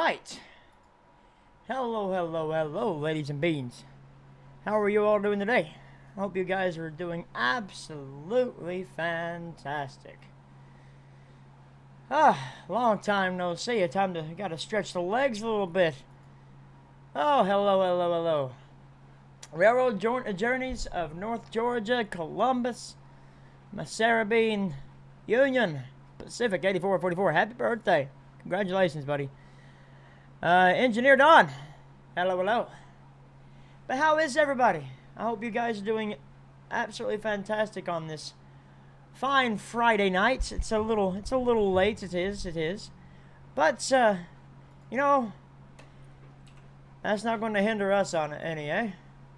right. Hello, ladies and beans. How are you all doing today? I hope you guys are doing absolutely fantastic. Long time no see. Gotta stretch the legs a little bit. Oh, hello. Railroad journeys of North Georgia, Columbus, Massarabine, Union Pacific 8444. Happy birthday. Congratulations, buddy. Engineer Don. Hello. But how is everybody? I hope you guys are doing absolutely fantastic on this fine Friday night. It's a little late. It is. But, you know, that's not going to hinder us on any, eh?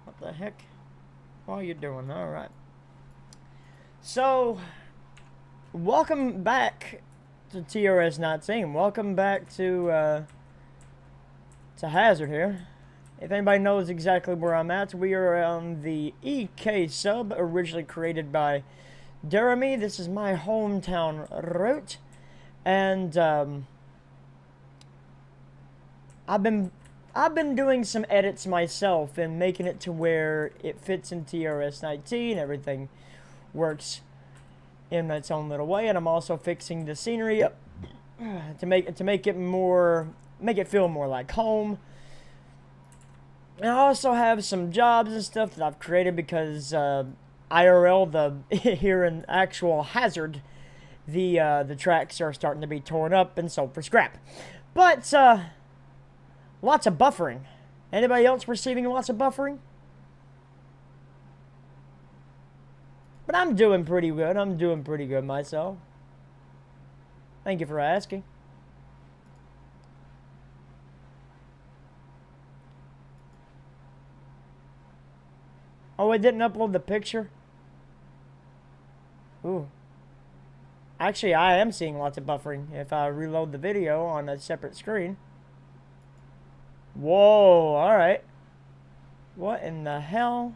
What the heck? What are you doing? All right. So, welcome back to TRS19. Welcome back to Hazard here. If anybody knows exactly where I'm at, we are on the EK sub, originally created by Jeremy. This is my hometown route, and I've been doing some edits myself and making it to where it fits in TRS19. Everything works in its own little way, and I'm also fixing the scenery up to make it feel more like home. I also have some jobs and stuff that I've created because IRL, here in actual Hazard, the tracks are starting to be torn up and sold for scrap. But lots of buffering. Anybody else receiving lots of buffering? But I'm doing pretty good. I'm doing pretty good myself. Thank you for asking. Oh, it didn't upload the picture? Ooh. Actually, I am seeing lots of buffering if I reload the video on a separate screen. Whoa, alright. What in the hell?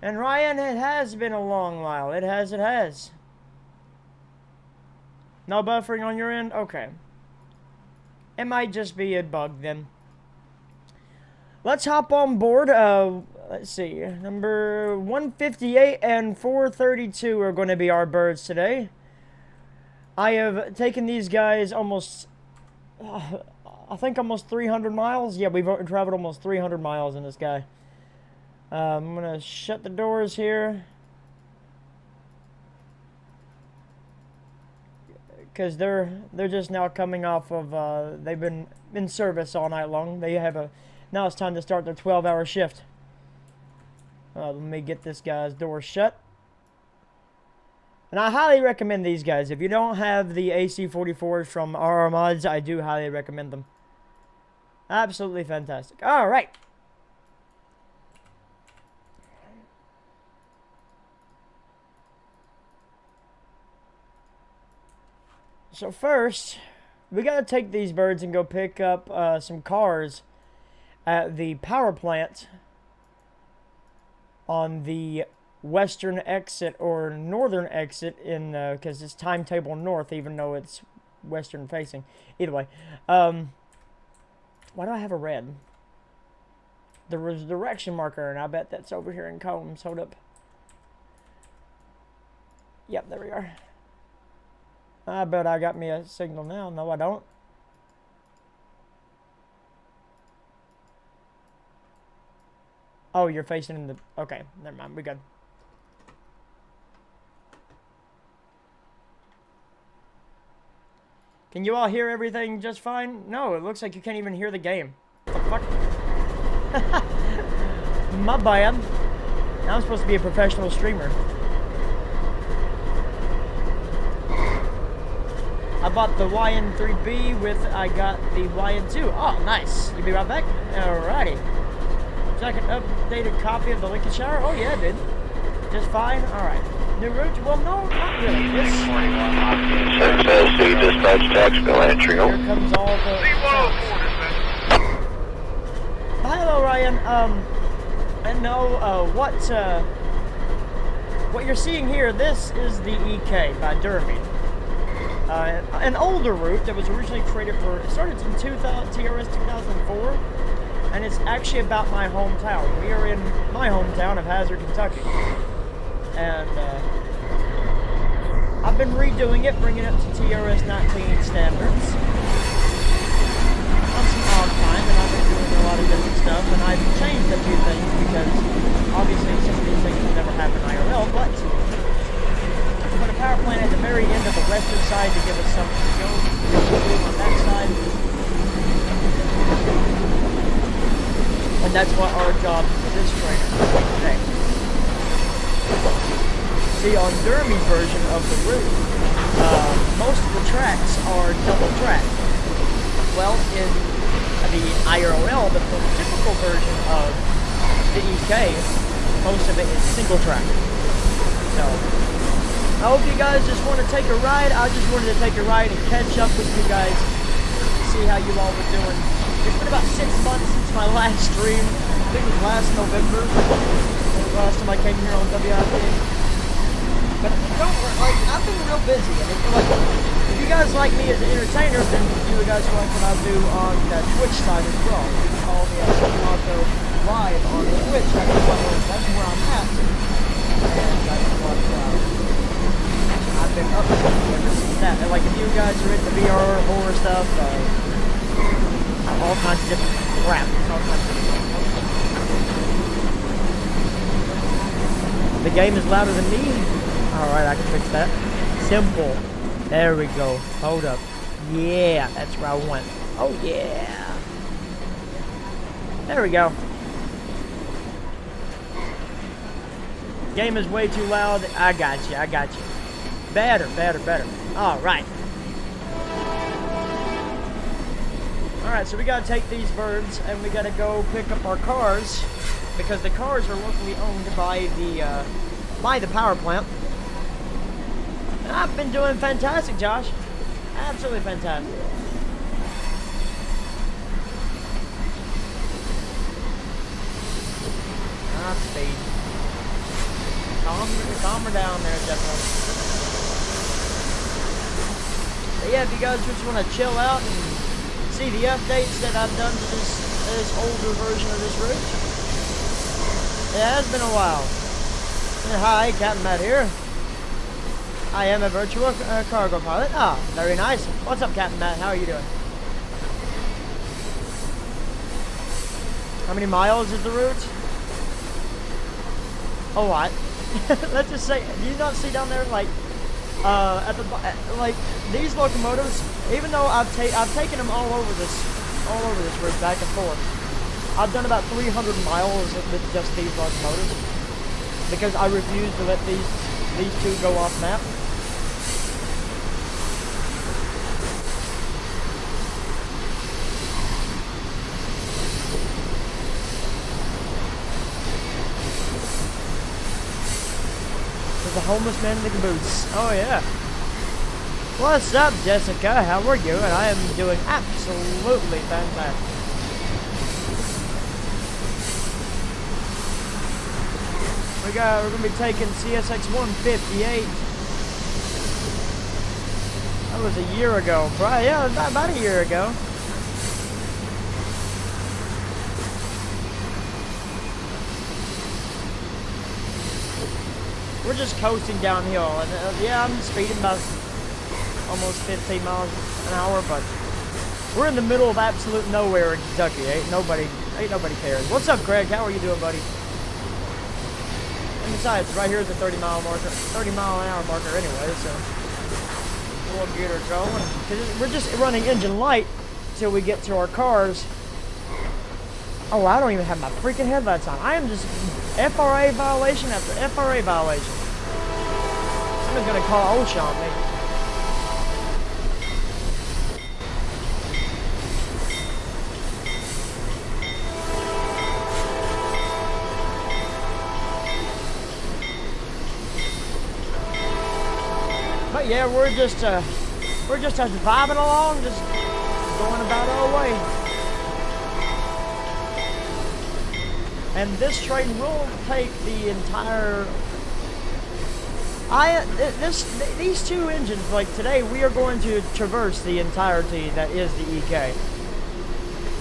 And Ryan, it has been a long while. It has. No buffering on your end? Okay. It might just be a bug then. Let's hop on board. Let's see. Number 158 and 432 are going to be our birds today. I have taken these guys almost, I think almost 300 miles. Yeah, we've traveled almost 300 miles in this guy. I'm going to shut the doors here, because they're just now coming off of, they've been in service all night long. They have now it's time to start their 12-hour shift. Let me get this guy's door shut. And I highly recommend these guys. If you don't have the AC-44s from RR Mods, I do highly recommend them. Absolutely fantastic. All right. So first, we got to take these birds and go pick up some cars at the power plant on the western exit or northern exit in because it's timetable north, even though it's western facing. Either way, why do I have a red? There was a direction marker, and I bet that's over here in Combs. Hold up. Yep, there we are. I bet I got me a signal now. No, I don't. Oh, you're facing in the... Okay, never mind. We're good. Can you all hear everything just fine? No, it looks like you can't even hear the game. What the fuck? My bad. I'm supposed to be a professional streamer. I bought the YN3B I got the YN2. Oh, nice. You be right back? Alrighty. Second updated copy of the Lincoln Shower? Oh, yeah, dude. Just fine? Alright. New route? Well, no, not really. This... SSC dispatch tactical entry. Here comes all the... Hello, Ryan. And no, what you're seeing here, this is the EK by Derby. an older route that was originally created for, it started in TRS 2004, and it's actually about my hometown. We are in my hometown of Hazard, Kentucky. And I've been redoing it, bringing it to TRS19 standards on some odd time, and I've been doing a lot of different stuff, and I've changed a few things because obviously some of these things will never happen IRL, but put a power plant at the very end of the western side to give us something to go on that side. And that's what our job for this trainer is today. See, on Dermy's version of the route, most of the tracks are double track. Well, in the IRL, the typical version of the EK, most of it is single track. So, I hope you guys just want to take a ride. I just wanted to take a ride and catch up with you guys, see how you all were doing. It's been about 6 months since my last stream. I think it was last November. That was the last time I came here on WIP. But don't worry, like, I've been real busy. I mean, like, if you guys like me as an entertainer, then you guys like what I do on the Twitch side as well. You can follow me at Auto Live on Twitch. That's where I'm at. And that's what I've been up to ever since that. And like, if you guys are into VR horror stuff, all kinds of different crap. The game is louder than me. Alright, I can fix that. Simple. There we go. Hold up. Yeah, that's where I went. Oh yeah. There we go. Game is way too loud. I got you. I got you. Better. Alright. Alright, so we gotta take these birds and we gotta go pick up our cars because the cars are locally owned by the power plant. And I've been doing fantastic, Josh. Absolutely fantastic. Not speed. Calmer down there, definitely. But yeah, if you guys just want to chill out and see the updates that I've done to this older version of this route. It has been a while. And hi, Captain Matt here. I am a virtual cargo pilot. Ah, very nice. What's up, Captain Matt? How are you doing? How many miles is the route? A lot. Let's just say, do you not see down there, like, like these locomotives? Even though I've taken them all over this route back and forth, I've done about 300 miles with just these locomotives because I refuse to let these two go off map. There's a homeless man in the caboose. Oh yeah. What's up, Jessica? How are you? And I am doing absolutely fantastic. We're gonna be taking CSX 158. That was a year ago, right? Yeah, it was about a year ago. We're just coasting downhill, and yeah, I'm speeding about almost 15 miles an hour, but we're in the middle of absolute nowhere in Kentucky. Ain't nobody cares. What's up, Greg? How are you doing, buddy? And besides, right here is the 30 mile an hour marker anyway, so we'll get her going. We're just running engine light till we get to our cars. Oh, I don't even have my freaking headlights on. I am just FRA violation after FRA violation. Someone's gonna call OSHA on me. But yeah, we're just vibing along, just going about our way. And this train will take the entire These two engines, like today, we are going to traverse the entirety that is the EK.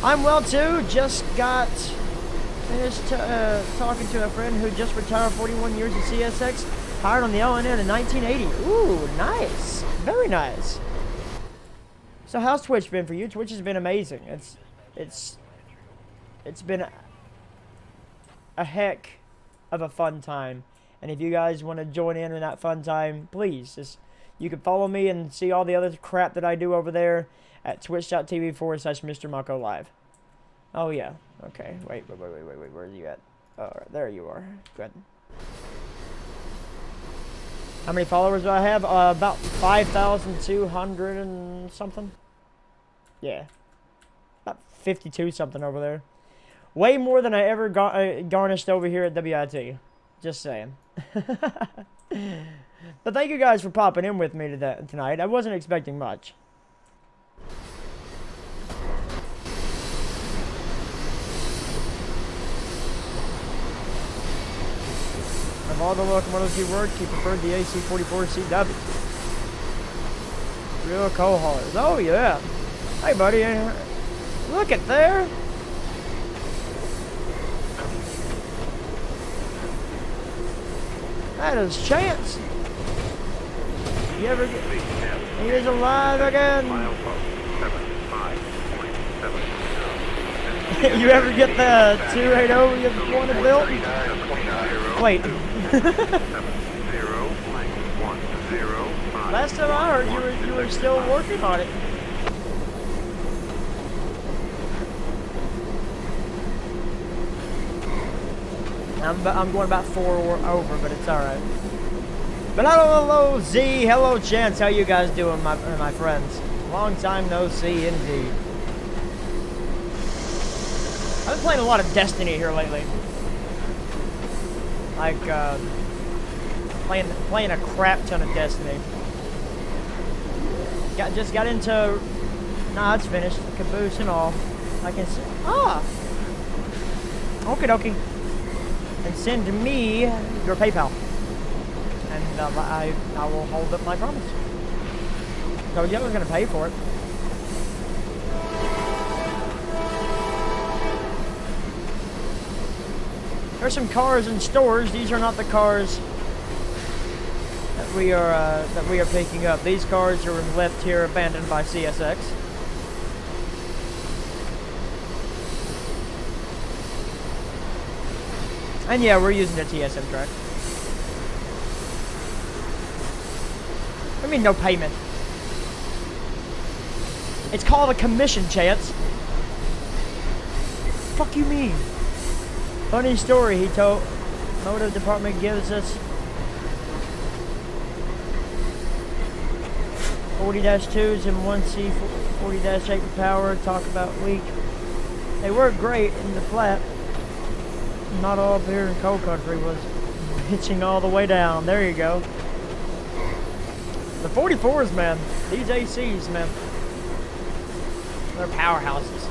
I'm well too. Just got finished talking to a friend who just retired 41 years of CSX, hired on the LNN in 1980. Ooh, nice, very nice. So how's Twitch been for you? Twitch has been amazing. It's been a heck of a fun time. And if you guys want to join in that fun time, please, you can follow me and see all the other crap that I do over there at twitch.tv/Mr. Mako Live. Oh, yeah. Okay. Wait. Where are you at? Oh, right, there you are. Good. How many followers do I have? About 5,200 and something. Yeah. About 52 something over there. Way more than I ever garnished over here at WIT. Just saying. But thank you guys for popping in with me tonight. I wasn't expecting much. Of all the locomotives you worked, you preferred the AC-44CW. Real coal haulers. Oh, yeah. Hey, buddy. Look at there. That is Chance. You ever get... He is alive again. You ever get the 280 you wanted built? Wait. Last time I heard you were still working on it. I'm going about 4 over, but it's alright. But hello, Z. Hello, Chance. How you guys doing, my friends? Long time no see, indeed. I've been playing a lot of Destiny here lately. Like, playing a crap ton of Destiny. Just got into... Nah, it's finished. Caboose and all. I can see... Ah! Okie dokie. And send me your PayPal. And I will hold up my promise. Told you I was going to pay for it. There's some cars in stores. These are not the cars that we are picking up. These cars are left here abandoned by CSX. And yeah, we're using the TSM track. I mean, no payment. It's called a commission, Chance. Fuck you mean? Funny story he told. Motive department gives us 40-2s and 1C 40-8 for power. Talk about weak. They work great in the flat. Not all up here in coal country was hitching all the way down. There you go. The 44s, man. These ACs, man. They're powerhouses.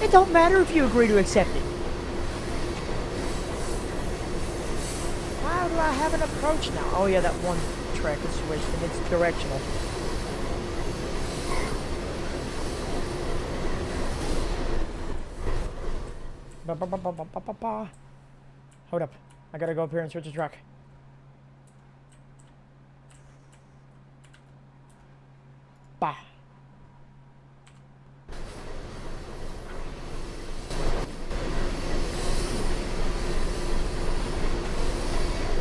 It don't matter if you agree to accept it. Why do I have an approach now? Oh yeah, that one track is switched and it's directional. Hold up. I gotta go up here and switch the track. Bah.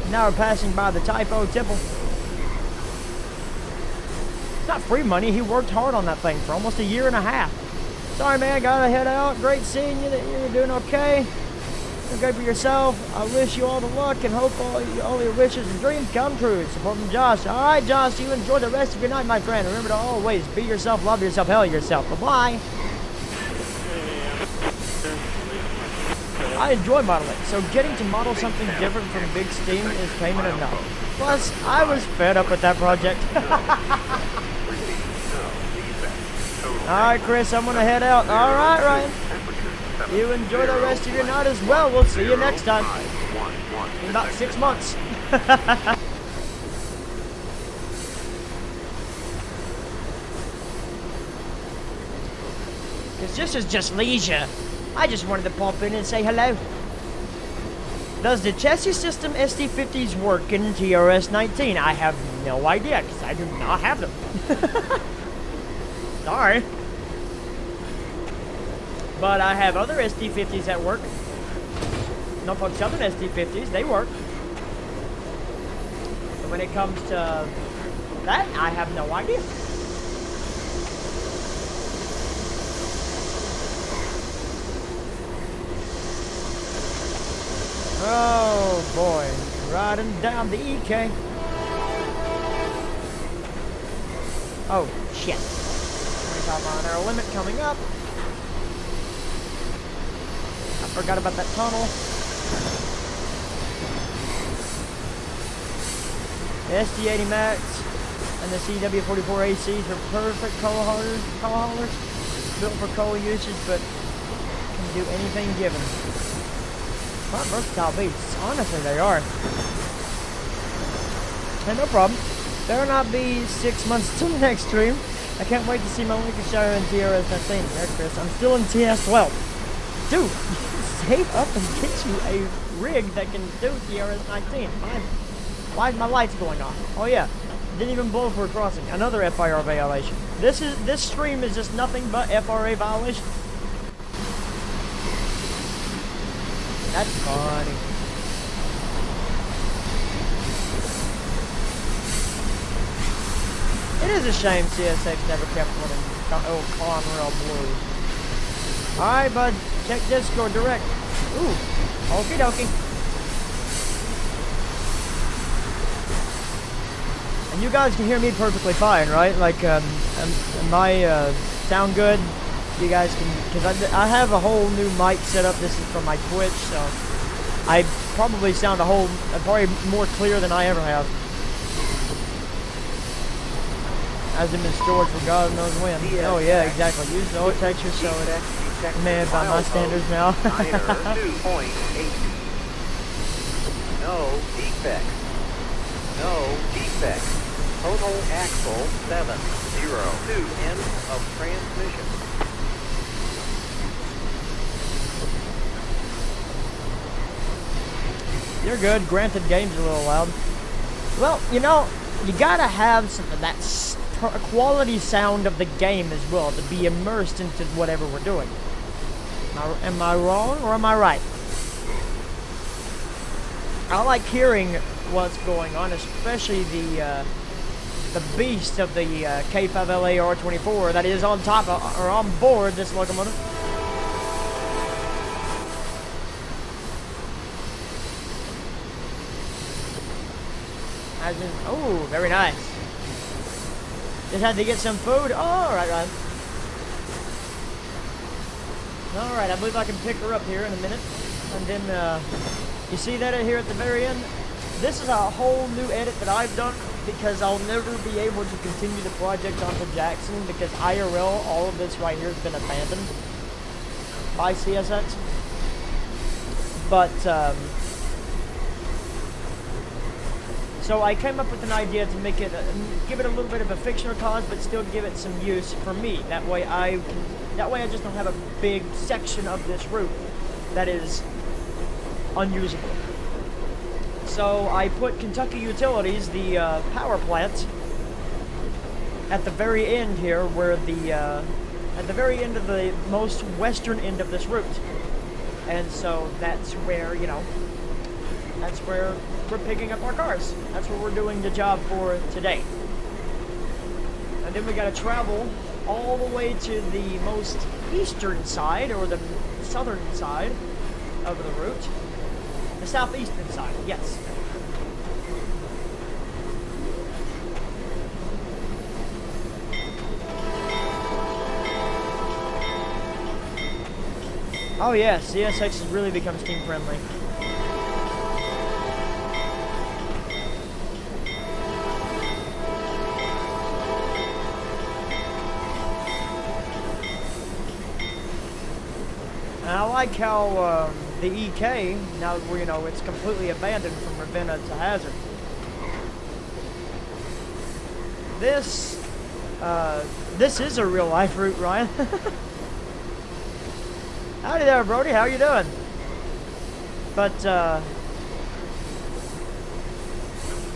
Now we're passing by the Typho Temple. It's not free money. He worked hard on that thing for almost a year and a half. Sorry, man. Gotta head out. Great seeing you. That you're doing okay. Doing great for yourself. I wish you all the luck and hope all your wishes and dreams come true. Support from Josh. All right, Josh. You enjoy the rest of your night, my friend. Remember to always be yourself, love yourself, hell yourself. Bye-bye. I enjoy modeling, so getting to model something different from Big Steam is payment enough. Plus, I was fed up with that project. Alright, Chris, I'm gonna head out. Alright, Ryan. You enjoy the rest of your night as well. We'll see you next time. In about 6 months. Because this is just leisure. I just wanted to pop in and say hello. Does the chassis system SD50s work in TRS19? I have no idea, because I do not have them. Sorry. But I have other SD50s that work. Norfolk Southern SD50s, they work. But when it comes to that, I have no idea. Oh boy, riding down the EK. Oh shit. 25 mile an hour limit coming up. I forgot about that tunnel. The SD80 Max and the CW44 ACs are perfect coal haulers. Built for coal usage, but can do anything given. Quite versatile beasts. Honestly, they are. Hey, no problem. Better not be 6 months till the next stream. I can't wait to see my Lincolnshire and TRS19. There, Chris. I'm still in TS12. Dude, save up and get you a rig that can do TRS19. Why is my lights going off? Oh yeah, didn't even blow for a crossing. Another FIR violation. This stream is just nothing but FRA violation. That's funny. It is a shame CSX never kept one in old Conrail Blue. Alright, bud. Check Discord direct. Ooh. Okie dokie. And you guys can hear me perfectly fine, right? Like, am I sound good? You guys can, because I have a whole new mic set up. This is from my Twitch, so I probably sound probably more clear than I ever have. As in storage for God knows when. Oh yeah, exactly. Use the old texture, so it man by my standards now. 2.8. No defect. No defect. Total axle 7 0. 2 end of transmission. You're good. Granted, game's a little loud. Well, you know, you gotta have some of that quality sound of the game as well to be immersed into whatever we're doing. Am I wrong or am I right? I like hearing what's going on, especially the beast of the K5LA R24 that is on top of, or on board this locomotive. Oh, very nice. Just had to get some food. Oh, alright, right. Alright, I believe I can pick her up here in a minute. And then, you see that here at the very end? This is a whole new edit that I've done because I'll never be able to continue the project onto Jackson because IRL, all of this right here has been abandoned by CSX. But, so I came up with an idea to make it, give it a little bit of a fictional cause, but still give it some use for me. That way I just don't have a big section of this route that is unusable. So I put Kentucky Utilities, the power plant, at the very end here, where at the very end of the most western end of this route. And so that's where, you know, that's where we're picking up our cars. That's what we're doing the job for today. And then we gotta travel all the way to the most eastern side, or the southern side of the route. The southeastern side, yes. Oh yeah, CSX has really become steam friendly. And I like how the EK, now you know it's completely abandoned from Ravenna to Hazard. This is a real life route, Ryan. Howdy there, Brody. How you doing? But I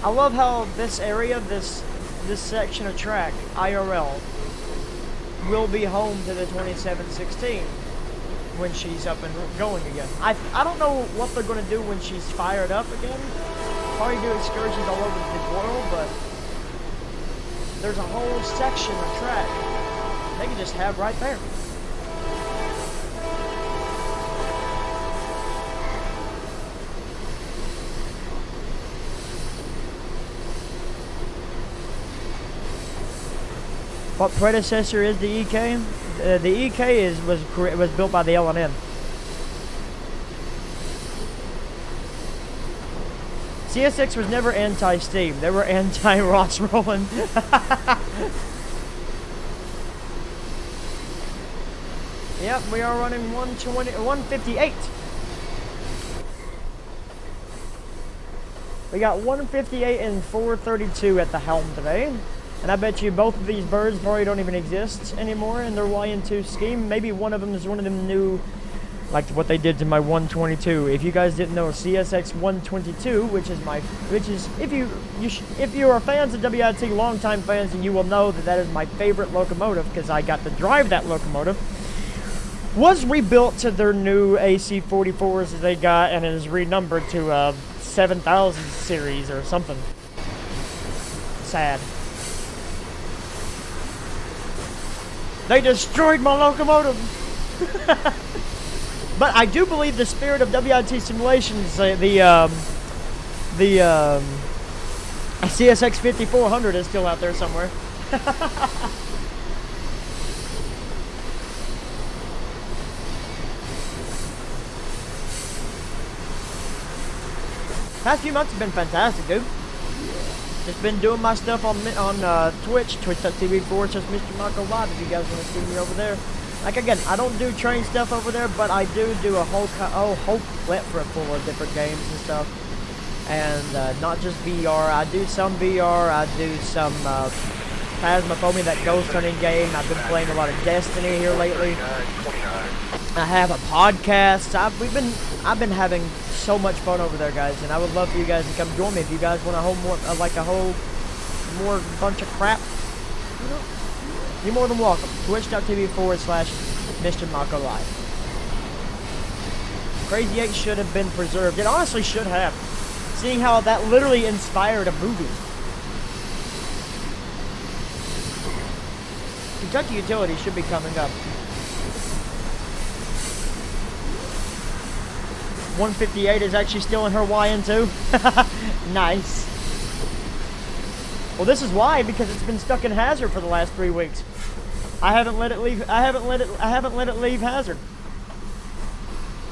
love how this area, this section of track, IRL, will be home to the 2716 when she's up and going again. I don't know what they're going to do when she's fired up again. Probably do excursions all over the world, but there's a whole section of track they can just have right there. What predecessor is the EK? The EK was built by the L&N. CSX was never anti-steam. They were anti-Ross rolling. Yep, we are running 158. We got 158 and 432 at the helm today. And I bet you both of these birds probably don't even exist anymore in their YN2 scheme. Maybe one of them is one of them new, like what they did to my 122. If you guys didn't know, CSX 122, which is if you are fans of WIT, longtime fans, then you will know that is my favorite locomotive because I got to drive that locomotive. Was rebuilt to their new AC44s that they got and is renumbered to 7000 series or something. Sad. They destroyed my locomotive. But I do believe the spirit of WIT simulations, the CSX 5400 is still out there somewhere. Past few months have been fantastic, dude. Just been doing my stuff on Twitch, twitch.tv/Mr. Mako Live if you guys want to see me over there. Like again, I don't do train stuff over there, but I do a whole plethora full of different games and stuff. And not just VR, I do some VR, I do some Phasmophobia, that ghost hunting game. I've been playing a lot of Destiny here lately. I have a podcast. I've been having so much fun over there, guys, and I would love for you guys to come join me if you guys want a whole more bunch of crap. You know, you're more than welcome. Twitch.tv/Mr. Mako Live. Crazy 8 should have been preserved. It honestly should have, seeing how that literally inspired a movie. Kentucky Utility should be coming up. 158 is actually still in her YN2. Nice. Well, this is why, because it's been stuck in Hazard for the last 3 weeks. I haven't let it leave. I haven't let it leave Hazard.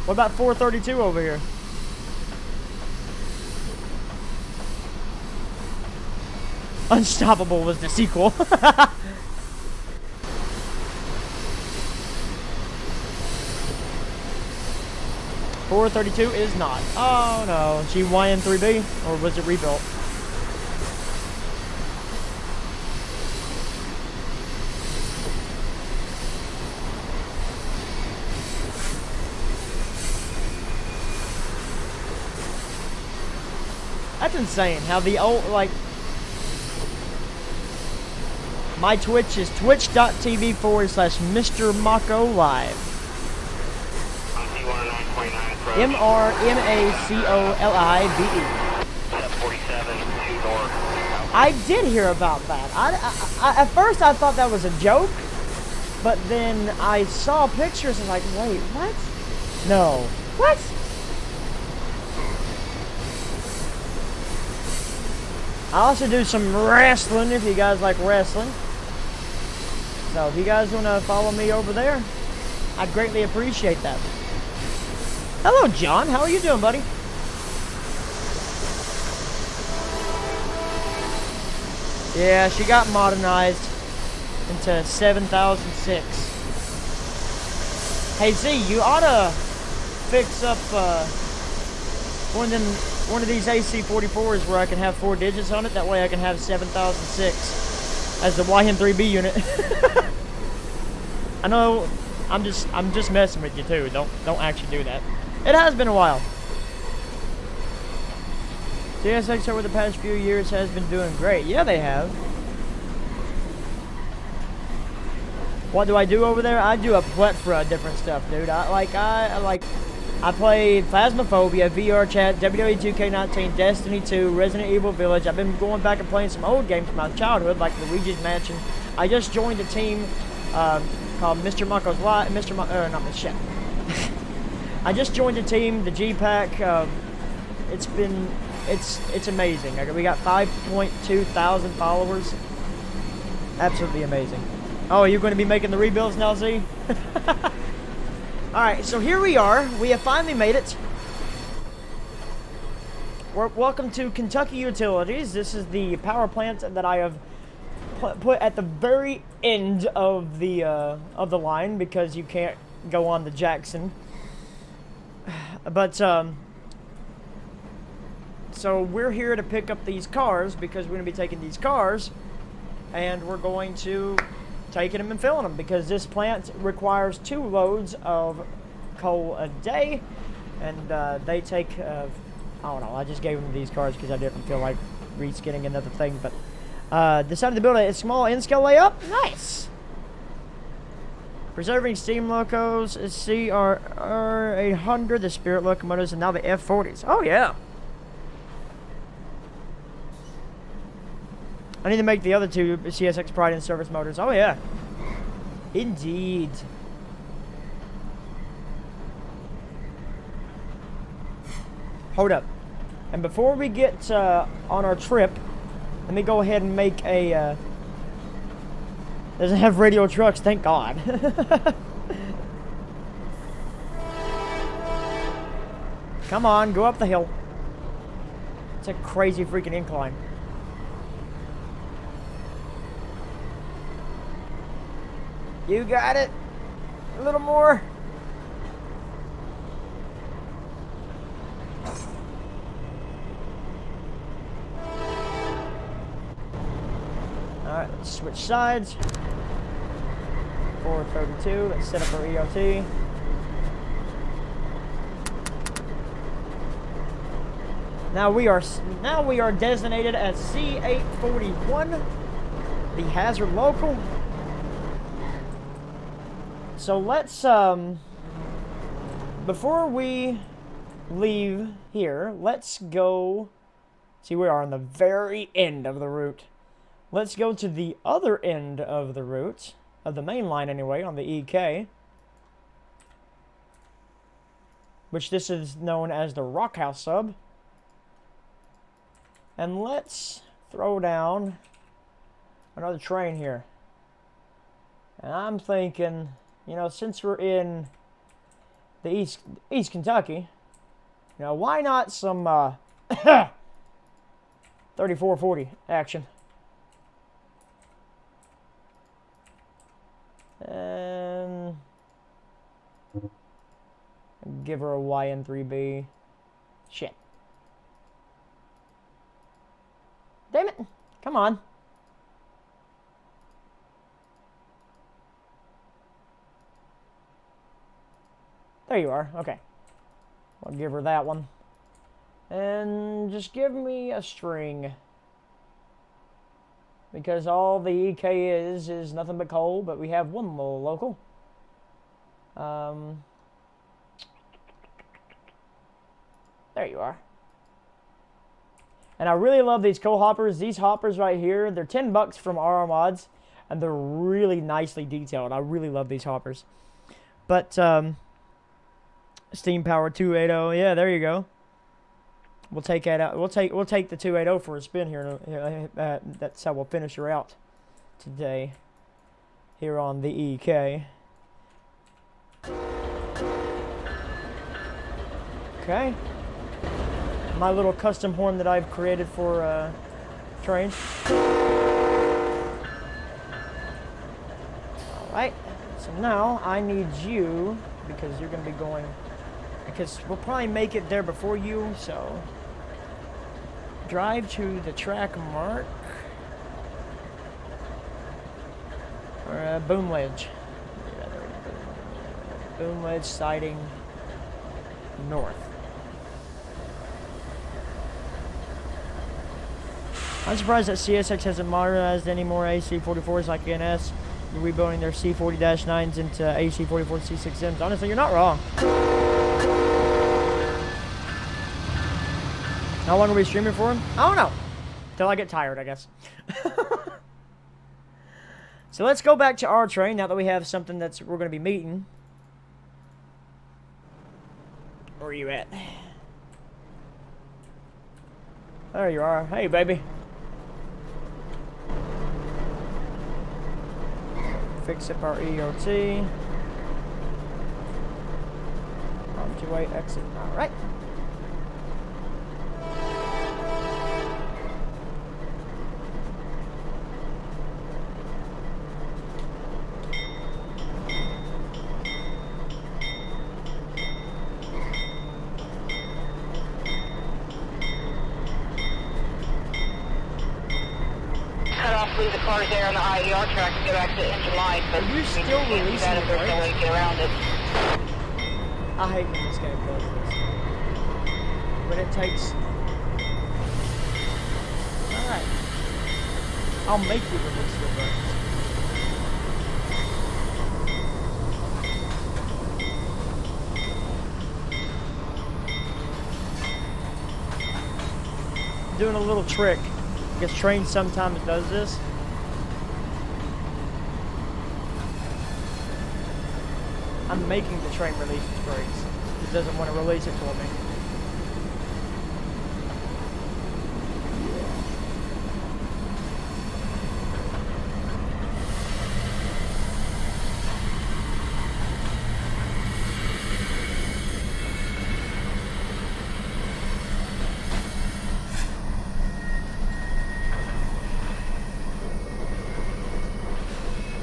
What about 432 over here? Unstoppable was the sequel. 432 is not. Oh no, she YN3B, or was it rebuilt? That's insane how the old, like, my Twitch is twitch.tv/Mr. Mako Live. MRMACOLIVE. I did hear about that. I at first I thought that was a joke, but then I saw pictures and like, wait, what? No. What? I also do some wrestling if you guys like wrestling. So if you guys want to follow me over there, I'd greatly appreciate that. Hello, John. How are you doing, buddy? Yeah, she got modernized into 7006. Hey Z, you oughta fix up one of these AC44s where I can have 4 digits on it. That way I can have 7006 as the YM3B unit. I know I'm just messing with you too. Don't actually do that. It has been a while. CSX over the past few years has been doing great. Yeah, they have. What do I do over there? I do a plethora of different stuff, dude. I play Phasmophobia, VRChat, WWE 2K19, Destiny 2, Resident Evil Village. I've been going back and playing some old games from my childhood, like Luigi's Mansion. I just joined a team called Mr. Mucko's Live. Shit. I just joined a team, the G-Pack. It's amazing. We got 5.2 thousand followers. Absolutely amazing. Oh, are you going to be making the rebuilds now, Z? Alright, so here we are. We have finally made it. Welcome to Kentucky Utilities. This is the power plant that I have put at the very end of the line because you can't go on the Jackson. But, so we're here to pick up these cars because we're going to be taking these cars and we're going to taking them and filling them because this plant requires 2 loads of coal a day, and they take I don't know, I just gave them these cars because I didn't feel like reskinning another thing, but decided to build a small in-scale layup. Nice. Preserving steam locos, CR800, the Spirit locomotives, and now the F40s. Oh yeah. I need to make the other 2 CSX Pride and Service motors. Oh, yeah. Indeed. Hold up. And before we get on our trip, let me go ahead and make a... doesn't have radio trucks, thank God. Come on, go up the hill. It's a crazy freaking incline. You got it. A little more. Alright, let's switch sides. 432. Let's set up our EOT. Now we are designated as C841, the hazard local. So let's, before we leave here, let's go, see, we are on the very end of the route. Let's go to the other end of the route, of the main line anyway, on the EK, which this is known as the Rock House sub. And let's throw down another train here. And I'm thinking, you know, since we're in the East Kentucky, you know, why not some 3440 action? And give her a YN3B. Shit. Damn it. Come on. There you are. Okay. I'll give her that one. And just give me a string. Because all the EK is nothing but coal, but we have one little local. There you are. And I really love these coal hoppers. These hoppers right here, they're $10 from RR Mods, and they're really nicely detailed. I really love these hoppers. But steam power 280. Yeah, there you go. We'll take that out. We'll take the 280 for a spin here. That's how we'll finish her out today here on the EK. Okay. My little custom horn that I've created for trains. Alright, so now I need you because you're going to be going, because we'll probably make it there before you, so drive to the track mark, or boom wedge. Boom wedge siding north. I'm surprised that CSX hasn't modernized any more AC-44s like NS. They're rebuilding their C40-9s into AC-44 C6Ms. Honestly, you're not wrong. How long are we streaming for? I don't know. Till I get tired, I guess. So let's go back to our train now that we have something that's we're going to be meeting. Where are you at? There you are. Hey, baby. Fix up our EOT. On to way exit. All right. Leave the cars there on the IER track and go back to the engine line. But are you still releasing that if there's no way to get around it. I hate when this game does this. But it takes... Alright. I'll make you release your brakes. Doing a little trick. Because train sometimes does this. I'm making the train release its brakes. It doesn't want to release it for me.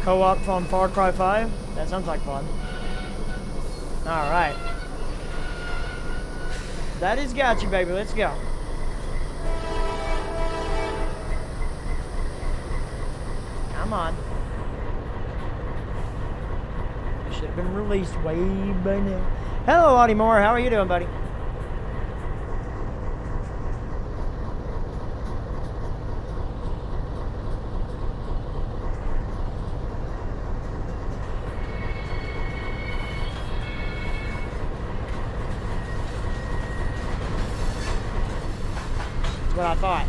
Co-op on Far Cry 5? That sounds like fun. Alright. That has got you, baby. Let's go. Come on. Should have been released way by now. Hello, Audie Moore. How are you doing, buddy? What I thought.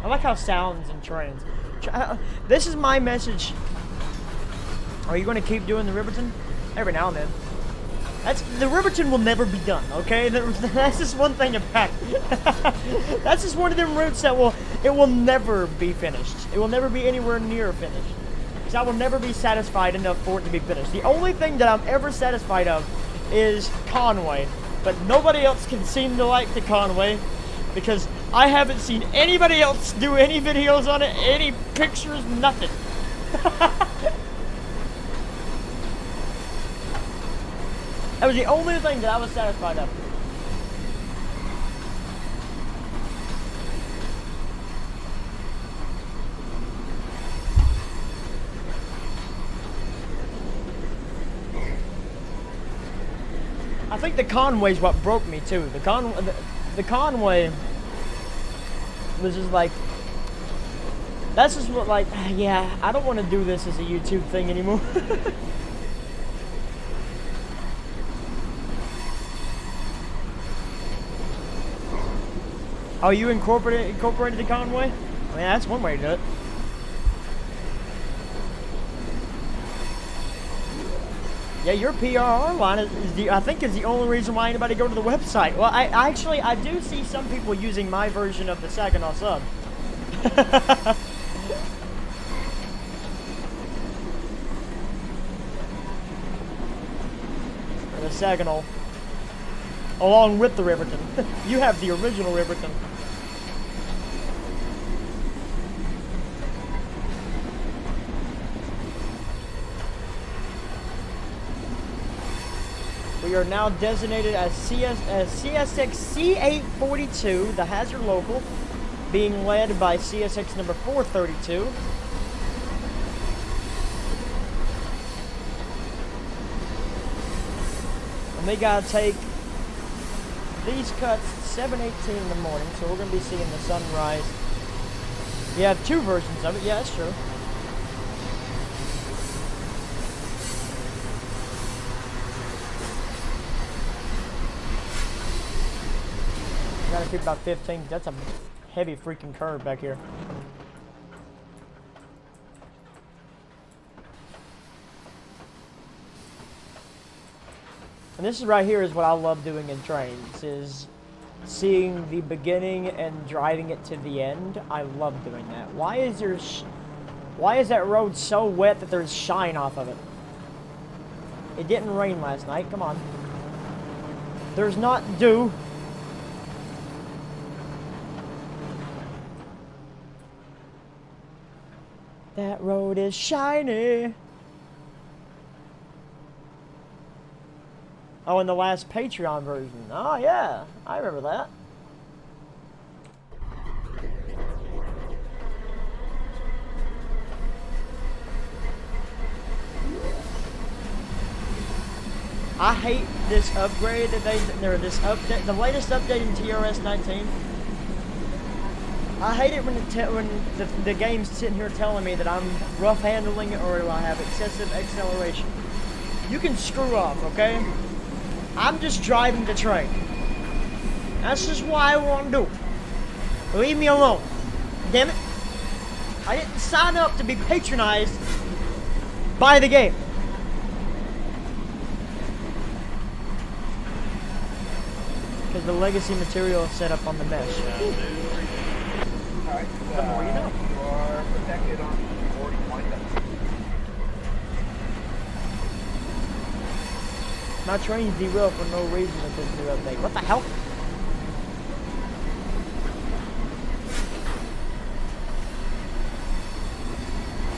I like how sounds in trains. This is my message. Are you going to keep doing the Riverton? Every now and then. The Riverton will never be done, okay? That's just one thing about it. That's just one of them routes that it will never be finished. It will never be anywhere near finished. Because I will never be satisfied enough for it to be finished. The only thing that I'm ever satisfied of is Conway. But nobody else can seem to like the Conway because I haven't seen anybody else do any videos on it, any pictures, nothing. That was the only thing that I was satisfied of. I think the Conway's what broke me too. The Conway was just like, that's just what, like, yeah, I don't want to do this as a YouTube thing anymore. Oh, you incorporated the Conway? I mean, that's one way to do it. Yeah, your PRR line I think is the only reason why anybody go to the website. Well, I do see some people using my version of the Saginaw sub. Or the Saginaw. Along with the Riverton. You have the original Riverton. We are now designated as CSX C842, the hazard local, being led by CSX number 432. And we gotta take these cuts at 7:18 in the morning, so we're gonna be seeing the sunrise. You have two versions of it, yeah, that's true. Gotta keep about 15. That's a heavy freaking curve back here. And this is right here is what I love doing in trains, is seeing the beginning and driving it to the end. I love doing that. Why is that road so wet that there's shine off of it? It didn't rain last night. Come on. There's not dew. That road is shiny. Oh, and the last Patreon version. Oh, yeah. I remember that. I hate this upgrade that this update, the latest update in TRS19. I hate it when the game's sitting here telling me that I'm rough handling or I have excessive acceleration. You can screw off, okay? I'm just driving the train. That's just what I want to do. Leave me alone. Damn it. I didn't sign up to be patronized by the game. Because the legacy material is set up on the mesh. Alright, The more you know. You are protected on boarding window. My train's derailed for no reason with this new update. What the hell?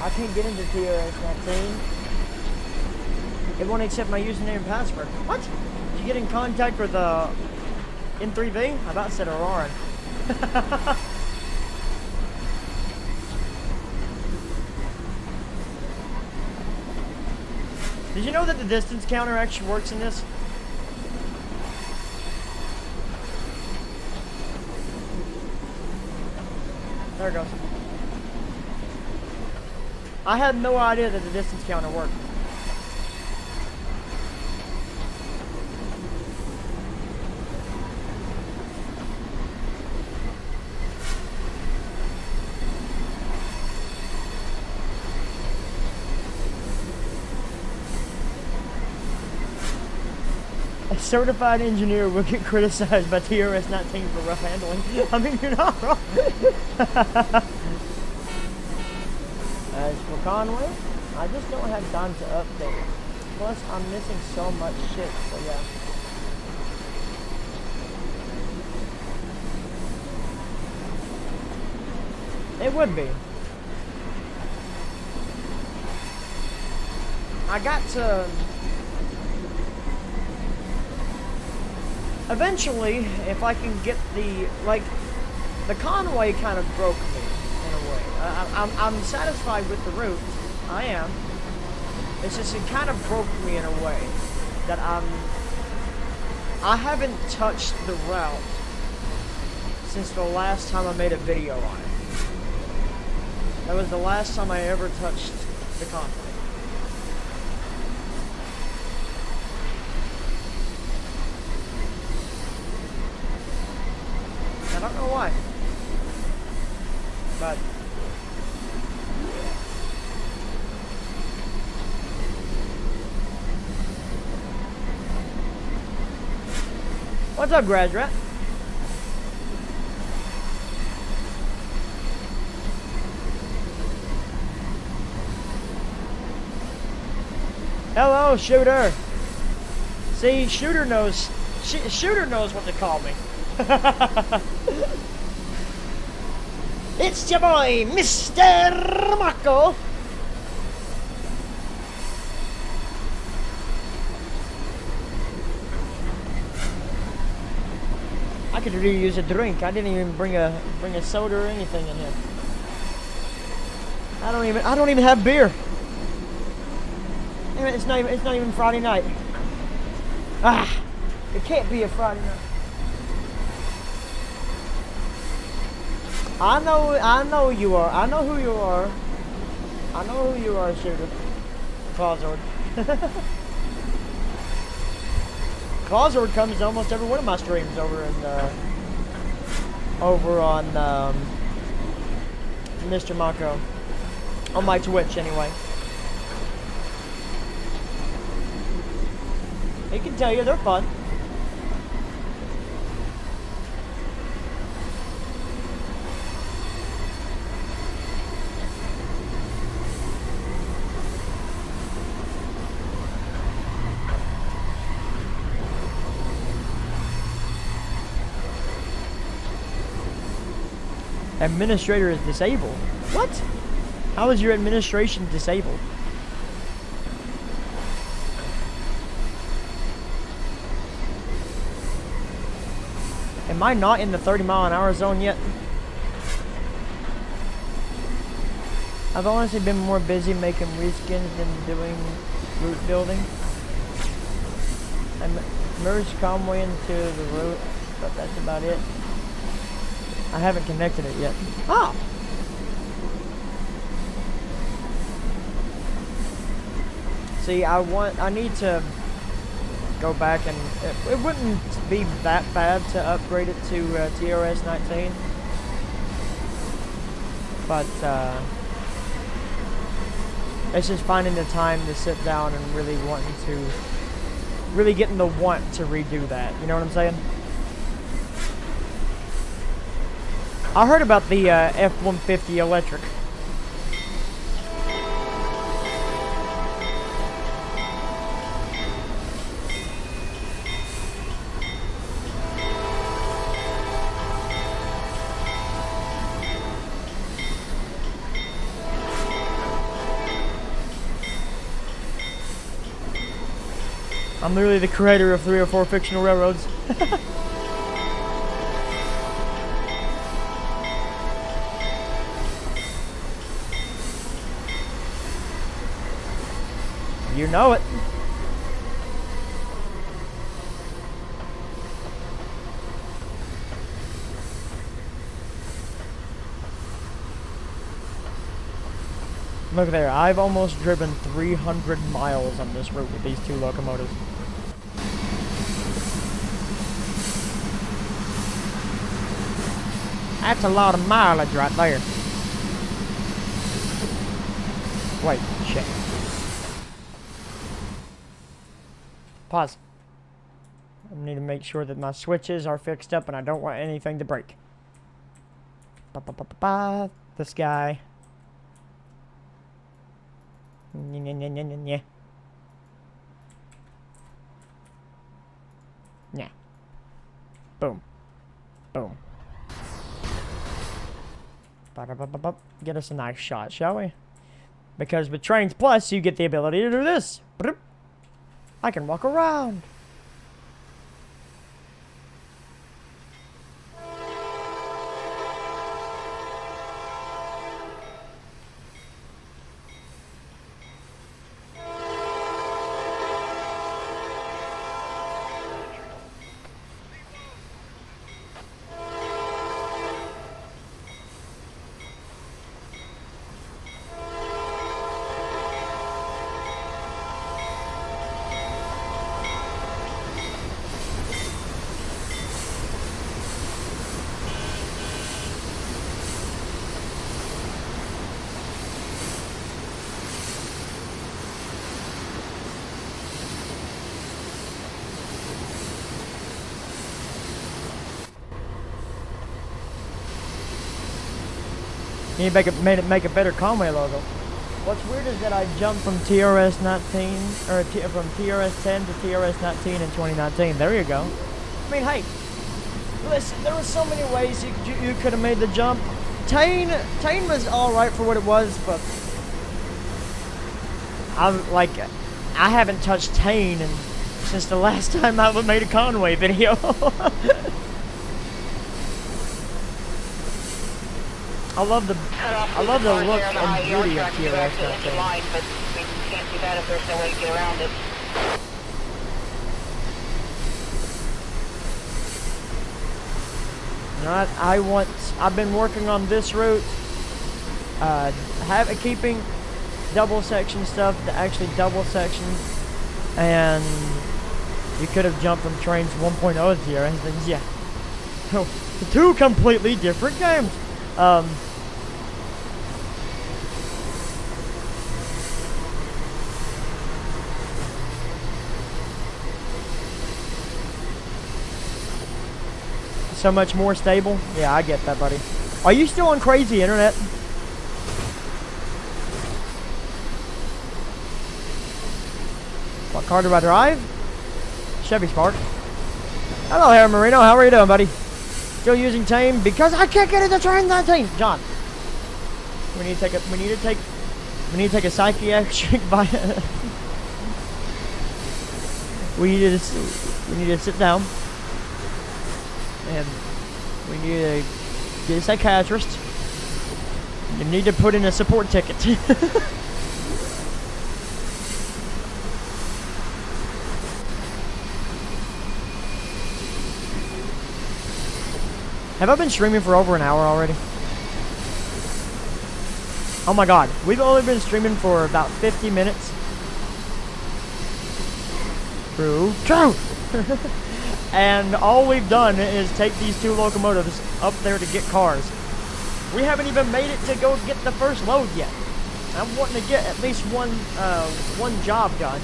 I can't get into TRS19. It won't accept my username and password. What? Did you get in contact with N3V? I about said Auroran. Did you know that the distance counter actually works in this? There it goes. I had no idea that the distance counter worked. A certified engineer will get criticized by TRS19 for rough handling. I mean, you're not wrong. As for Conway, I just don't have time to update. Plus, I'm missing so much shit, so yeah. It would be. I got to... Eventually, if I can get the, like, the Conway kind of broke me, in a way. I'm satisfied with the route. I am. It's just, it kind of broke me in a way that I haven't touched the route since the last time I made a video on it. That was the last time I ever touched the Conway. I don't know why, but what's up, graduate? Hello, Shooter. See, Shooter knows what to call me. It's your boy, Mr. Marco. could really use a drink. I didn't even bring a soda or anything in here. I don't even have beer. Damn it, it's not even Friday night. Ah, it can't be a Friday night. I know you are. I know who you are. I know who you are, shooter. Clawzord. Clawzord comes to almost every one of my streams over on Mr. Mako. On my Twitch, anyway. He can tell you they're fun. Administrator is disabled. What? How is your administration disabled? Am I not in the 30-mile-an-hour zone yet? I've honestly been more busy making reskins than doing route building. I merged Conway into the route, but that's about it. I haven't connected it yet. Oh! See, I need to go back and it wouldn't be that bad to upgrade it to TRS19, but it's just finding the time to sit down and really getting the want to redo that. You know what I'm saying? I heard about the F-150 electric. I'm literally the creator of 3 or 4 fictional railroads. You know it. Look there, I've almost driven 300 miles on this route with these 2 locomotives. That's a lot of mileage right there. Wait, shit. Pause. I need to make sure that my switches are fixed up and I don't want anything to break. The sky. Yeah. Boom. Boom. Get us a nice shot, shall we? Because with Trains Plus, you get the ability to do this. I can walk around. You need to make a better Conway logo. What's weird is that I jumped from TRS19 or from TRS10 to TRS19 in 2019. There you go. I mean, hey, listen, there were so many ways you could have made the jump. Tane was all right for what it was, but I haven't touched Tane since the last time I made a Conway video. I love the look there on the and IER beauty of track to get back to the TRS19. engine line, but we can't do that if there's no way to get around it. I've been working on this route, keeping double section stuff to actually double section, and you could have jumped from trains 1.0 to TRS. Yeah, two completely different games. So much more stable. Yeah, I get that, buddy. Are you still on crazy internet? What car do I drive? Chevy Spark. Hello, Harry Marino. How are you doing, buddy? Still using tame because I can't get into train 19. John, we need to take a psychiatric we need to sit down. And we need to get a psychiatrist. You need to put in a support ticket. Have I been streaming for over an hour already? Oh my god, we've only been streaming for about 50 minutes. True. And all we've done is take these two locomotives up there to get cars. We haven't even made it to go get the first load yet. I'm wanting to get at least one job done.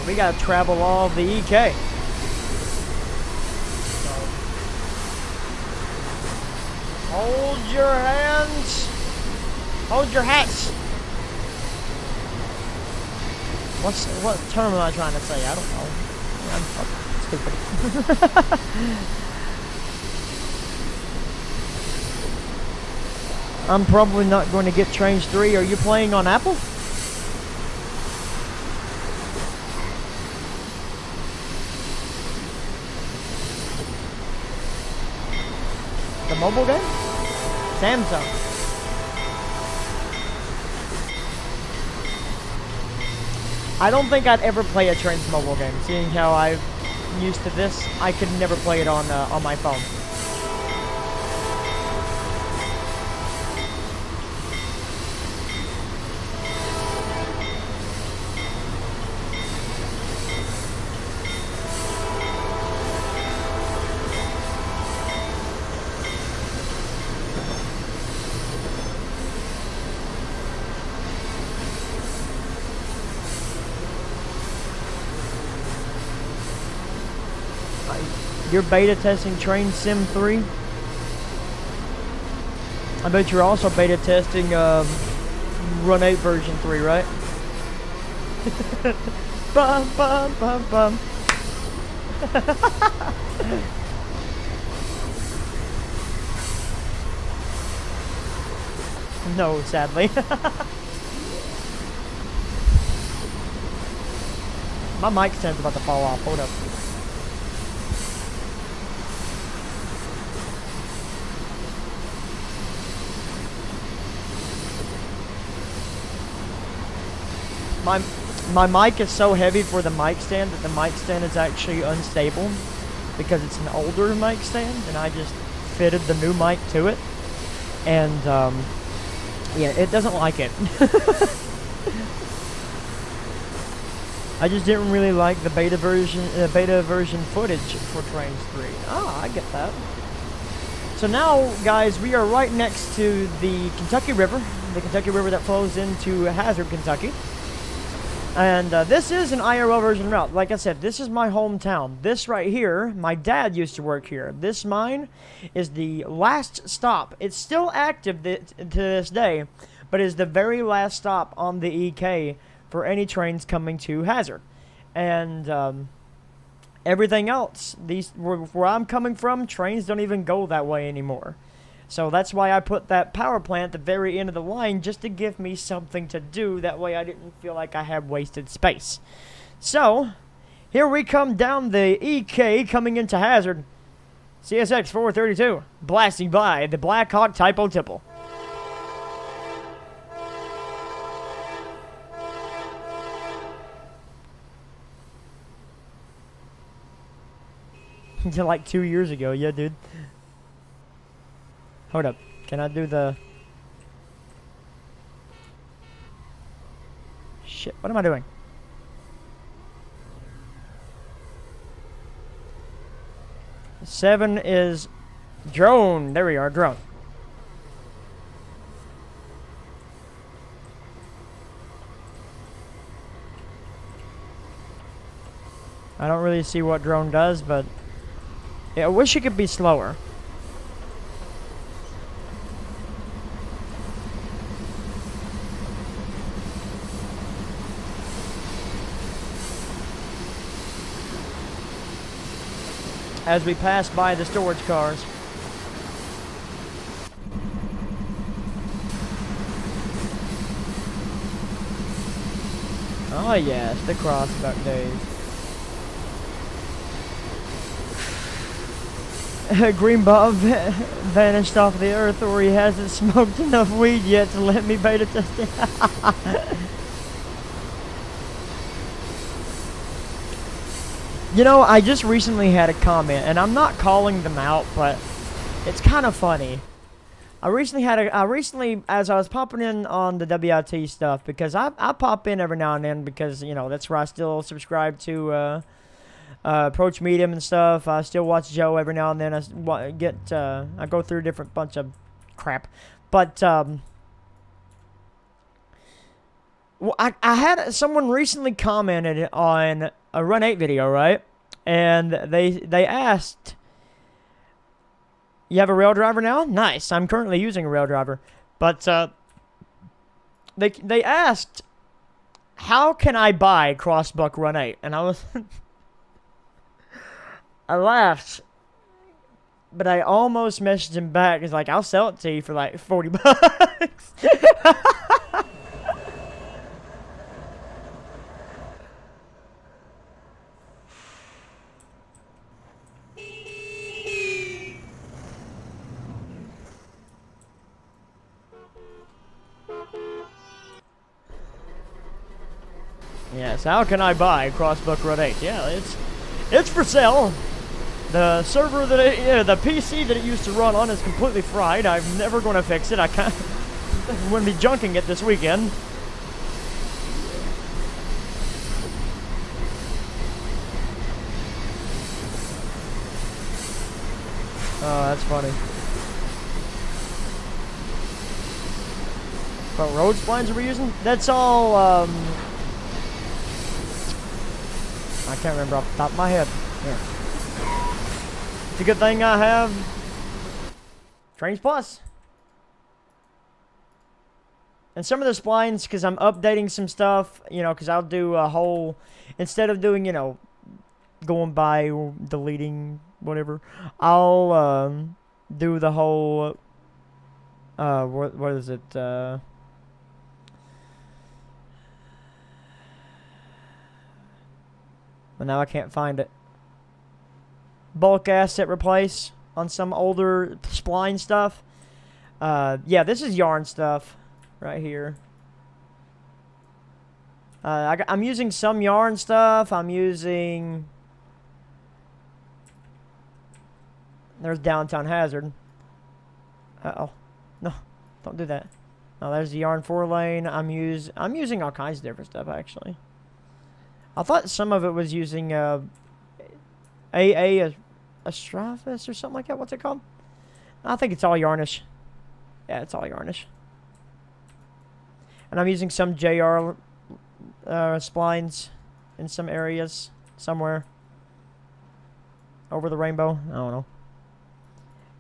We gotta travel all the EK. Hold your hands. Hold your hats. What term am I trying to say? I don't know. I'm fucking stupid. I'm probably not going to get Trains 3. Are you playing on Apple? The mobile game? Samsung. I don't think I'd ever play a Trains mobile game. Seeing how I'm used to this, I could never play it on my phone. You're beta testing Train Sim 3? I bet you're also beta testing Run 8 version 3, right? Bum bum bum bum. No, sadly. My mic stand's about to fall off. Hold up. My mic is so heavy for the mic stand that the mic stand is actually unstable because it's an older mic stand, and I just fitted the new mic to it, and yeah, it doesn't like it. I just didn't really like the beta version footage for Trains 3. Ah, I get that. So now, guys, we are right next to the Kentucky River that flows into Hazard, Kentucky. And this is an IRL version route. Like I said, this is my hometown. This right here, my dad used to work here. This mine is the last stop. It's still active to this day, but is the very last stop on the EK for any trains coming to Hazard. And everything else, where I'm coming from, trains don't even go that way anymore. So that's why I put that power plant at the very end of the line, just to give me something to do. That way I didn't feel like I had wasted space. So, here we come down the EK coming into Hazard. CSX 432, blasting by the Black Hawk Typo Tipple. Like 2 years ago, yeah, dude. Hold up. Can I do the... Shit, what am I doing? Seven is drone. There we are, drone. I don't really see what drone does, but yeah, I wish it could be slower. As we pass by the storage cars. Oh yes, the crossback days. Green Bob vanished off the earth, or he hasn't smoked enough weed yet to let me beta test it. You know, I just recently had a comment, and I'm not calling them out, but it's kind of funny. I recently, as I was popping in on the WIT stuff, because I pop in every now and then, because, you know, that's where I still subscribe to Approach Medium and stuff. I still watch Joe every now and then. I go through a different bunch of crap. But, well, I had someone recently commented on a Run 8 video, right? And they asked, you have a rail driver now? Nice. I'm currently using a rail driver. But they asked, how can I buy Crossbuck Run 8? And I was I laughed, but I almost messaged him back. It's like, I'll sell it to you for like 40 bucks. Yes, how can I buy Crossbuck Run 8? Yeah, it's for sale. The server that the PC that it used to run on is completely fried. I'm never going to fix it. I can't. I'm going to be junking it this weekend. Oh, that's funny. What road splines are we using? That's all. I can't remember off the top of my head. Here. It's a good thing I have Trains Plus. And some of the splines, because I'm updating some stuff, you know, because I'll do a whole, instead of doing, you know, going by, deleting, whatever, I'll do the whole, what is it, but now I can't find it. Bulk asset replace on some older spline stuff. Yeah, this is yarn stuff right here. I'm using some yarn stuff. I'm using... There's Downtown Hazard. Uh-oh. No, don't do that. Oh, there's the yarn 4-lane. I'm using all kinds of different stuff, actually. I thought some of it was using Astraphis or something like that. What's it called? I think it's all yarnish. Yeah, it's all yarnish. And I'm using some JR splines in some areas somewhere over the rainbow. I don't know.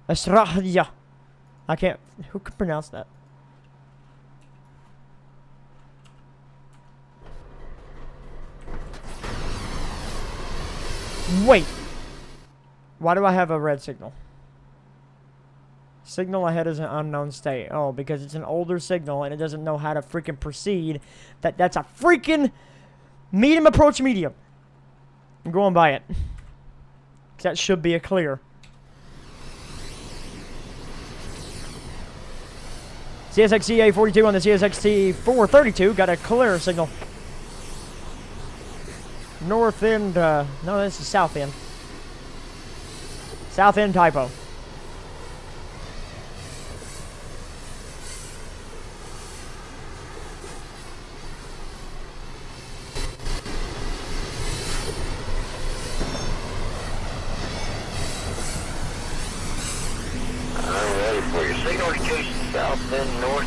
Astraphia. I can't. Who can pronounce that? Wait. Why do I have a red signal? Signal ahead is an unknown state. Oh, because it's an older signal and it doesn't know how to freaking proceed. That's a freaking medium approach medium. I'm going by it. That should be a clear. CSXTA 42 on the CSXT 432 got a clear signal. North end, no, this is south end. South end typo.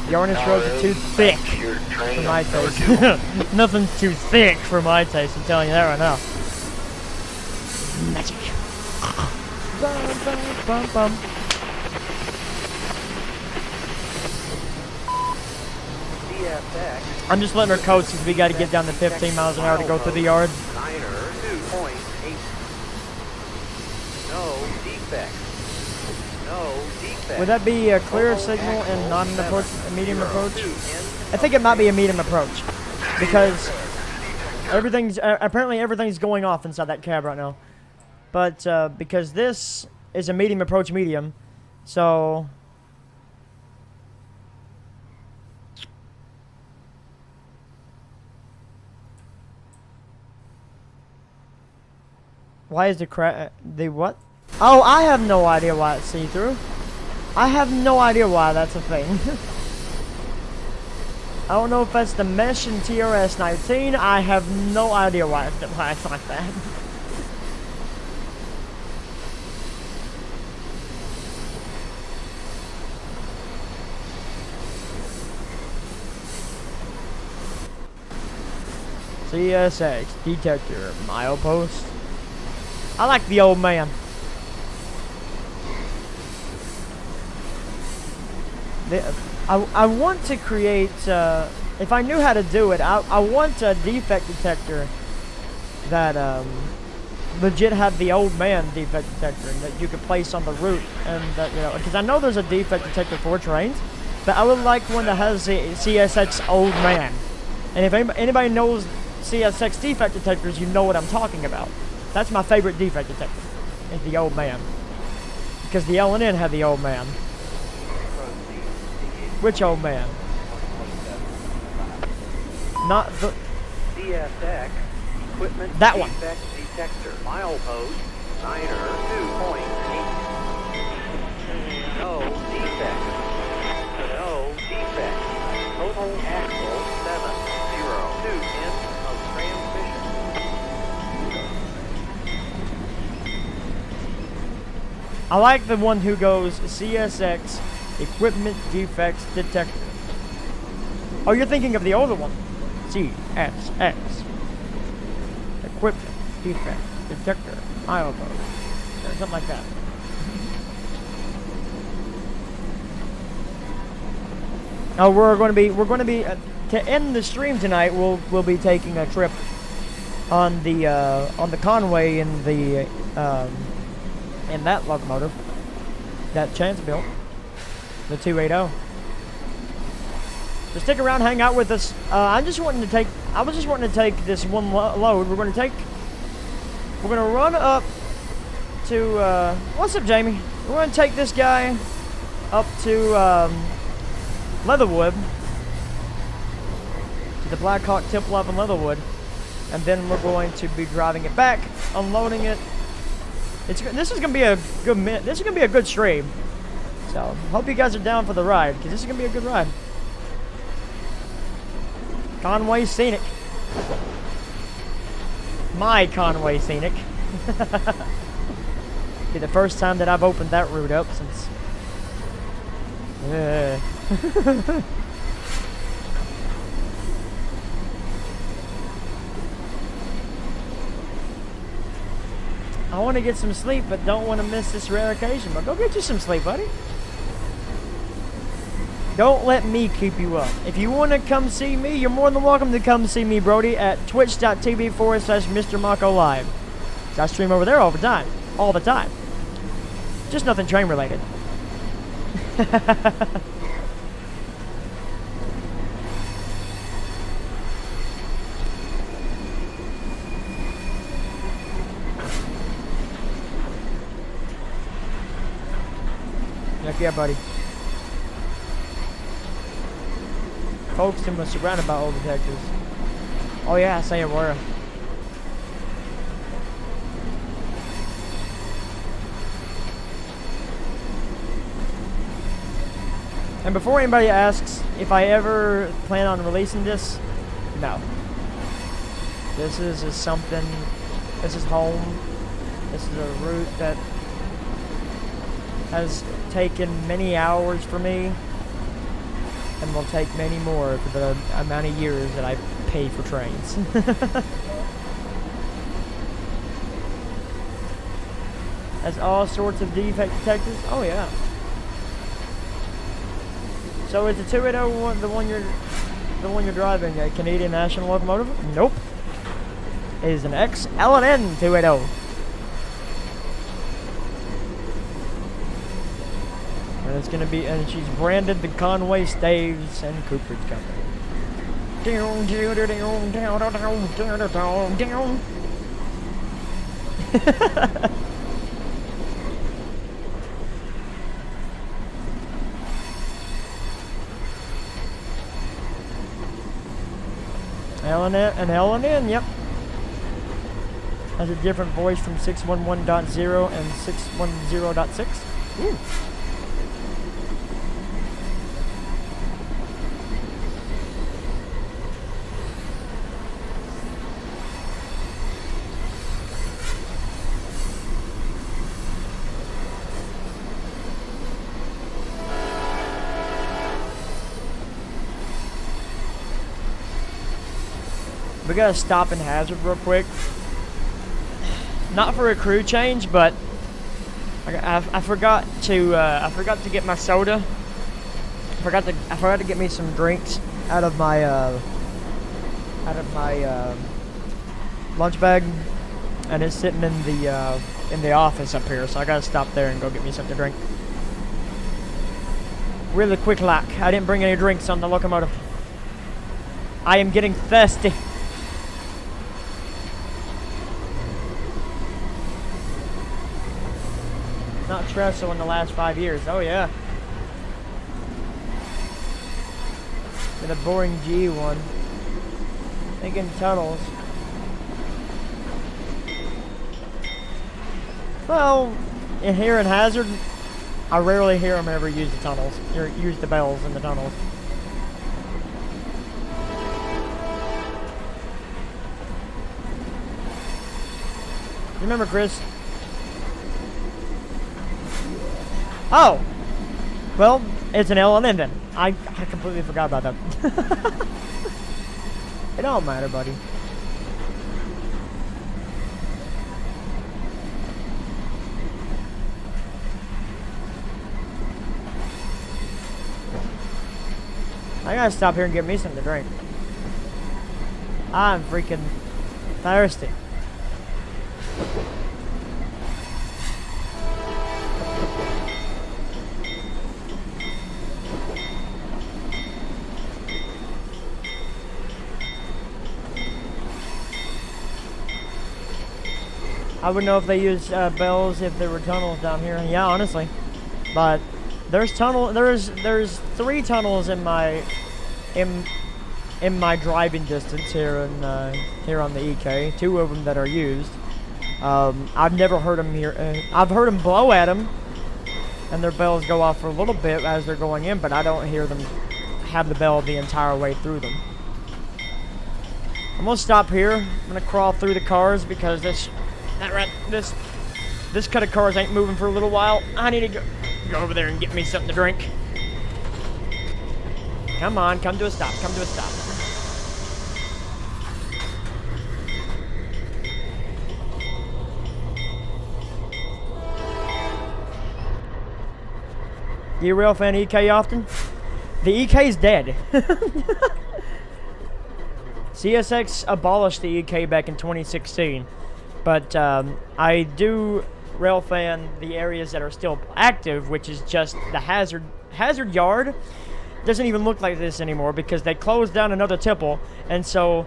Yarnish roads are too thick for my taste. Nothing's too thick for my taste, I'm telling you that right now. Magic. Bum, bum, bum, bum. I'm just letting her coast because we got to get down to 15 miles an hour to go through the yard. No defects. Would that be a clear signal and not an approach, a medium approach? I think it might be a medium approach because everything's apparently everything's going off inside that cab right now. But because this is a medium approach medium, so why is the what? Oh, I have no idea why it's see-through. I have no idea why that's a thing. I don't know if that's the mesh in TRS19. I have no idea why it's like that. CSX detector milepost. I like the old man. I want to create, if I knew how to do it, I want a defect detector that legit had the old man defect detector and that you could place on the route, and that, you know, because I know there's a defect detector for trains, but I would like one that has the CSX old man. And if anybody knows CSX defect detectors, you know what I'm talking about. That's my favorite defect detector, is the old man, because the L&N had the old man. Which old man? Not the CSX equipment that one. defect detector milepost 2.8. No defects. No defects. Total axle 702 end of transmission. I like the one who goes CSX equipment defects detector. Oh, you're thinking of the older one. CSX equipment defect detector milepost, or something like that. Oh, we're going to be to end the stream tonight. We'll be taking a trip on the Conway in that locomotive that Chance built. The 280. So stick around, hang out with us. I was just wanting to take this one load. We're gonna run up to what's up, Jamie? We're gonna take this guy up to Leatherwood, to the Black Hawk tip off in Leatherwood, and then we're going to be driving it back, unloading it. This is gonna be a good stream. So, hope you guys are down for the ride, because this is going to be a good ride. Conway Scenic. My Conway Scenic. Be the first time that I've opened that route up since... I want to get some sleep, but don't want to miss this rare occasion. But go get you some sleep, buddy. Don't let me keep you up. If you want to come see me, you're more than welcome to come see me, Brody, at twitch.tv/Mr. Mako Live. I stream over there all the time. Just nothing train related. Heck yeah, buddy. Folkestone was surrounded by old detectives. Oh yeah, say it were. And before anybody asks if I ever plan on releasing this, no. This is something, this is home. This is a route that has taken many hours for me and will take many more for the amount of years that I pay for trains. Has all sorts of defect detectors. Oh yeah. So is the 280 the one you're driving a Canadian National locomotive? Nope. It is an XL&N 280. And it's gonna be, and she's branded the Conway Staves and Cooperage Company. Down, down, down, down, down, down, down. An L&N, yep. Has a different voice from 611.0 and 610.6. Ooh. We gotta stop in Hazard real quick. Not for a crew change, but I forgot to get my soda. I forgot to get me some drinks out of my lunch bag, and it's sitting in the office up here. So I gotta stop there and go get me something to drink. Really quick lack. I didn't bring any drinks on the locomotive. I am getting thirsty. Not Tresso in the last 5 years. Oh yeah. Been a boring G one. Thinking tunnels. Well, here in Hazard, I rarely hear them ever use the tunnels. Or use the bells in the tunnels. You remember Chris? Oh! Well, it's an L&N then. I completely forgot about that. It don't matter, buddy. I gotta stop here and get me something to drink. I'm freaking thirsty. I wouldn't know if they use bells if there were tunnels down here. Yeah, honestly, but there's 3 tunnels in my driving distance here on the EK. 2 of them that are used. I've never heard them here. I've heard them blow at them, and their bells go off for a little bit as they're going in, but I don't hear them have the bell the entire way through them. I'm gonna stop here. I'm gonna crawl through the cars because this cut of cars ain't moving for a little while. I need to go over there and get me something to drink. Come on, come to a stop, come to a stop. Do you rail fan EK often? The EK's dead. CSX abolished the EK back in 2016. But I do rail fan the areas that are still active, which is just the hazard yard. Doesn't even look like this anymore because they closed down another tipple, and so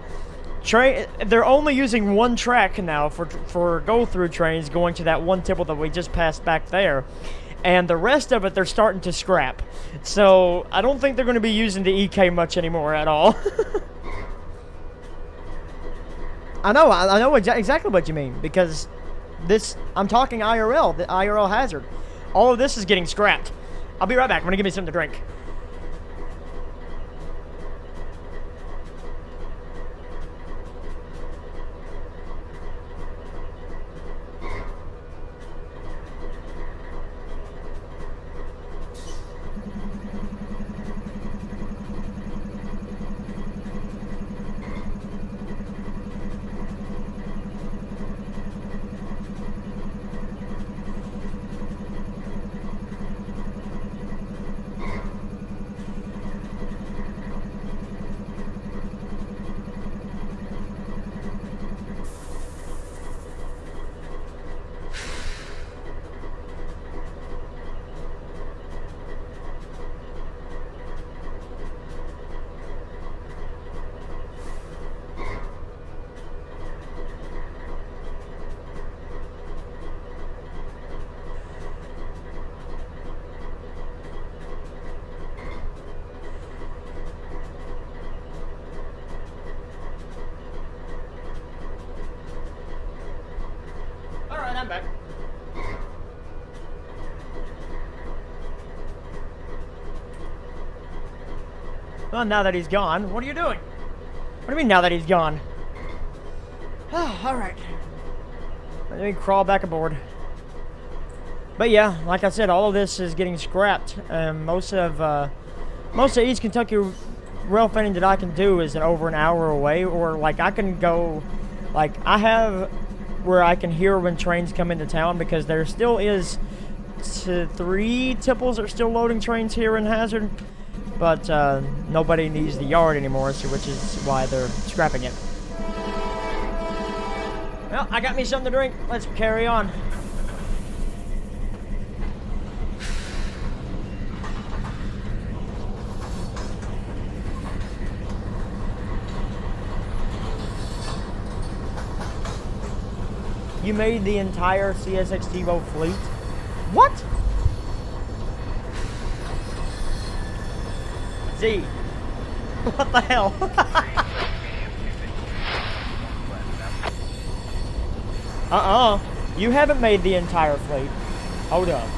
they're only using one track now for go-through trains going to that one tipple that we just passed back there, and the rest of it they're starting to scrap. So I don't think they're going to be using the EK much anymore at all. I know exactly what you mean, because I'm talking IRL, the IRL hazard. All of this is getting scrapped. I'll be right back. I'm gonna give me something to drink. I'm back. Well, now that he's gone, what are you doing? What do you mean now that he's gone? Oh, alright. Let me crawl back aboard. But yeah, like I said, all of this is getting scrapped. Most of East Kentucky rail fanning that I can do is over an hour away, or like I can go, like I have where I can hear when trains come into town, because there still is 3 tipples are still loading trains here in Hazard, but nobody needs the yard anymore, so which is why they're scrapping it. Well, I got me something to drink. Let's carry on. You made the entire CSX TiVo fleet? What? Z. What the hell? You haven't made the entire fleet. Hold up.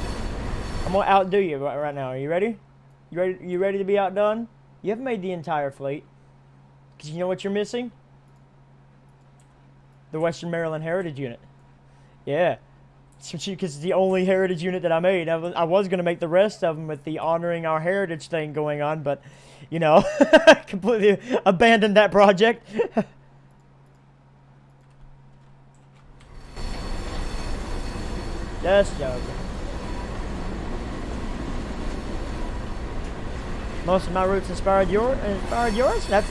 I'm gonna outdo you right now. Are you ready? You ready to be outdone? You haven't made the entire fleet. Because you know what you're missing? The Western Maryland Heritage Unit. Yeah. Because it's the only heritage unit that I made. I was going to make the rest of them with the honoring our heritage thing going on, but, you know, completely abandoned that project. Just joking. Most of my roots inspired yours. I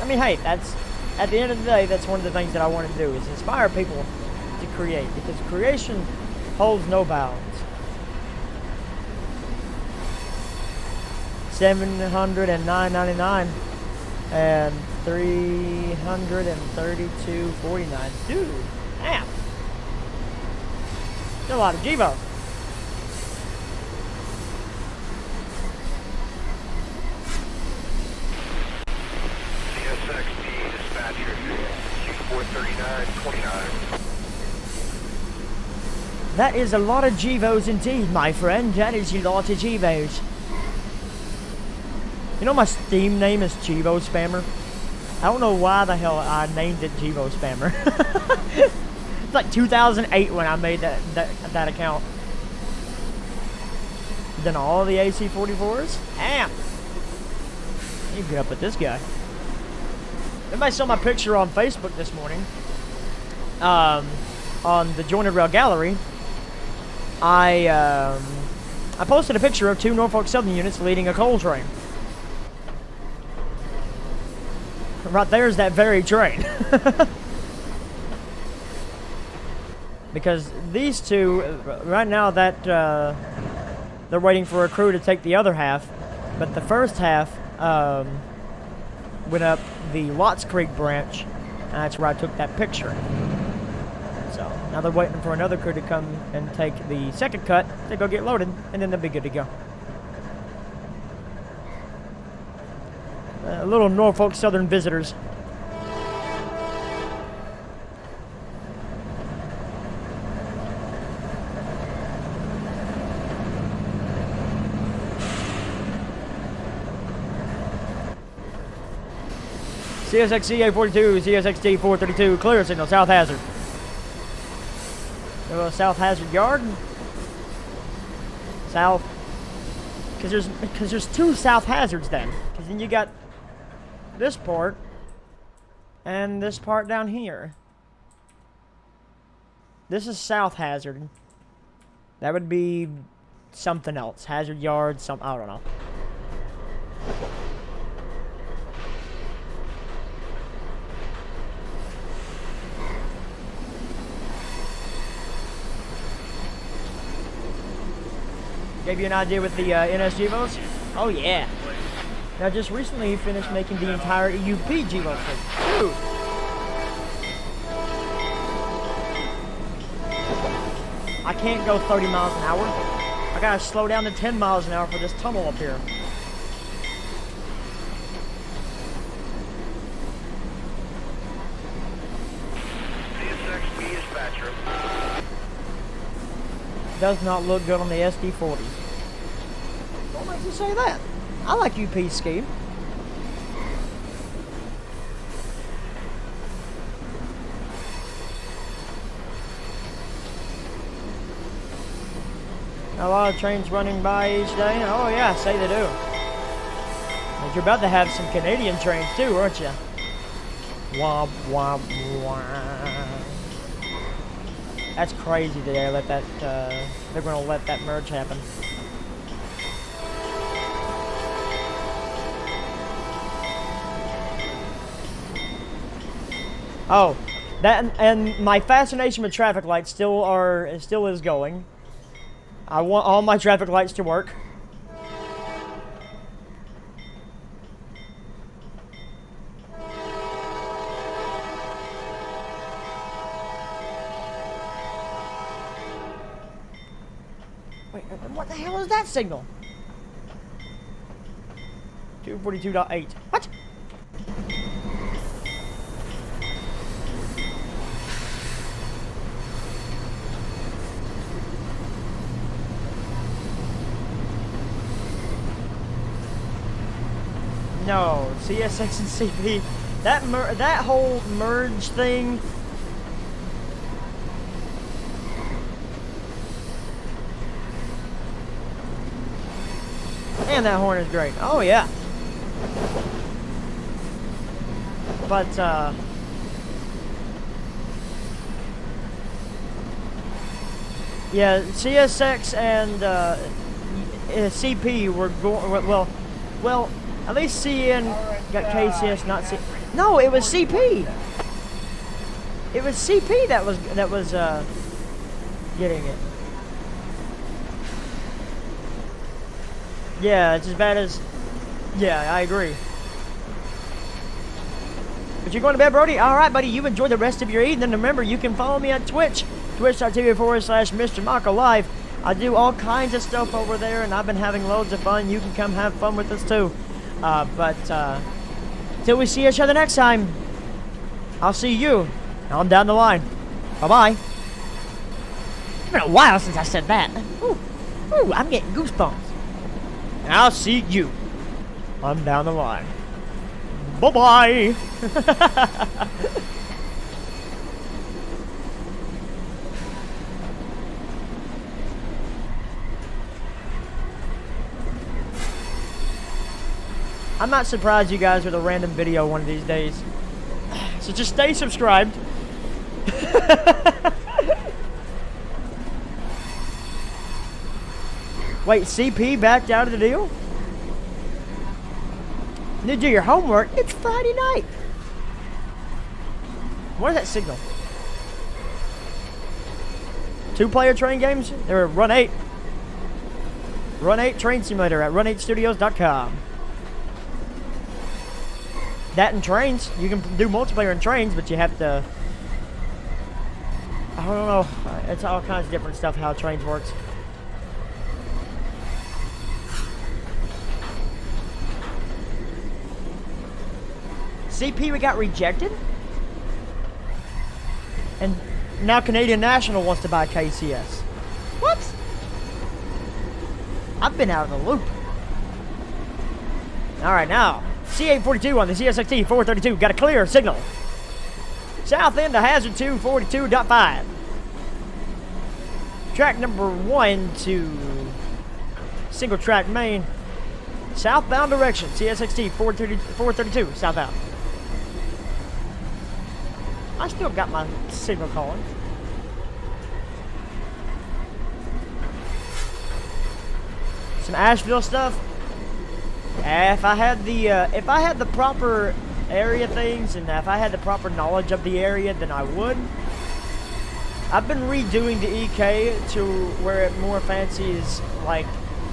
mean, hey, that's at the end of the day, that's one of the things that I want to do, is inspire people to create, because creation holds no bounds. 709.99 and 332.49. Dude, damn. That's a lot of G-Bo. CSXT dispatcher 439.29. That is a lot of G-Vos indeed, my friend. That is a lot of G-Vos. You know my Steam name is G-Vo Spammer? I don't know why the hell I named it G-Vo Spammer. It's like 2008 when I made that account. Then all the AC-44s? Damn! You get up with this guy. Everybody saw my picture on Facebook this morning. On the Jointed Rail Gallery. I posted a picture of 2 Norfolk Southern units leading a coal train. Right there's that very train. Because these two, right now that they're waiting for a crew to take the other half, but the first half went up the Watts Creek branch, and that's where I took that picture. So now they're waiting for another crew to come and take the second cut to go get loaded, and then they'll be good to go. Little Norfolk Southern visitors. CSXCA 42, CSXD 432, clear signal, South Hazard. South Hazard Yard. South. Because there's two South Hazards then. Because then you got this part and this part down here. This is South Hazard. That would be something else. Hazard Yard, I don't know. Gave you an idea with the NS Gevos? Oh yeah. Now just recently he finished making the entire EUP Gevo fleet. Dude. I can't go 30 miles an hour. I gotta slow down to 10 miles an hour for this tunnel up here. CSXB dispatcher. Does not look good on the SD40. What makes you say that? I like UP scheme. A lot of trains running by each day. Oh yeah, say they do. But you're about to have some Canadian trains too, aren't you? Womp womp womp. That's crazy that they let that. They're going to let that merge happen. Oh, that and my fascination with traffic lights still is going. I want all my traffic lights to work. Wait, what the hell is that signal? 242.8. What? No, CSX and CP. That whole merge thing. And that horn is great. Oh yeah. But yeah, CSX and CP were going well. At least CN got KCS, not C. No, it was CP. It was CP that was getting it. Yeah, it's as bad as. Yeah, I agree. But you're going to bed, Brody? All right, buddy. You enjoy the rest of your evening. Remember, you can follow me on Twitch, twitch.tv/Mr. Maka Live. I do all kinds of stuff over there, and I've been having loads of fun. You can come have fun with us too. But till we see each other next time, I'll see you on down the line. Bye-bye. It's been a while since I said that. Ooh, I'm getting goosebumps. And I'll see you on down the line. Bye-bye. I'm not surprised you guys with a random video one of these days. So just stay subscribed. Wait, CP backed out of the deal? You need to do your homework. It's Friday night. What is that signal? 2-player train games, they're Run 8. Run 8 Train Simulator at run8studios.com. That and trains. You can do multiplayer in trains, but you have to... I don't know. It's all kinds of different stuff how trains works. CP, we got rejected? And now Canadian National wants to buy KCS. What? I've been out of the loop. Alright, now. C842 on the CSXT 432. Got a clear signal. South end to Hazard 242.5. Track number 1 to single track main. Southbound direction. CSXT 432 southbound. I still got my signal calling. Some Asheville stuff. If I had the proper area things, and if I had the proper knowledge of the area, then I would. I've been redoing the EK to where it more fancies like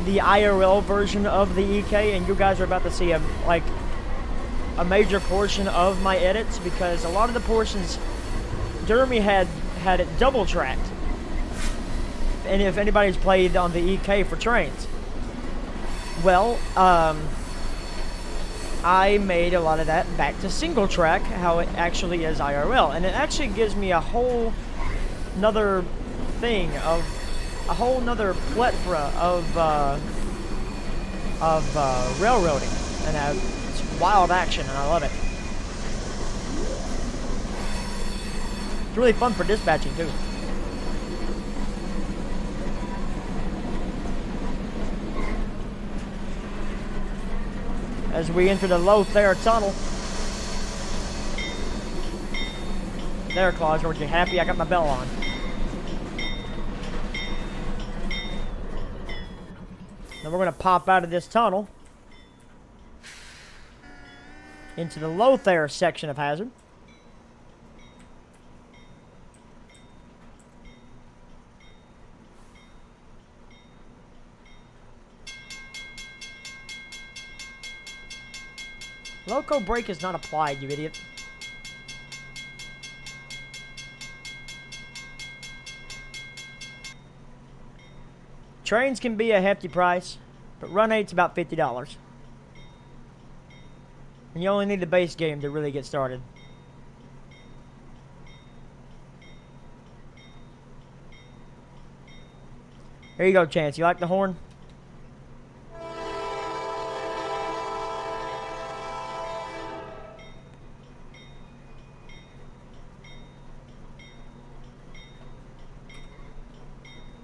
the IRL version of the EK, and you guys are about to see a major portion of my edits, because a lot of the portions Jeremy had it double tracked. And if anybody's played on the EK for trains, well, I made a lot of that back to single track, how it actually is IRL, and it actually gives me a whole nother thing of a whole nother plethora of railroading, and it's wild action, and I love it. It's really fun for dispatching too. As we enter the Lothair Tunnel. There, Claus, aren't you happy I got my bell on? Now we're going to pop out of this tunnel into the Lothair section of Hazard. Loco brake is not applied, you idiot. Trains can be a hefty price, but Run 8's about $50. And you only need the base game to really get started. There you go, Chance. You like the horn?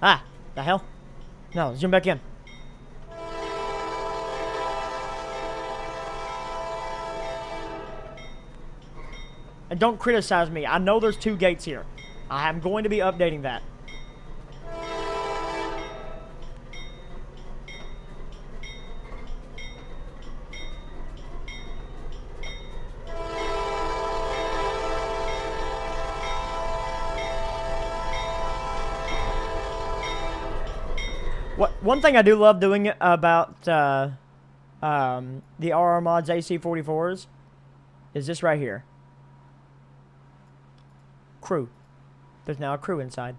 Ah, the hell? No, zoom back in. And don't criticize me. I know there's 2 gates here. I am going to be updating that. One thing I do love doing about the RR Mods AC44s is this right here. Crew. There's now a crew inside.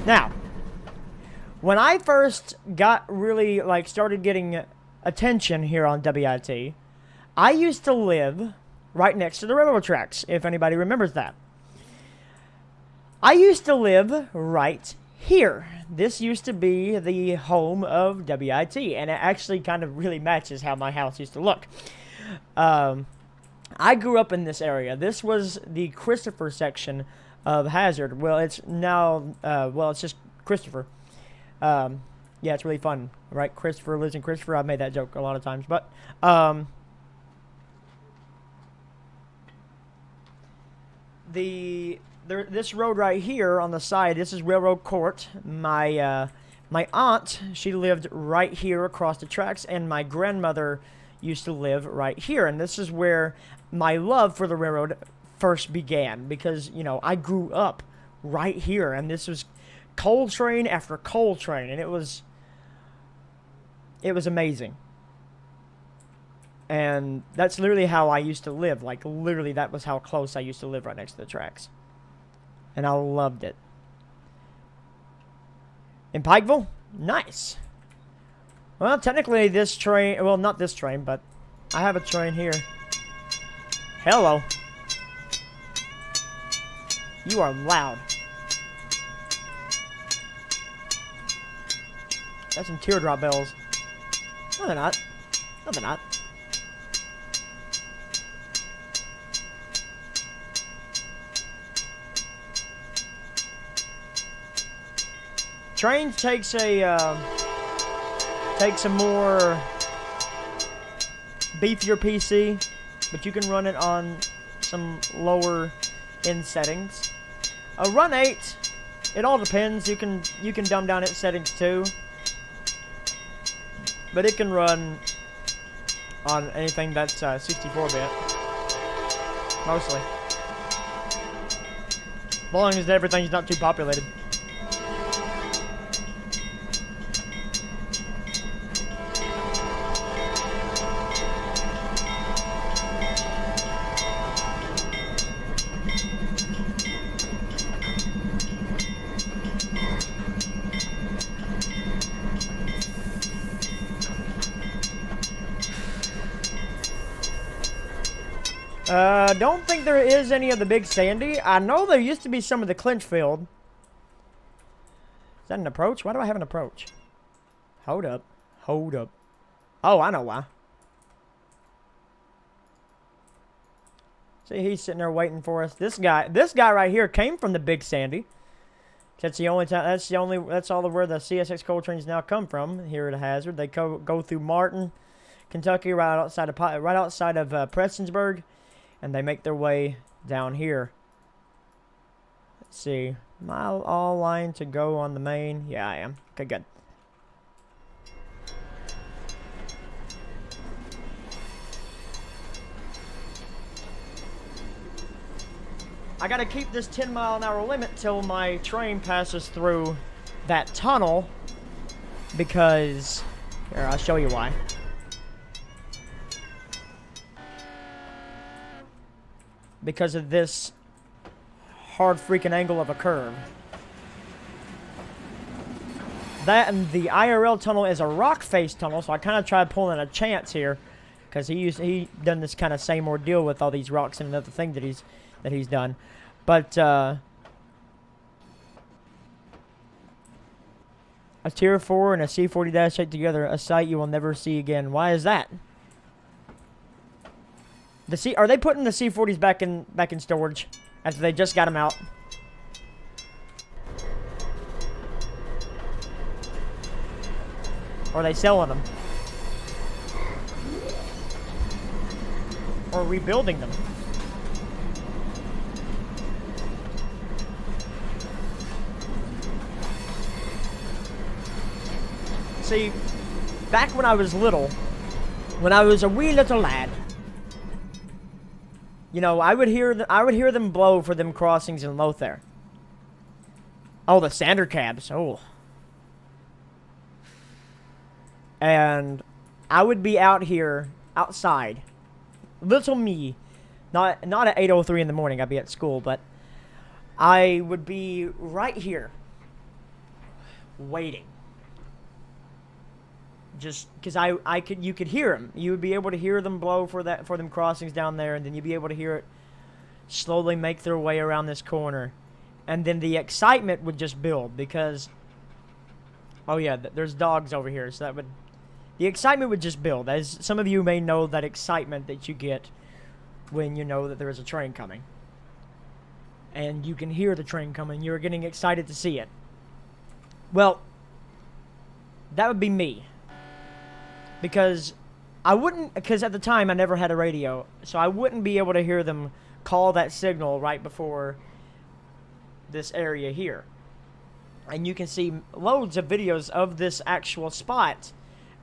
Now, when I first got really, started getting attention here on WIT, I used to live right next to the railroad tracks, if anybody remembers that. I used to live right here. This used to be the home of WIT, and it actually kind of really matches how my house used to look. I grew up in this area. This was the Christopher section of Hazard. Well, it's now, it's just Christopher. Yeah, it's really fun, right? Christopher lives in Christopher. I've made that joke a lot of times, but the this road right here on the side, this is Railroad Court. My aunt, she lived right here across the tracks, and my grandmother used to live right here. And this is where my love for the railroad first began, because, you know, I grew up right here, and this was coal train after coal train, and it was amazing. And that's literally how I used to live. Like, literally, that was how close I used to live, right next to the tracks. And I loved it. In Pikeville? Nice. Well, technically this train... Well, not this train, but I have a train here. Hello. You are loud. That's some teardrop bells. No, they're not. No, they're not. Train takes a more beefier PC, but you can run it on some lower end settings. Run 8, it all depends. You can dumb down its settings too, but it can run on anything that's 64-bit, mostly, as long as everything's not too populated. Don't think there is any of the Big Sandy. I know there used to be some of the Clinchfield. Is that an approach? Why do I have an approach? Hold up. Hold up. Oh, I know why. See, he's sitting there waiting for us. This guy right here came from the Big Sandy. That's the only time. That's all where the CSX coal trains now come from. Here at Hazard, they go through Martin, Kentucky, right outside of Prestonsburg. And they make their way down here. Let's see. Am I all line to go on the main? Yeah, I am. Okay, good. I gotta keep this 10-mile-an-hour limit till my train passes through that tunnel. Because... Here, I'll show you why. Because of this hard freaking angle of a curve. That and the IRL tunnel is a rock face tunnel, so I kind of tried pulling a chance here, because he done this kind of same ordeal with all these rocks and another thing that he's done, but a Tier 4 and a C40-8 together, a sight you will never see again. Why is that? Are they putting the C40s back in storage after they just got them out? Or are they selling them? Or rebuilding them? See, back when I was little, when I was a wee little lad, you know, I would hear them blow for them crossings in Lothair. Oh, the Sander cabs. Oh. And I would be out here, outside. Little me. Not at 8:03 in the morning, I'd be at school, but I would be right here. Waiting. Just because you could hear them. You would be able to hear them blow for them crossings down there, and then you'd be able to hear it slowly make their way around this corner, and then the excitement would just build because, oh yeah, there's dogs over here, so the excitement would just build. As some of you may know, that excitement that you get when you know that there is a train coming, and you can hear the train coming. You're getting excited to see it. Well, that would be me. Because at the time I never had a radio, so I wouldn't be able to hear them call that signal right before this area here. And you can see loads of videos of this actual spot,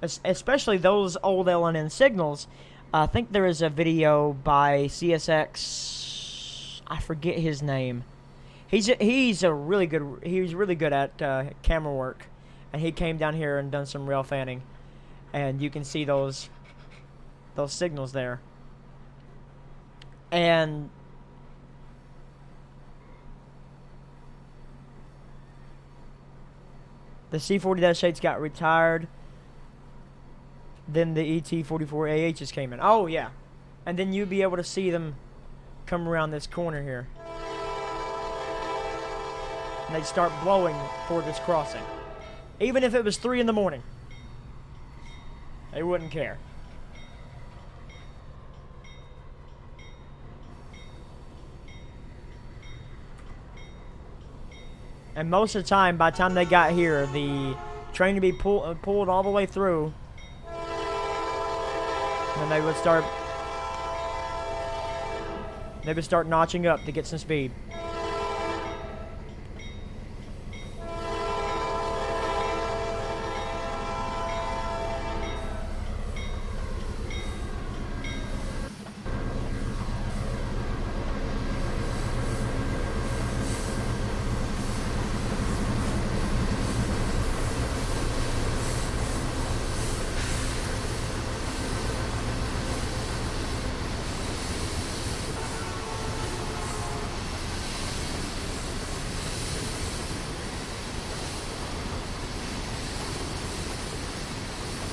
especially those old L&N signals. I think there is a video by CSX, I forget his name. He's really good at camera work, and he came down here and done some rail fanning, and you can see those signals there. And the C40-8s got retired. Then the ET44AHs came in. Oh, yeah. And then you'd be able to see them come around this corner here. And they'd start blowing for this crossing. Even if it was 3 in the morning. They wouldn't care. And most of the time, by the time they got here, the train would be pulled all the way through. And they would start notching up to get some speed.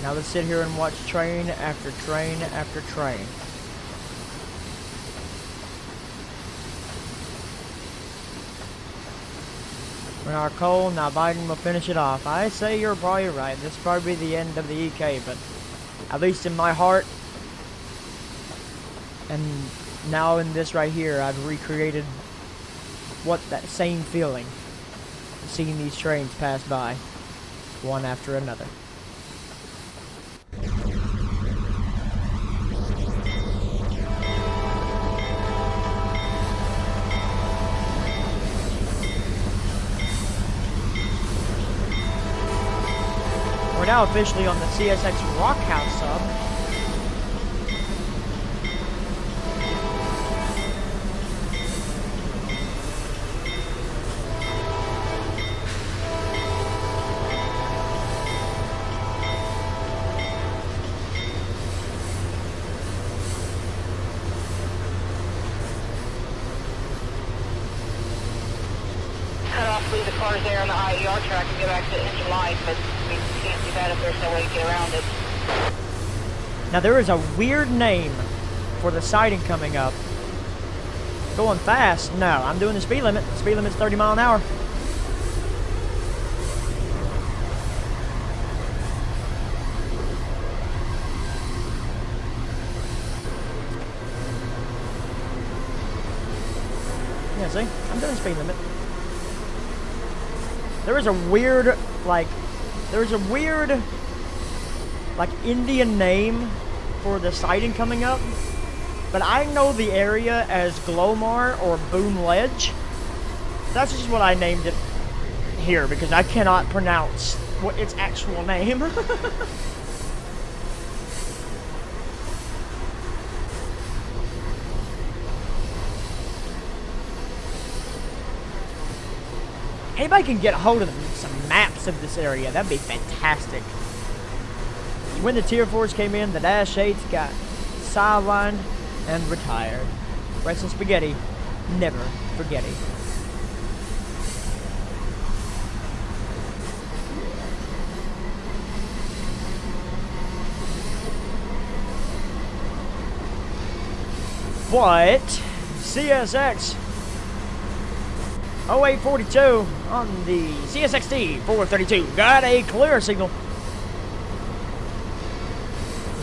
Now let's sit here and watch train after train after train. When our coal, now Biden will finish it off. I say you're probably right. This will probably be the end of the EK, but at least in my heart, and now in this right here, I've recreated what that same feeling, seeing these trains pass by, one after another. We're now officially on the CSX Rockhouse sub. Cut off, leave the cars there on the IER track and go back to the engine line, but we can't do that if there's no way to get around it. Now there is a weird name for the siding coming up. Going fast? No, I'm doing the speed limit. The speed limit's 30 miles an hour. Yeah, see? I'm doing the speed limit. There is a weird, like Indian name for the siding coming up, but I know the area as Glomar or Boom Ledge. That's just what I named it here because I cannot pronounce what its actual name. Anybody can get a hold of some maps of this area, that'd be fantastic. When the Tier 4s came in, the Dash 8s got sidelined and retired. Rice and spaghetti, never forgetty. What? CSX 0842 on the CSXT 432 got a clear signal.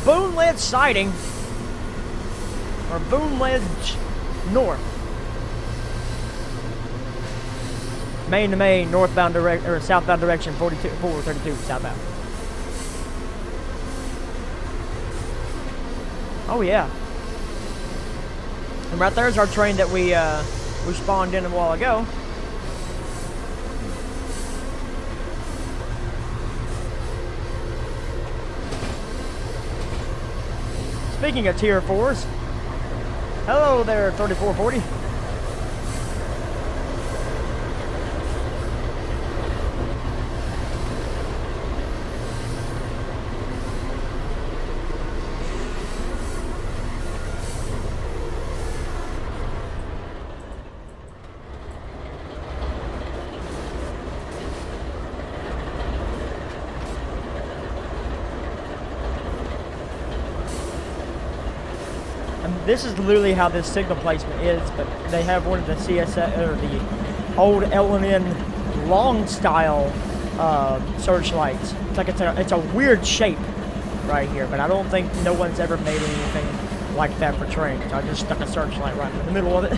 Boom Ledge siding, or Boom Ledge North. Main to main, northbound direct or southbound direction, 432 southbound. Oh yeah. And right there's our train that we spawned in a while ago. Speaking of tier 4s, hello there, 3440. This is literally how this signal placement is, but they have one of the CSS or the old L&N long style searchlights. It's like it's a weird shape right here, but I don't think no one's ever made anything like that for trains. I just stuck a searchlight right in the middle of it.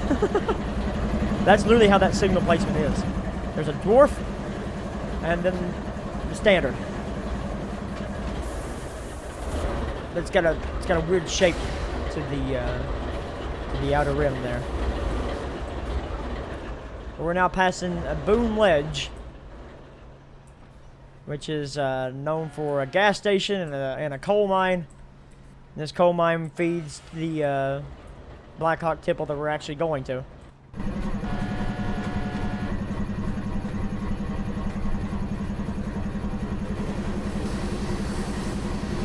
That's literally how that signal placement is. There's a dwarf, and then the standard. It's got a weird shape to the outer rim there. We're now passing a boom ledge, which is known for a gas station and a coal mine. This coal mine feeds the Blackhawk tipple that we're actually going to.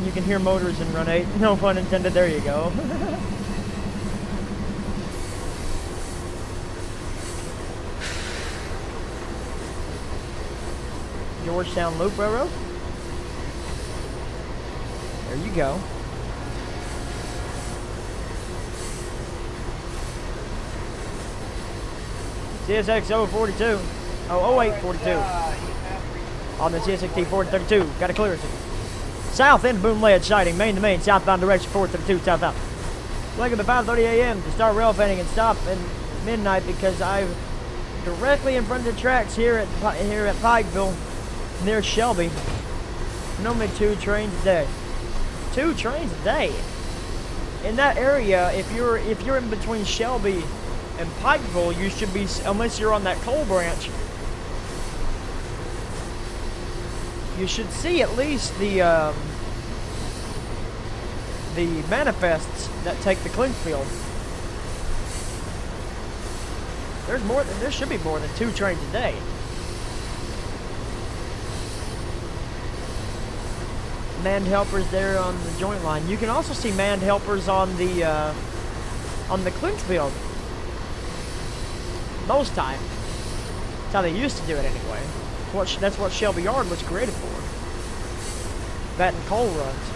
You can hear motors in Run 8. No pun intended, there you go. Georgetown Loop Railroad. There you go. CSX 042. Oh, 0842. On the CSXT 432. Got a clearance. South end boom ledge sighting, main to main, southbound direction 432 southbound. Looking at 5:30 a.m. to start rail fanning and stop at midnight because I'm directly in front of the tracks here at Pikeville, near Shelby. Normally 2 trains a day. 2 trains a day. In that area, if you're in between Shelby and Pikeville, you should be, unless you're on that coal branch, you should see at least the manifests that take the Clinkfield. There should be more than 2 trains a day. Manned helpers there on the joint line. You can also see manned helpers on the Clinkfield. Most time. That's how they used to do it anyway. That's what Shelby Yard was created for. That and coal runs.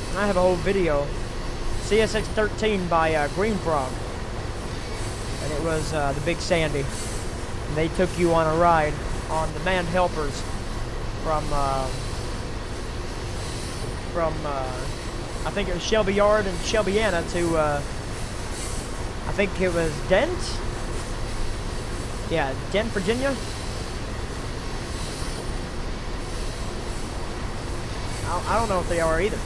And I have a whole video. CSX 13 by Green Frog. And it was the Big Sandy. And they took you on a ride on the manned helpers from I think it was Shelby Yard and Shelbyana to I think it was Dent. Yeah, Dent, Virginia. I don't know if they are either.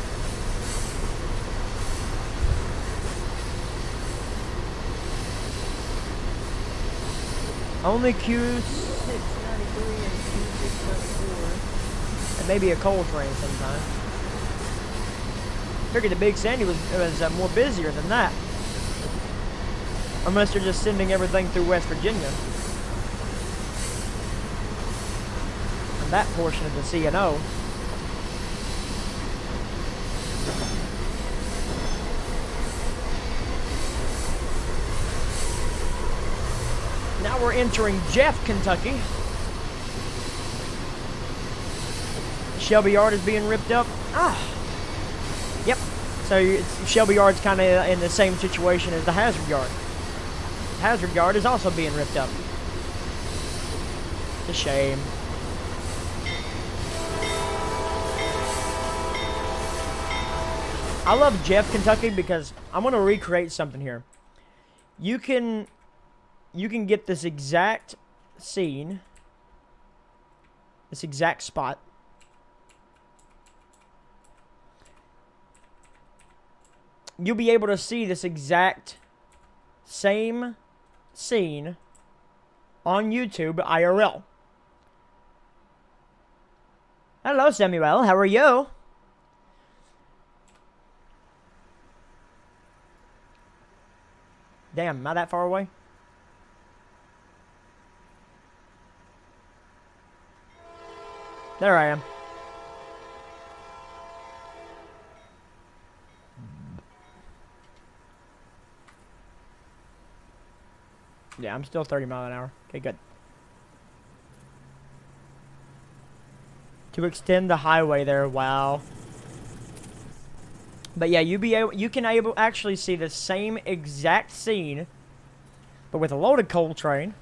Only Q693 and Q694. And maybe a coal train sometime. Figured the Big Sandy was more busier than that. Unless they're just sending everything through West Virginia. And that portion of the CNO. Now we're entering Jeff, Kentucky. Shelby Yard is being ripped up. Yep. So Shelby Yard's kind of in the same situation as the Hazard Yard. Hazard Yard is also being ripped up. It's a shame. I love Jeff, Kentucky because I'm going to recreate something here. You can get this exact scene, this exact spot. You'll be able to see this exact same scene on YouTube IRL. Hello, Samuel. How are you? Damn, am I that far away? There I am. Yeah, I'm still 30 miles an hour. Okay, good. To extend the highway there, wow. But yeah, you can actually see the same exact scene, but with a loaded coal train.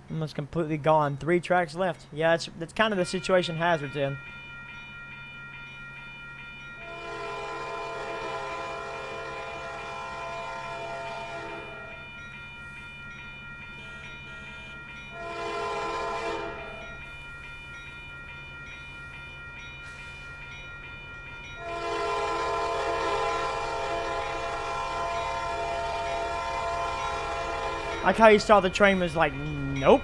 Almost completely gone. 3 tracks left. Yeah, that's kind of the situation Hazard's in. I like how you saw the train was like, nope.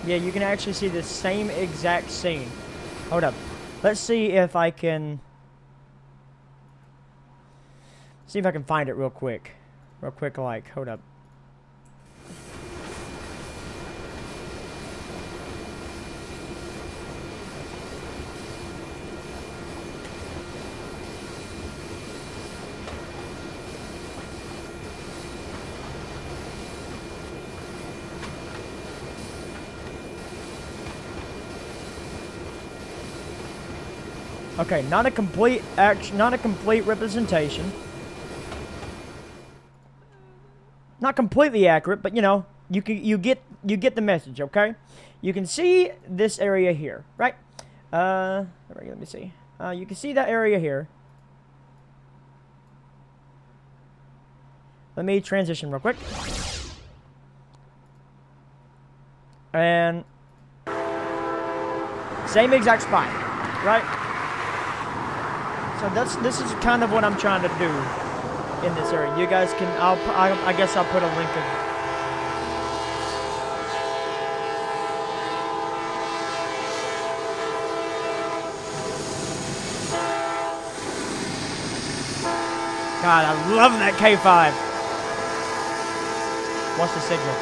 Yeah, you can actually see the same exact scene. Hold up. Let's see if I can... See if I can find it real quick. Real quick, like, hold up. Okay, not a complete representation. Not completely accurate, but you know, you get the message, okay? You can see this area here, right? Let me see. You can see that area here. Let me transition real quick. And same exact spot, right? So this is kind of what I'm trying to do in this area. You guys can, I guess I'll put a link of. God, I love that K5. What's the signal?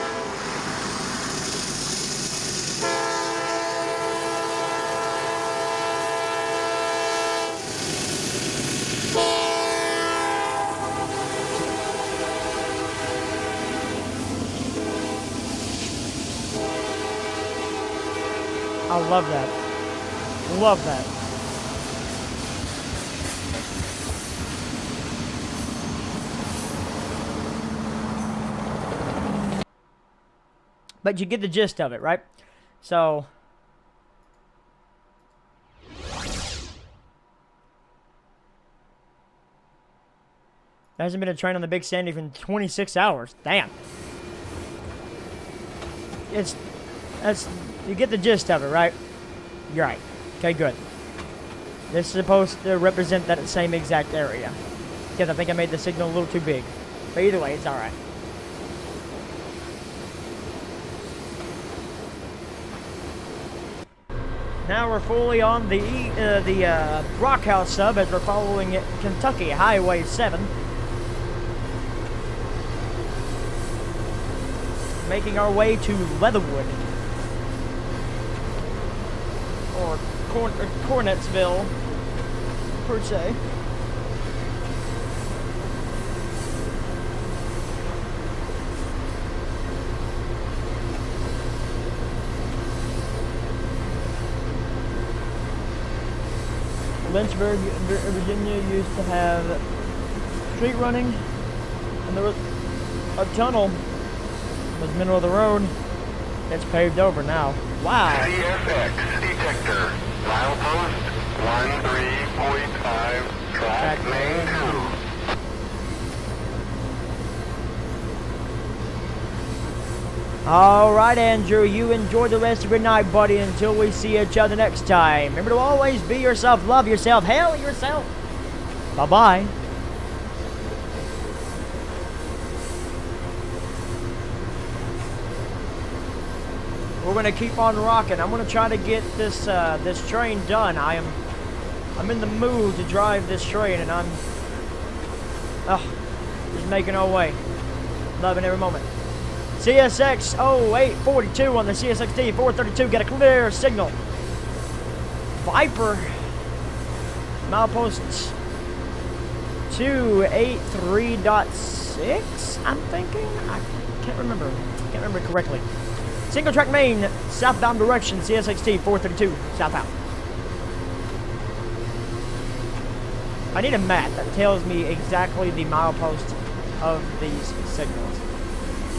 I love that. Love that. But you get the gist of it, right? So there hasn't been a train on the Big Sandy for 26 hours. Damn. You get the gist of it, right? You're right. Okay, good. This is supposed to represent that same exact area. Because I think I made the signal a little too big. But either way, it's alright. Now we're fully on the Rockhouse sub as we're following Kentucky Highway 7. Making our way to Leatherwood. Or Cornetsville, per se. Lynchburg, Virginia used to have street running, and there was a tunnel in the middle of the road. It's paved over now. Wow. CSX detector. Milepost 13.5. Track main 2. All right, Andrew, you enjoy the rest of your night, buddy, until we see each other next time. Remember to always be yourself, love yourself, hail yourself. Bye-bye. We're gonna keep on rocking. I'm gonna try to get this this train done. I'm in the mood to drive this train, and I'm just making our way, loving every moment. CSX 0842 on the CSXD 432. Get a clear signal. Viper mileposts 283.6. I'm thinking. I can't remember. Can't remember correctly. Single track main, southbound direction, CSXT 432, southbound. I need a map that tells me exactly the milepost of these signals.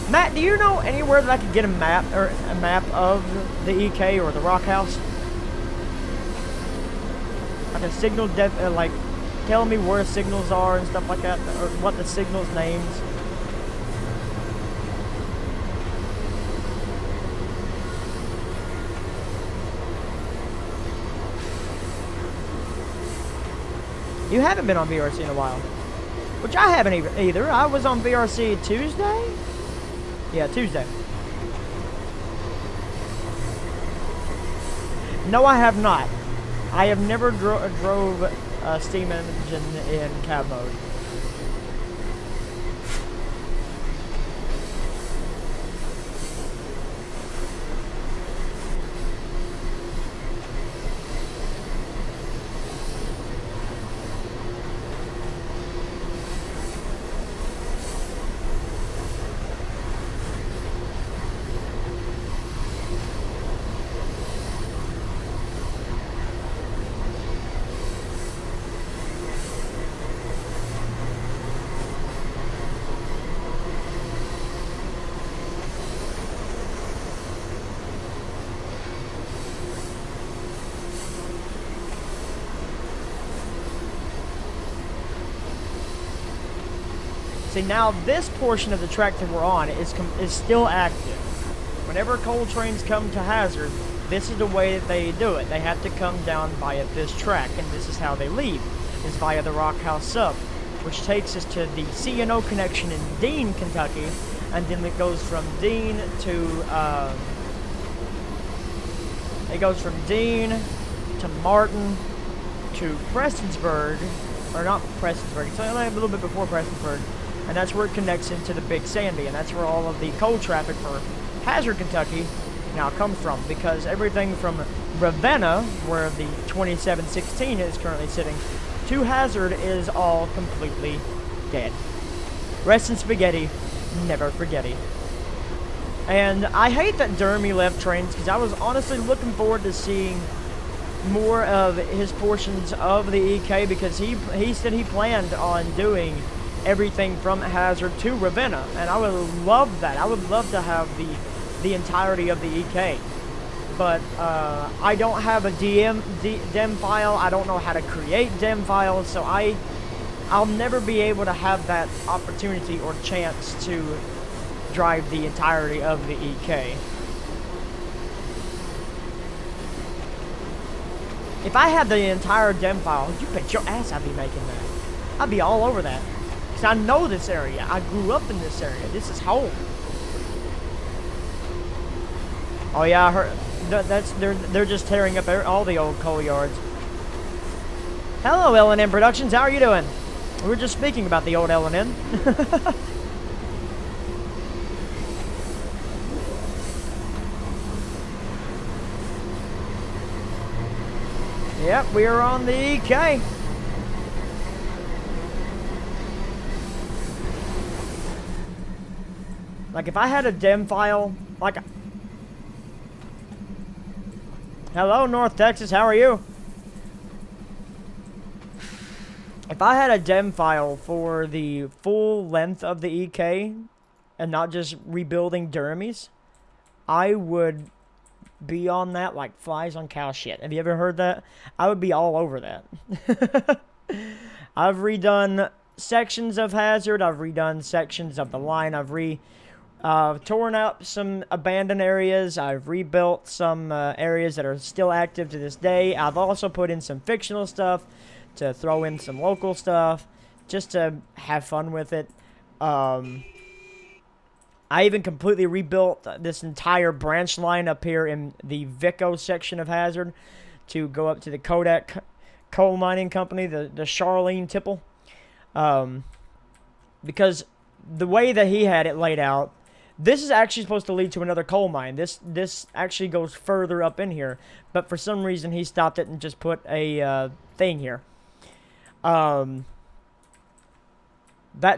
Matt, do you know anywhere that I could get a map of the EK or the Rock House? Like a signal, like telling me where signals are and stuff like that, or what the signals names. You haven't been on VRC in a while. Which I haven't either. I was on VRC Tuesday? Yeah, Tuesday. No, I have not. I have never drove a steam engine in cab mode. See, now this portion of the track that we're on is still active. Whenever coal trains come to Hazard, this is the way that they do it. They have to come down via this track, and this is how they leave, is via the Rock House sub, which takes us to the CNO connection in Dean, Kentucky, and then it goes from Dean to Martin to Prestonsburg, or not Prestonsburg, it's only a little bit before Prestonsburg, and that's where it connects into the Big Sandy, and that's where all of the coal traffic for Hazard, Kentucky now comes from, because everything from Ravenna, where the 2716 is currently sitting, to Hazard is all completely dead. Rest in spaghetti, never forgetty. And I hate that Dermy left trains, because I was honestly looking forward to seeing more of his portions of the EK, because he said he planned on doing everything from Hazard to Ravenna, and I would love that. I would love to have the entirety of the EK, but I don't have a DEM file. I don't know how to create DEM files, so I'll never be able to have that opportunity or chance to drive the entirety of the EK. If I had the entire DEM file, you bet your ass I'd be making that. I'd be all over that. Because I know this area. I grew up in this area. This is home. Oh yeah, I heard they're just tearing up all the old coal yards. Hello, L&N Productions. How are you doing? We were just speaking about the old L&N. Yep, we are on the EK. Like, if I had a DEM file, like... Hello, North Texas, how are you? If I had a dem file for the full length of the EK and not just rebuilding Duramies, I would be on that like flies on cow shit. Have you ever heard that? I would be all over that. I've redone sections of Hazard. I've redone sections of the line. I've torn up some abandoned areas. I've rebuilt some areas that are still active to this day. I've also put in some fictional stuff to throw in some local stuff just to have fun with it. I even completely rebuilt this entire branch line up here in the Vico section of Hazard to go up to the Kodak coal mining company, the Charlene Tipple. Because the way that he had it laid out, this is actually supposed to lead to another coal mine. This actually goes further up in here, but for some reason he stopped it and just put a thing here. That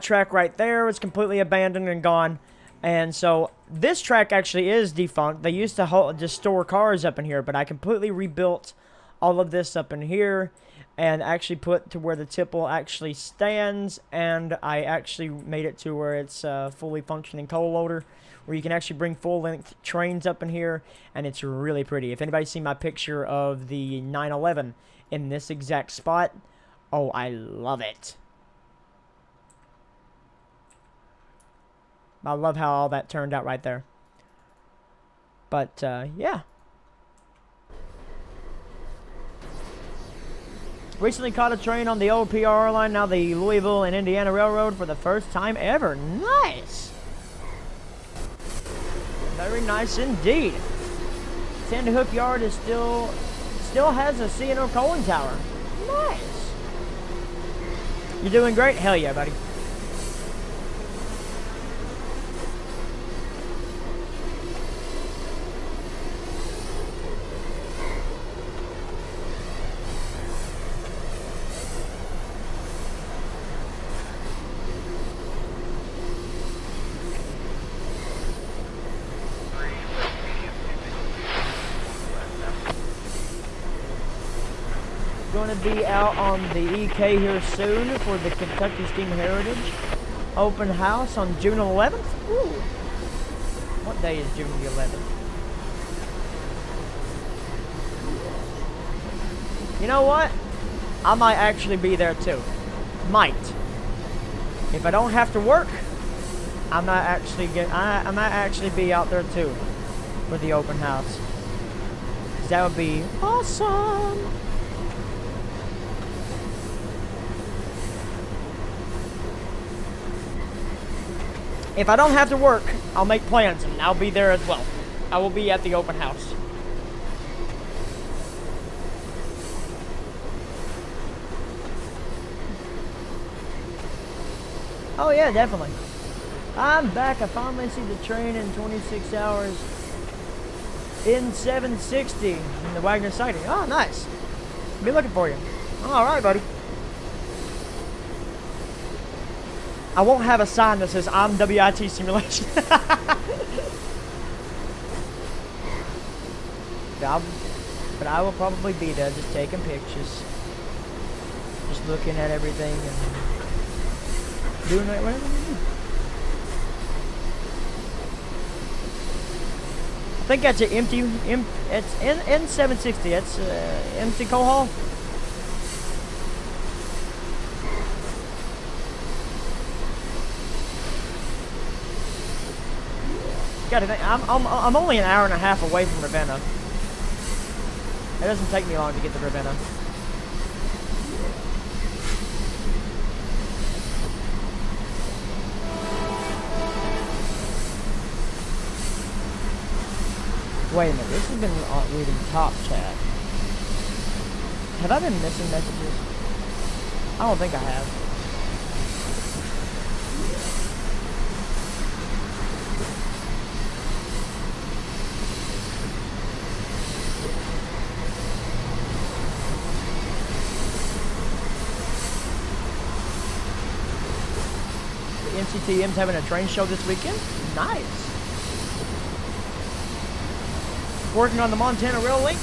track right there is completely abandoned and gone. And so this track actually is defunct. They used to just store cars up in here, but I completely rebuilt all of this up in here and actually put to where the tipple actually stands, and I actually made it to where it's a fully functioning coal loader, where you can actually bring full-length trains up in here, and it's really pretty. If anybody's seen my picture of the 911 in this exact spot, oh, I love it. I love how all that turned out right there. But, yeah. Recently caught a train on the old PRR line, now the Louisville and Indiana Railroad for the first time ever. Nice! Very nice indeed. Sandy Hook Yard is still has a C&O coaling tower. Nice! You doing great? Hell yeah, buddy. Going to be out on the EK here soon for the Kentucky Steam Heritage open house on June 11th. Ooh. What day is June the 11th? You know what? I might actually be there too. Might. If I don't have to work, I might actually be out there too for the open house. 'Cause that would be awesome. If I don't have to work, I'll make plans and I'll be there as well. I will be at the open house. Oh yeah, definitely. I'm back. I finally see the train in 26 hours. In 760 in the Wagner sighting. Oh, nice. Be looking for you. All right, buddy. I won't have a sign that says I'm WIT Simulation. But I will probably be there just taking pictures. Just looking at everything and doing whatever we do. I think that's an it's N760. That's empty coal hall. Gotta think, I'm only an hour and a half away from Ravenna. It doesn't take me long to get to Ravenna. Wait a minute, this has been reading top chat. Have I been missing messages? I don't think I have. MCTM's having a train show this weekend. Nice. Working on the Montana Rail Link.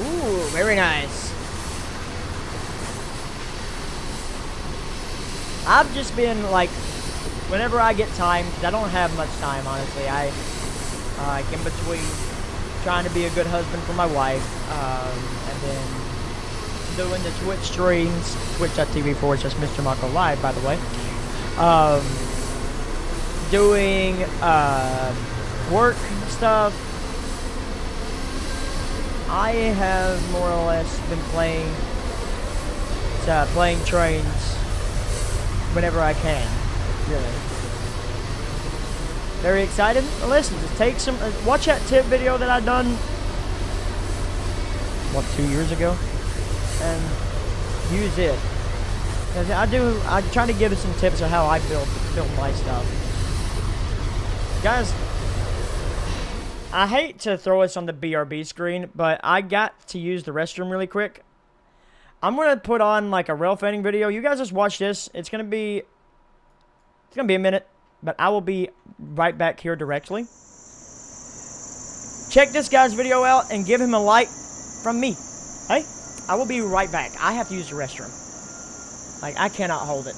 Ooh, very nice. I've just been like, whenever I get time, 'cause I don't have much time, honestly. I like in between trying to be a good husband for my wife, and then doing the Twitch streams, twitch.tv/Mr. Mako Live, by the way. Doing work stuff. I have more or less been playing trains whenever I can, really. Very excited. Listen, just take some, watch that tip video that I done, what, 2 years ago, and use it. 'Cause I try to give you some tips on how I build my stuff. Guys, I hate to throw us on the BRB screen, but I got to use the restroom really quick. I'm gonna put on like a railfanning video. You guys just watch this. It's gonna be a minute, but I will be right back here directly. Check this guy's video out and give him a like from me. Hey, I will be right back. I have to use the restroom. Like, I cannot hold it.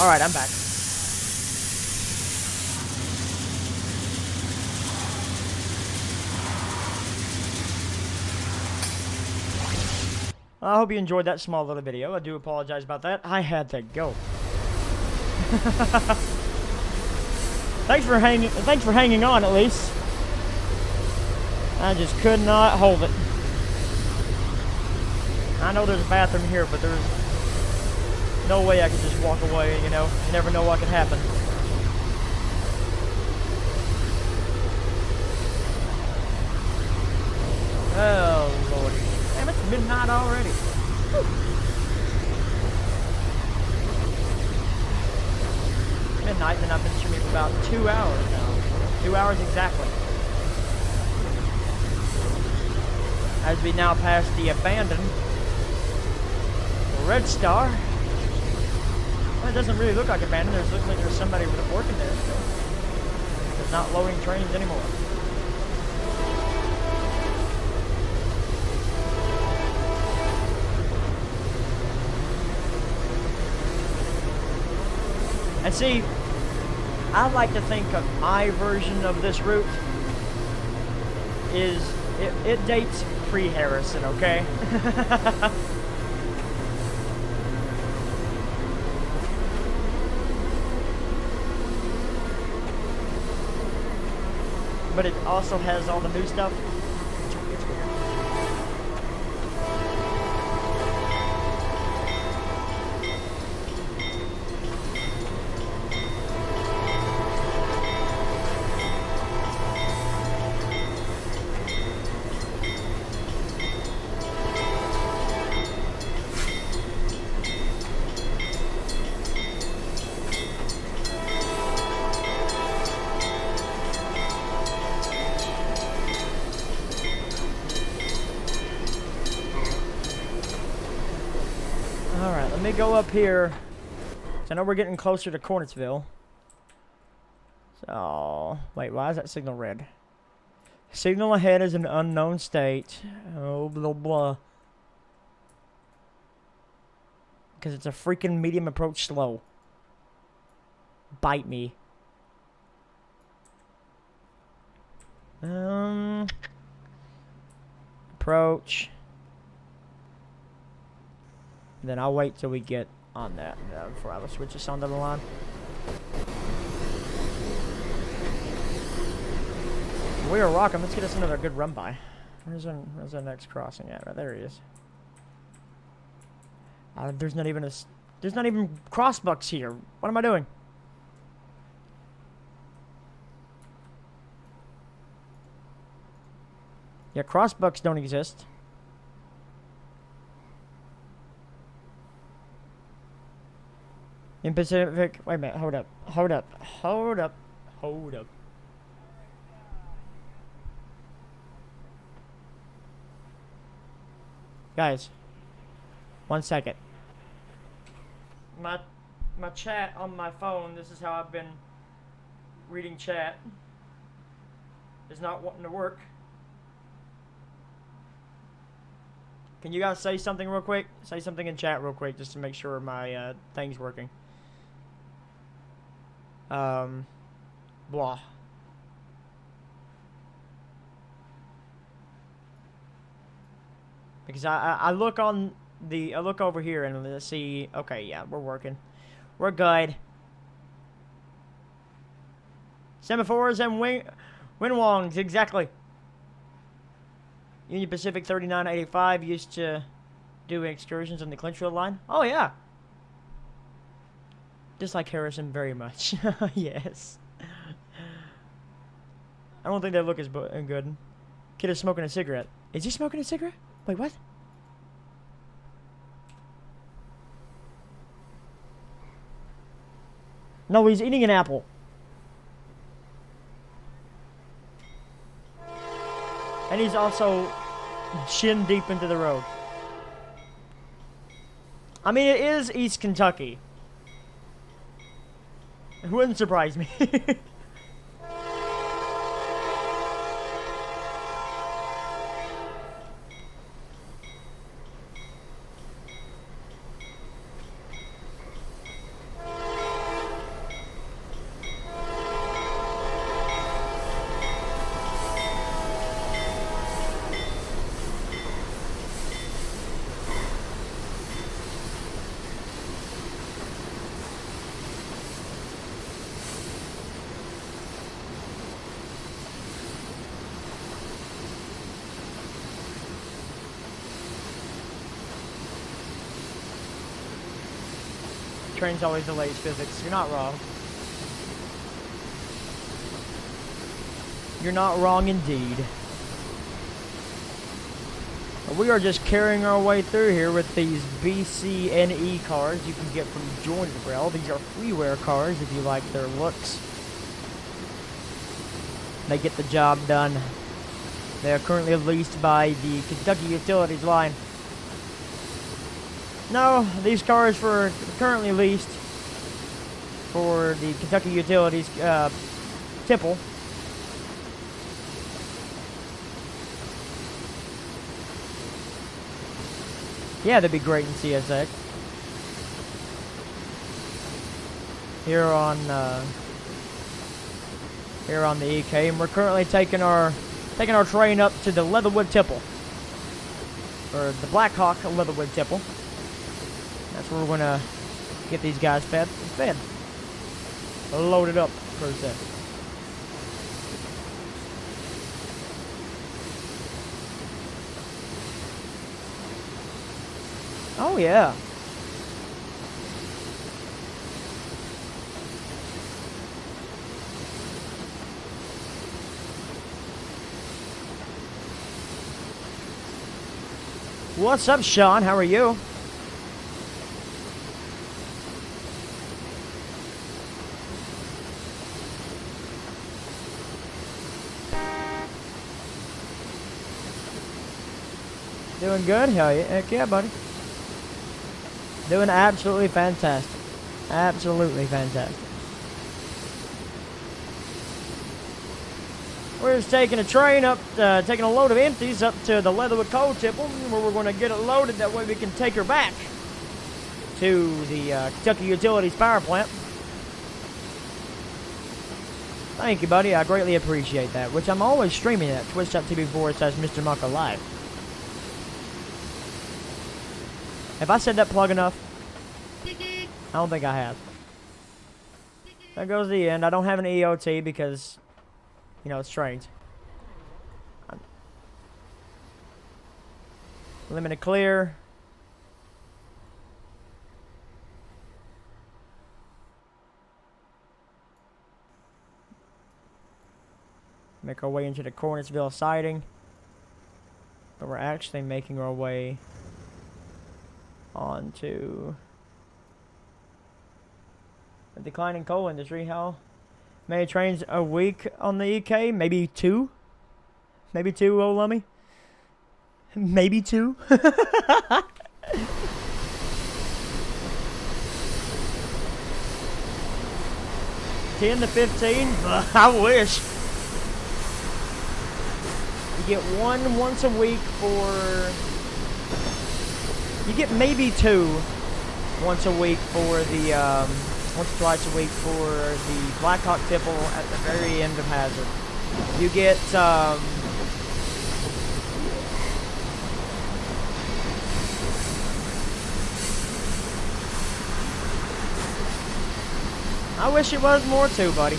Alright, I'm back. I hope you enjoyed that small little video. I do apologize about that. I had to go. Thanks for hanging on at least. I just could not hold it. I know there's a bathroom here, but there's no way I could just walk away, you know. You never know what could happen. Oh, Lord. Damn, it's midnight already. Whew. Midnight, and I've been streaming for about 2 hours now. 2 hours exactly. As we now pass the abandoned Red Star. Well, it doesn't really look like abandoned. It looks like there's somebody working there still. It's not loading trains anymore. And see, I like to think of my version of this route is, it dates pre-Harrison, okay? But it also has all the new stuff. It's weird. Let me go up here. So I know we're getting closer to Cornetsville. So, wait, why is that signal red? Signal ahead is an unknown state. Oh, blah, blah. Because it's a freaking medium approach slow. Bite me. Approach. Then I'll wait till we get on that before I will switch this onto the line. We are rocking. Let's get us another good run by. Where's our next crossing at? Right there he is. There's not even crossbucks here. What am I doing? Yeah, crossbucks don't exist. In Pacific, wait a minute, hold up. Guys, 1 second. My chat on my phone, this is how I've been reading chat, is not wanting to work. Can you guys say something real quick? Say something in chat real quick just to make sure my thing's working. Blah. Because I look on the, I look over here and let's see, okay, yeah, we're working. We're good. Semaphores and windwongs, exactly. Union Pacific 3985 used to do excursions on the Clinchfield line. Oh, yeah. Just like Harrison very much. Yes. I don't think they look as good. Kid is smoking a cigarette. Is he smoking a cigarette? Wait, what? No, he's eating an apple. And he's also shin deep into the road. I mean, it is East Kentucky. It wouldn't surprise me. trains always delays physics. You're not wrong. You're not wrong indeed. But we are just carrying our way through here with these BCNE cars you can get from Jointed Rail. These are freeware cars if you like their looks. They get the job done. They are currently leased by the Kentucky Utilities line. No, these cars were currently leased for the Kentucky Utilities tipple. Yeah, that'd be great in CSX. Here on the EK, and we're currently taking our train up to the Leatherwood tipple, or the Blackhawk Leatherwood tipple. That's where we're gonna get these guys fed, loaded up per se. Oh yeah. What's up, Sean? How are you? Doing good? Hell yeah. Heck yeah, buddy. Doing absolutely fantastic. Absolutely fantastic. We're just taking a train up, taking a load of empties up to the Leatherwood coal tipple, where we're going to get it loaded. That way we can take her back to the Kentucky Utilities power plant. Thank you, buddy. I greatly appreciate that. Which I'm always streaming at twitch.tv/Mr. Mucka Live. Have I said that plug enough? I don't think I have. There goes the end. I don't have an EOT because, you know, it's trains. Limited clear. Make our way into the Cornetsville siding. But we're actually making our way onto the declining coal industry. How many trains a week on the EK? Maybe two? Maybe two, old Lummy? Maybe two? 10 to 15? I wish. You get one once a week for... You get maybe two once a week for the, once or twice a week for the Blackhawk tipple at the very end of Hazard. You get, I wish it was more too, buddy.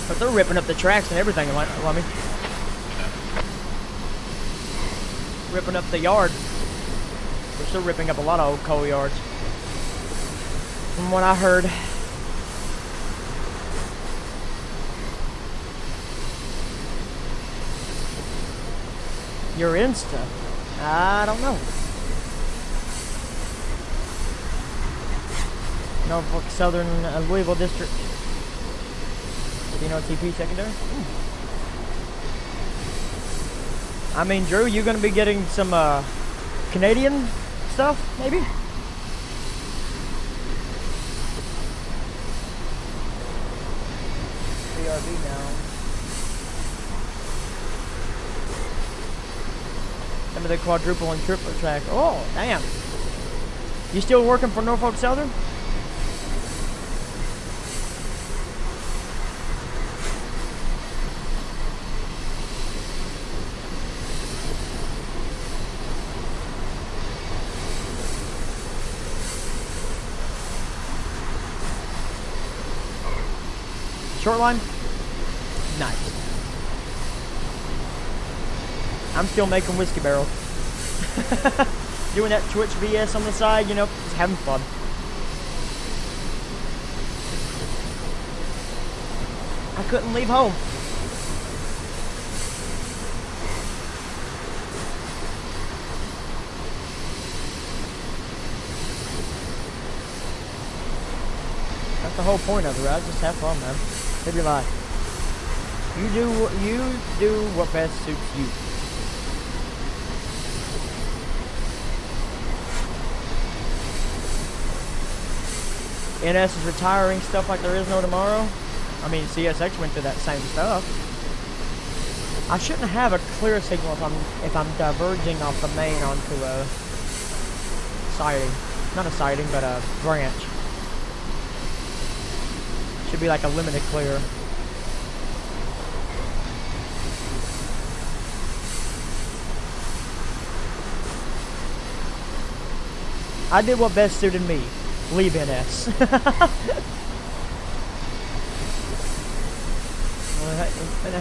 But they're ripping up the tracks and everything, Lummy. Ripping up the yard. They're still ripping up a lot of old coal yards. From what I heard. Your Insta? I don't know. Norfolk Southern Louisville District. You know, TP secondary? I mean, Drew, you gonna be getting some Canadian stuff, maybe? BRB now. Some of the quadruple and triple track. Oh, damn. You still working for Norfolk Southern? Short line? Nice. I'm still making whiskey barrels. Doing that Twitch VS on the side, you know, just having fun. I couldn't leave home. That's the whole point of it, right? Just have fun, man. Live your life. You do what best suits you. NS is retiring stuff like there is no tomorrow. I mean, CSX went through that same stuff. I shouldn't have a clear signal if I'm diverging off the main onto a siding. Not a siding, but a branch. Should be like a limited clear. I did what best suited me. Leave NS. Well,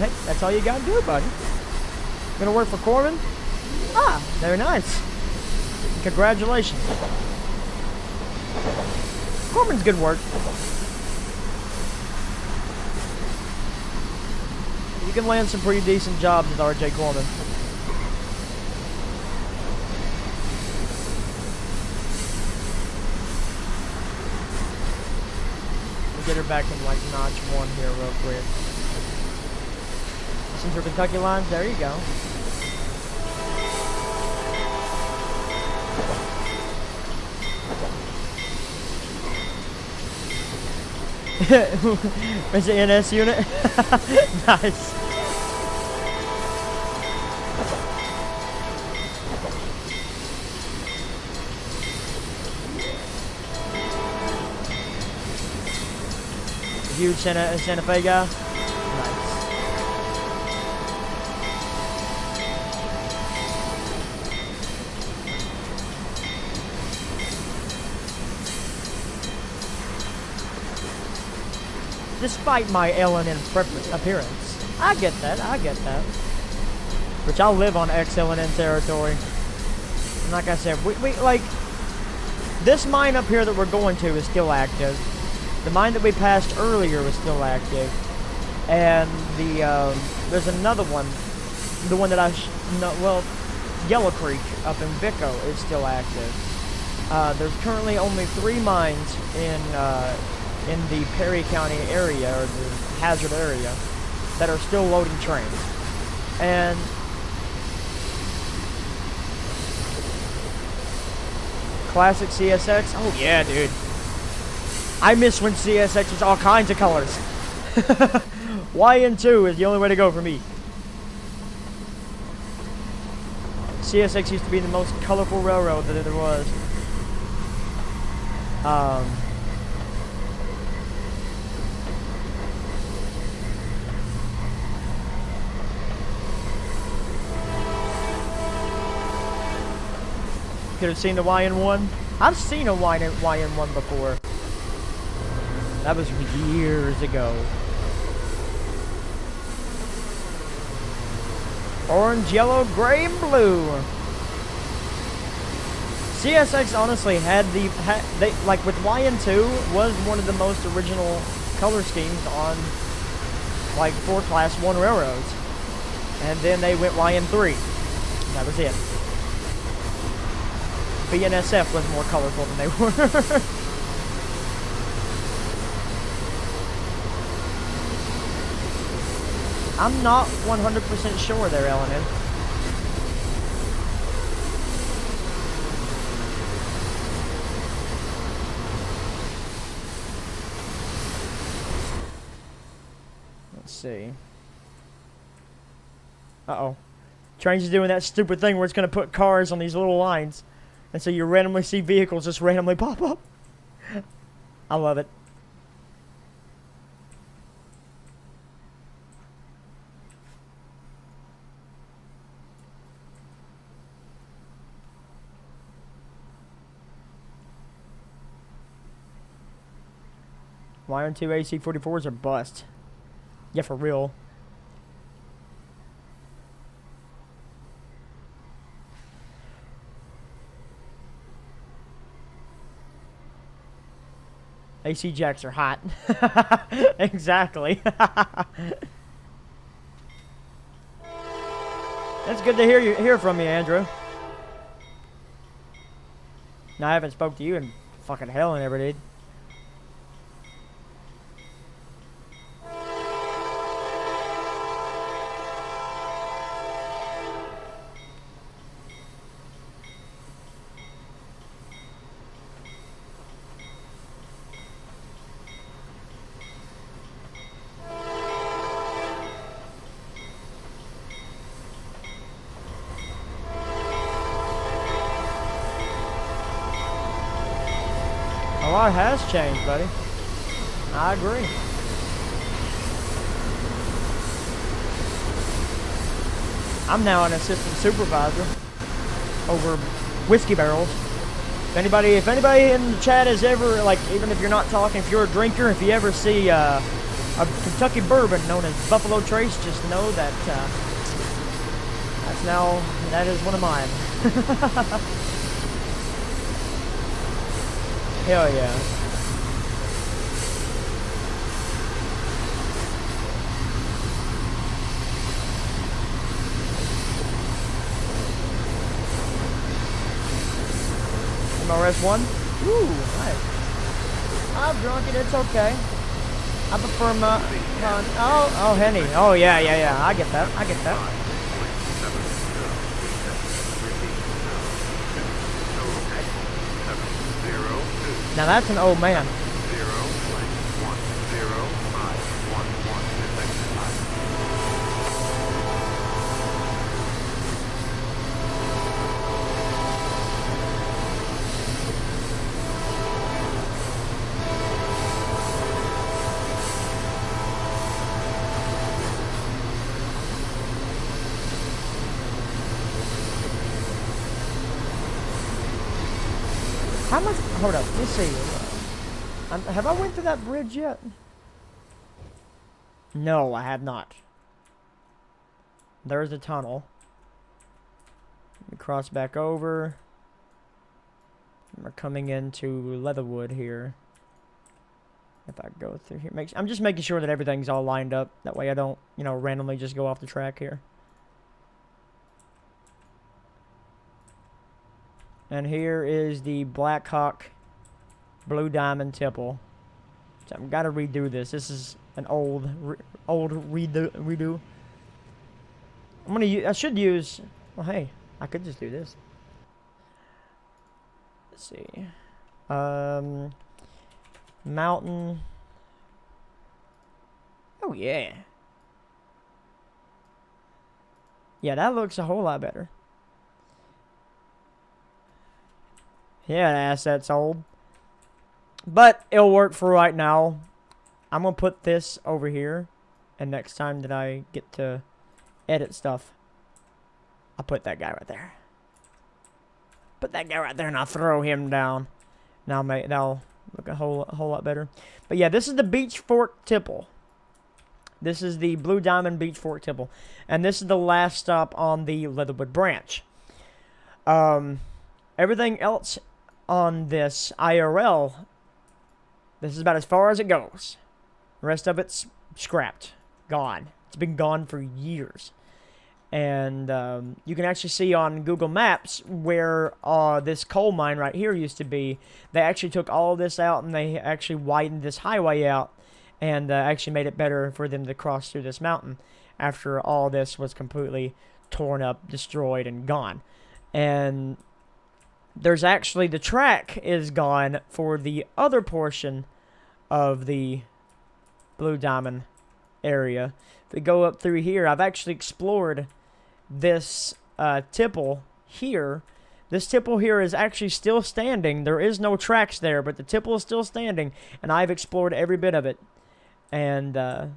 hey, that's all you gotta do, buddy. Gonna work for Corman? Ah, very nice. Congratulations. Corman's good work. You can land some pretty decent jobs with RJ Corman. Get her back in like notch 1 here real quick. Listen to Kentucky lines, there you go. Is the NS unit? Nice. Huge Santa Fe guy. Nice. Despite my L&N appearance. I get that, Which I'll live on ex-L&N territory. And like I said, we like, this mine up here that we're going to is still active. The mine that we passed earlier was still active, and there's another one, the one that Yellow Creek up in Vico is still active. There's currently only 3 mines in the Perry County area, or the Hazard area, that are still loading trains. And classic CSX, oh yeah, dude. I miss when CSX was all kinds of colors. YN2 is the only way to go for me. CSX used to be the most colorful railroad that there was. Could have seen the YN1. I've seen a YN1 before. That was years ago. Orange, yellow, gray, and blue. CSX honestly had like with YN2 was one of the most original color schemes on like 4 Class 1 railroads. And then they went YN3. That was it. BNSF was more colorful than they were. I'm not 100% sure there, Ellen. Let's see. Uh-oh. Trains is doing that stupid thing where it's going to put cars on these little lines. And so you randomly see vehicles just randomly pop up. I love it. YN2 AC-44s are bust. Yeah, for real. AC jacks are hot. Exactly. It's good to hear from you, Andrew. Now, I haven't spoke to you in fucking hell and ever did. A lot has changed, buddy. I agree. I'm now an assistant supervisor over whiskey barrels. If anybody in the chat has ever, like, even if you're not talking, if you're a drinker, if you ever see a Kentucky bourbon known as Buffalo Trace, just know that that is one of mine. Hell yeah. MRS1? Ooh, nice. I've drunk it, it's okay. I prefer my oh, Henny. Oh, yeah. I get that. Now that's an old man. How much? Hold up. Let me see. Have I went to that bridge yet? No, I have not. There's a tunnel. Let me cross back over. We're coming into Leatherwood here. If I go through here, I'm just making sure that everything's all lined up. That way I don't, randomly just go off the track here. And here is the Black Hawk Blue Diamond Tipple. So I've got to redo this. This is an old redo. I should use. Well, hey, I could just do this. Let's see. Mountain. Oh yeah. Yeah, that looks a whole lot better. Yeah, asset's old. But it'll work for right now. I'm going to put this over here. And next time that I get to edit stuff, I'll put that guy right there. Put that guy right there and I'll throw him down. Now that'll look a whole lot better. But yeah, this is the Beach Fork Tipple. This is the Blue Diamond Beach Fork Tipple. And this is the last stop on the Leatherwood branch. Everything else on this IRL, this is about as far as it goes. The rest of it's scrapped, gone. It's been gone for years. And you can actually see on Google Maps where this coal mine right here used to be. They actually took all this out and they actually widened this highway out and actually made it better for them to cross through this mountain after all this was completely torn up, destroyed, and gone. And there's actually, the track is gone for the other portion of the Blue Diamond area. If we go up through here, I've actually explored this tipple here. This tipple here is actually still standing. There is no tracks there, but the tipple is still standing, and I've explored every bit of it. And the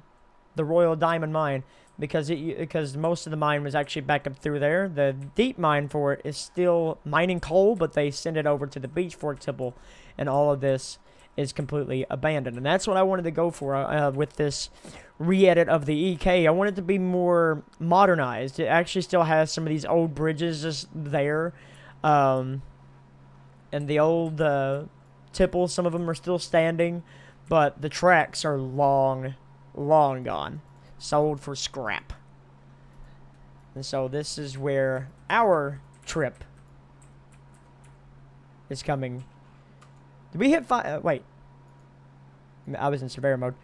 Royal Diamond Mine, because most of the mine was actually back up through there. The deep mine for it is still mining coal, but they send it over to the Beach Fork Tipple, and all of this is completely abandoned. And that's what I wanted to go for with this re-edit of the EK. I want it to be more modernized. It actually still has some of these old bridges just there. And the old Tipples, some of them are still standing. But the tracks are long, long gone. Sold for scrap. And so this is where our trip is coming. Did we hit wait. I was in surveyor mode.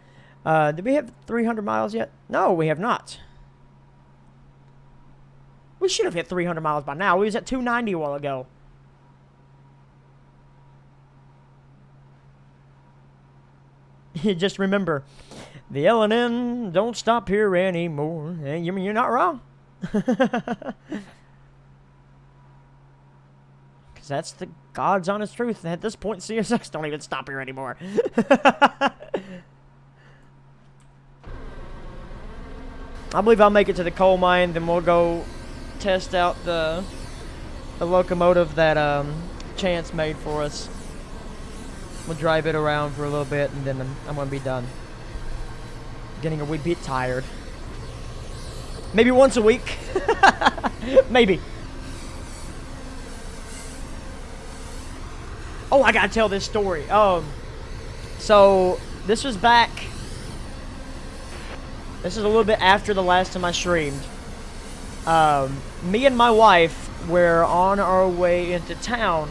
Did we hit 300 miles yet? No, we have not. We should have hit 300 miles by now. We was at 290 a while ago. Just remember, the L&N don't stop here anymore. And you're not wrong. Because that's the God's honest truth. At this point, CSX don't even stop here anymore. I believe I'll make it to the coal mine, then we'll go test out the locomotive that Chance made for us. We'll drive it around for a little bit, and then I'm going to be done. Getting a wee bit tired. Maybe once a week. Maybe. Oh, I gotta tell this story. So this was back. This is a little bit after the last time I streamed. Me and my wife were on our way into town,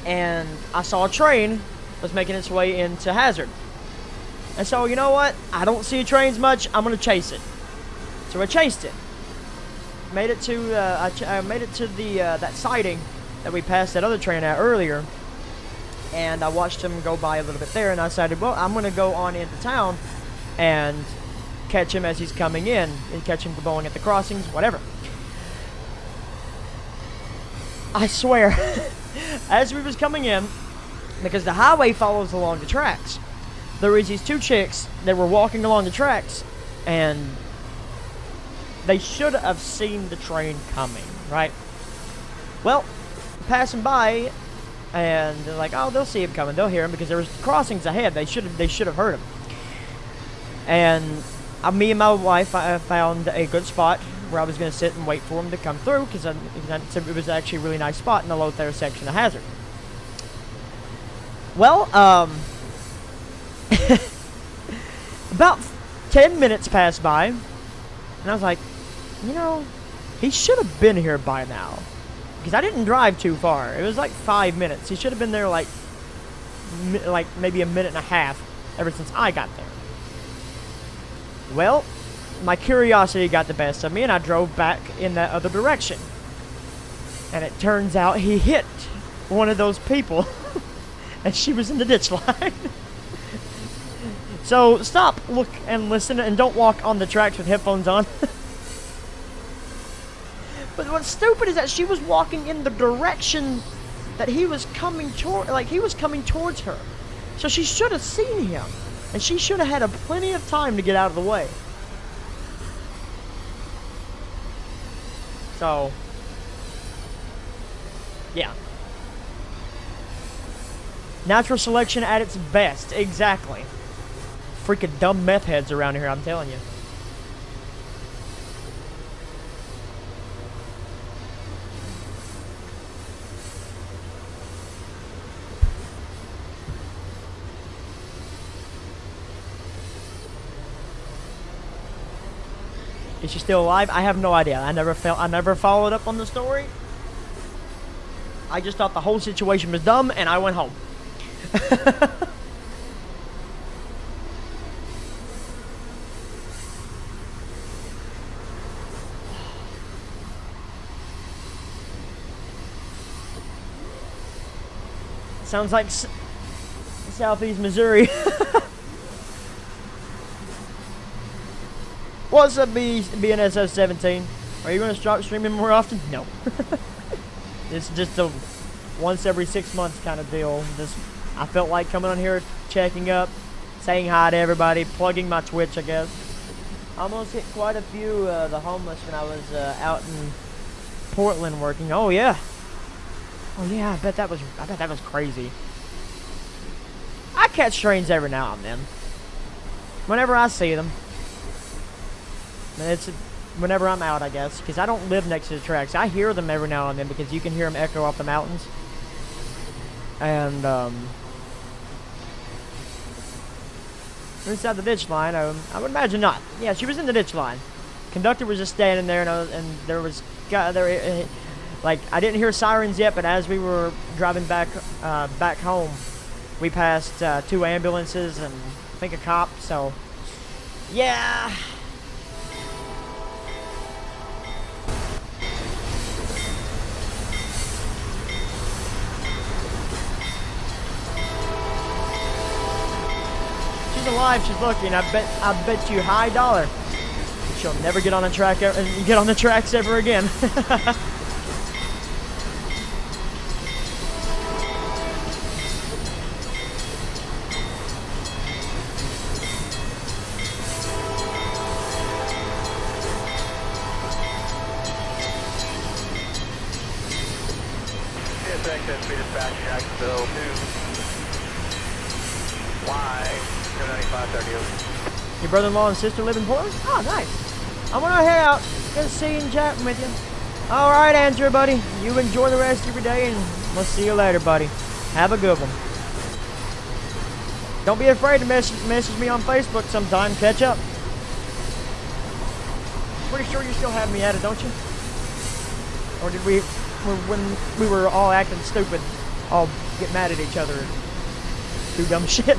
and I saw a train was making its way into Hazard. And so, you know what? I don't see trains much. I'm gonna chase it. So I chased it. Made it to I made it to the that siding that we passed that other train at earlier, and I watched him go by a little bit there, and I decided, well, I'm gonna go on into town and catch him as he's coming in, and catch him going at the crossings, whatever. I swear, as we was coming in, because the highway follows along the tracks, there was these two chicks that were walking along the tracks, and they should have seen the train coming, right? Well, passing by, and they're like, oh, they'll see him coming, they'll hear him, because there was crossings ahead. They should have heard him. And me and my wife, I found a good spot where I was going to sit and wait for him to come through, because it was actually a really nice spot in the Lothair section of Hazard. Well, about 10 minutes passed by, and I was like, you know, he should have been here by now. Because I didn't drive too far. It was like 5 minutes. He should have been there like maybe a minute and a half ever since I got there. Well, my curiosity got the best of me, and I drove back in that other direction. And it turns out he hit one of those people, and she was in the ditch line. So stop, look, and listen, and don't walk on the tracks with headphones on. But what's stupid is that she was walking in the direction that he was coming toward, like he was coming towards her. So she should have seen him, and she should have had plenty of time to get out of the way. So, yeah. Natural selection at its best, exactly. Freaking dumb meth heads around here, I'm telling you. Is she still alive? I have no idea. I never followed up on the story. I just thought the whole situation was dumb, and I went home. Sounds like Southeast Missouri. What's up, BNSF17? Are you going to start streaming more often? No. It's just a once every 6 months kind of deal. I felt like coming on here, checking up, saying hi to everybody, plugging my Twitch, I guess. I almost hit quite a few the homeless when I was out in Portland working. Oh yeah. Oh yeah, I bet that was crazy. I catch trains every now and then. Whenever I see them. It's whenever I'm out, I guess, because I don't live next to the tracks. I hear them every now and then because you can hear them echo off the mountains. And inside the ditch line. I would imagine not. Yeah, she was in the ditch line. Conductor was just standing there, and there was like I didn't hear sirens yet, but as we were driving back home, we passed 2 ambulances and I think a cop. So yeah. She's alive. She's looking. I bet you high dollar she'll never get on the tracks ever again. TSX has been dispatched Jacksonville to Y-9530. Your brother-in-law and sister live in Portland? Oh, nice. I'm gonna head out. Good seeing and chatting with you. All right, Andrew, buddy. You enjoy the rest of your day, and we'll see you later, buddy. Have a good one. Don't be afraid to message me on Facebook sometime. Catch up. Pretty sure you still have me at it, don't you? Or did we, when we were all acting stupid, all get mad at each other and do dumb shit?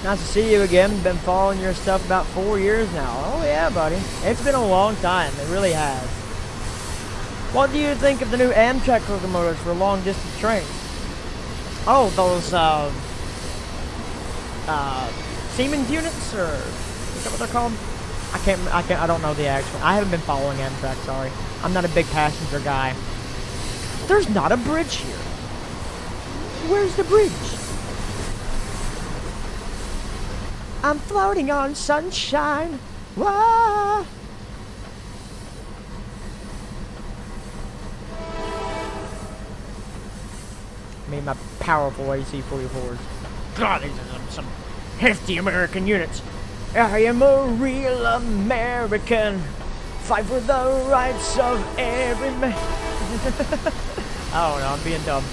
Nice to see you again. Been following your stuff about 4 years now. Oh yeah, buddy. It's been a long time. It really has. What do you think of the new Amtrak locomotives for long distance trains? Oh, those Siemens units, or is that what they're called? I don't know the actual. I haven't been following Amtrak, sorry. I'm not a big passenger guy. There's not a bridge here. Where's the bridge? I'm floating on sunshine. Whoa. I mean, my powerful AC-44s. God, these are some hefty American units. I am a real American. Fight for the rights of every man. I don't know, I'm being dumb.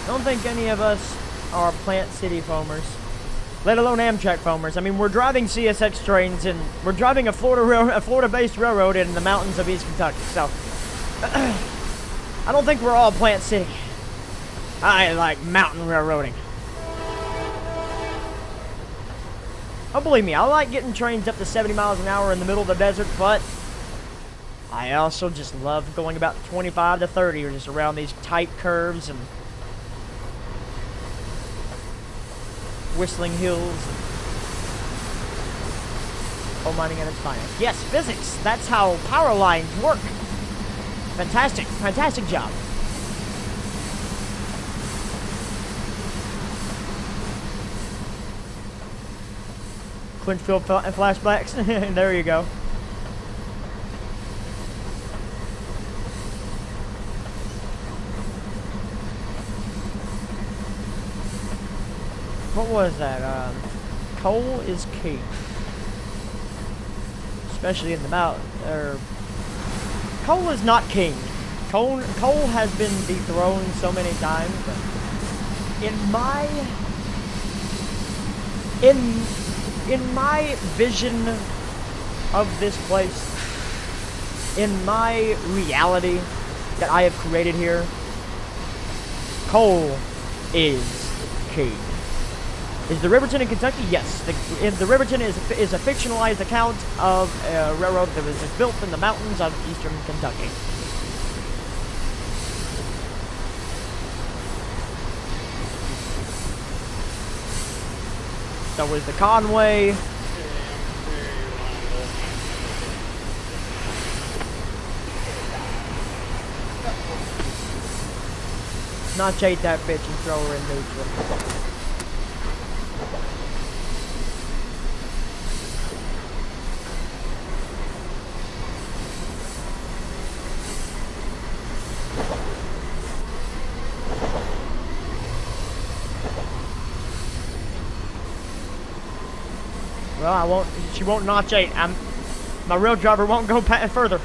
I don't think any of us are Plant City foamers, let alone Amtrak foamers. I mean, we're driving CSX trains, and we're driving a Florida-based railroad in the mountains of East Kentucky. So, I don't think we're all Plant City. I like mountain railroading. Oh, believe me, I like getting trains up to 70 miles an hour in the middle of the desert, but I also just love going about 25 to 30 or just around these tight curves and whistling hills. Coal mining at its finest. Yes, physics. That's how power lines work. Fantastic. Fantastic job. Clinchfield flashbacks. There you go. What was that? Coal is king. Especially in the mountain. Coal is not king. Coal has been dethroned so many times. But in my vision of this place, in my reality that I have created here, coal is king. Is the Riverton in Kentucky? Yes. The Riverton is a fictionalized account of a railroad that was built in the mountains of eastern Kentucky. So was the Conway. Notch 8 that bitch and throw her in neutral. Well, I won't. She won't notch 8. My real driver won't go further.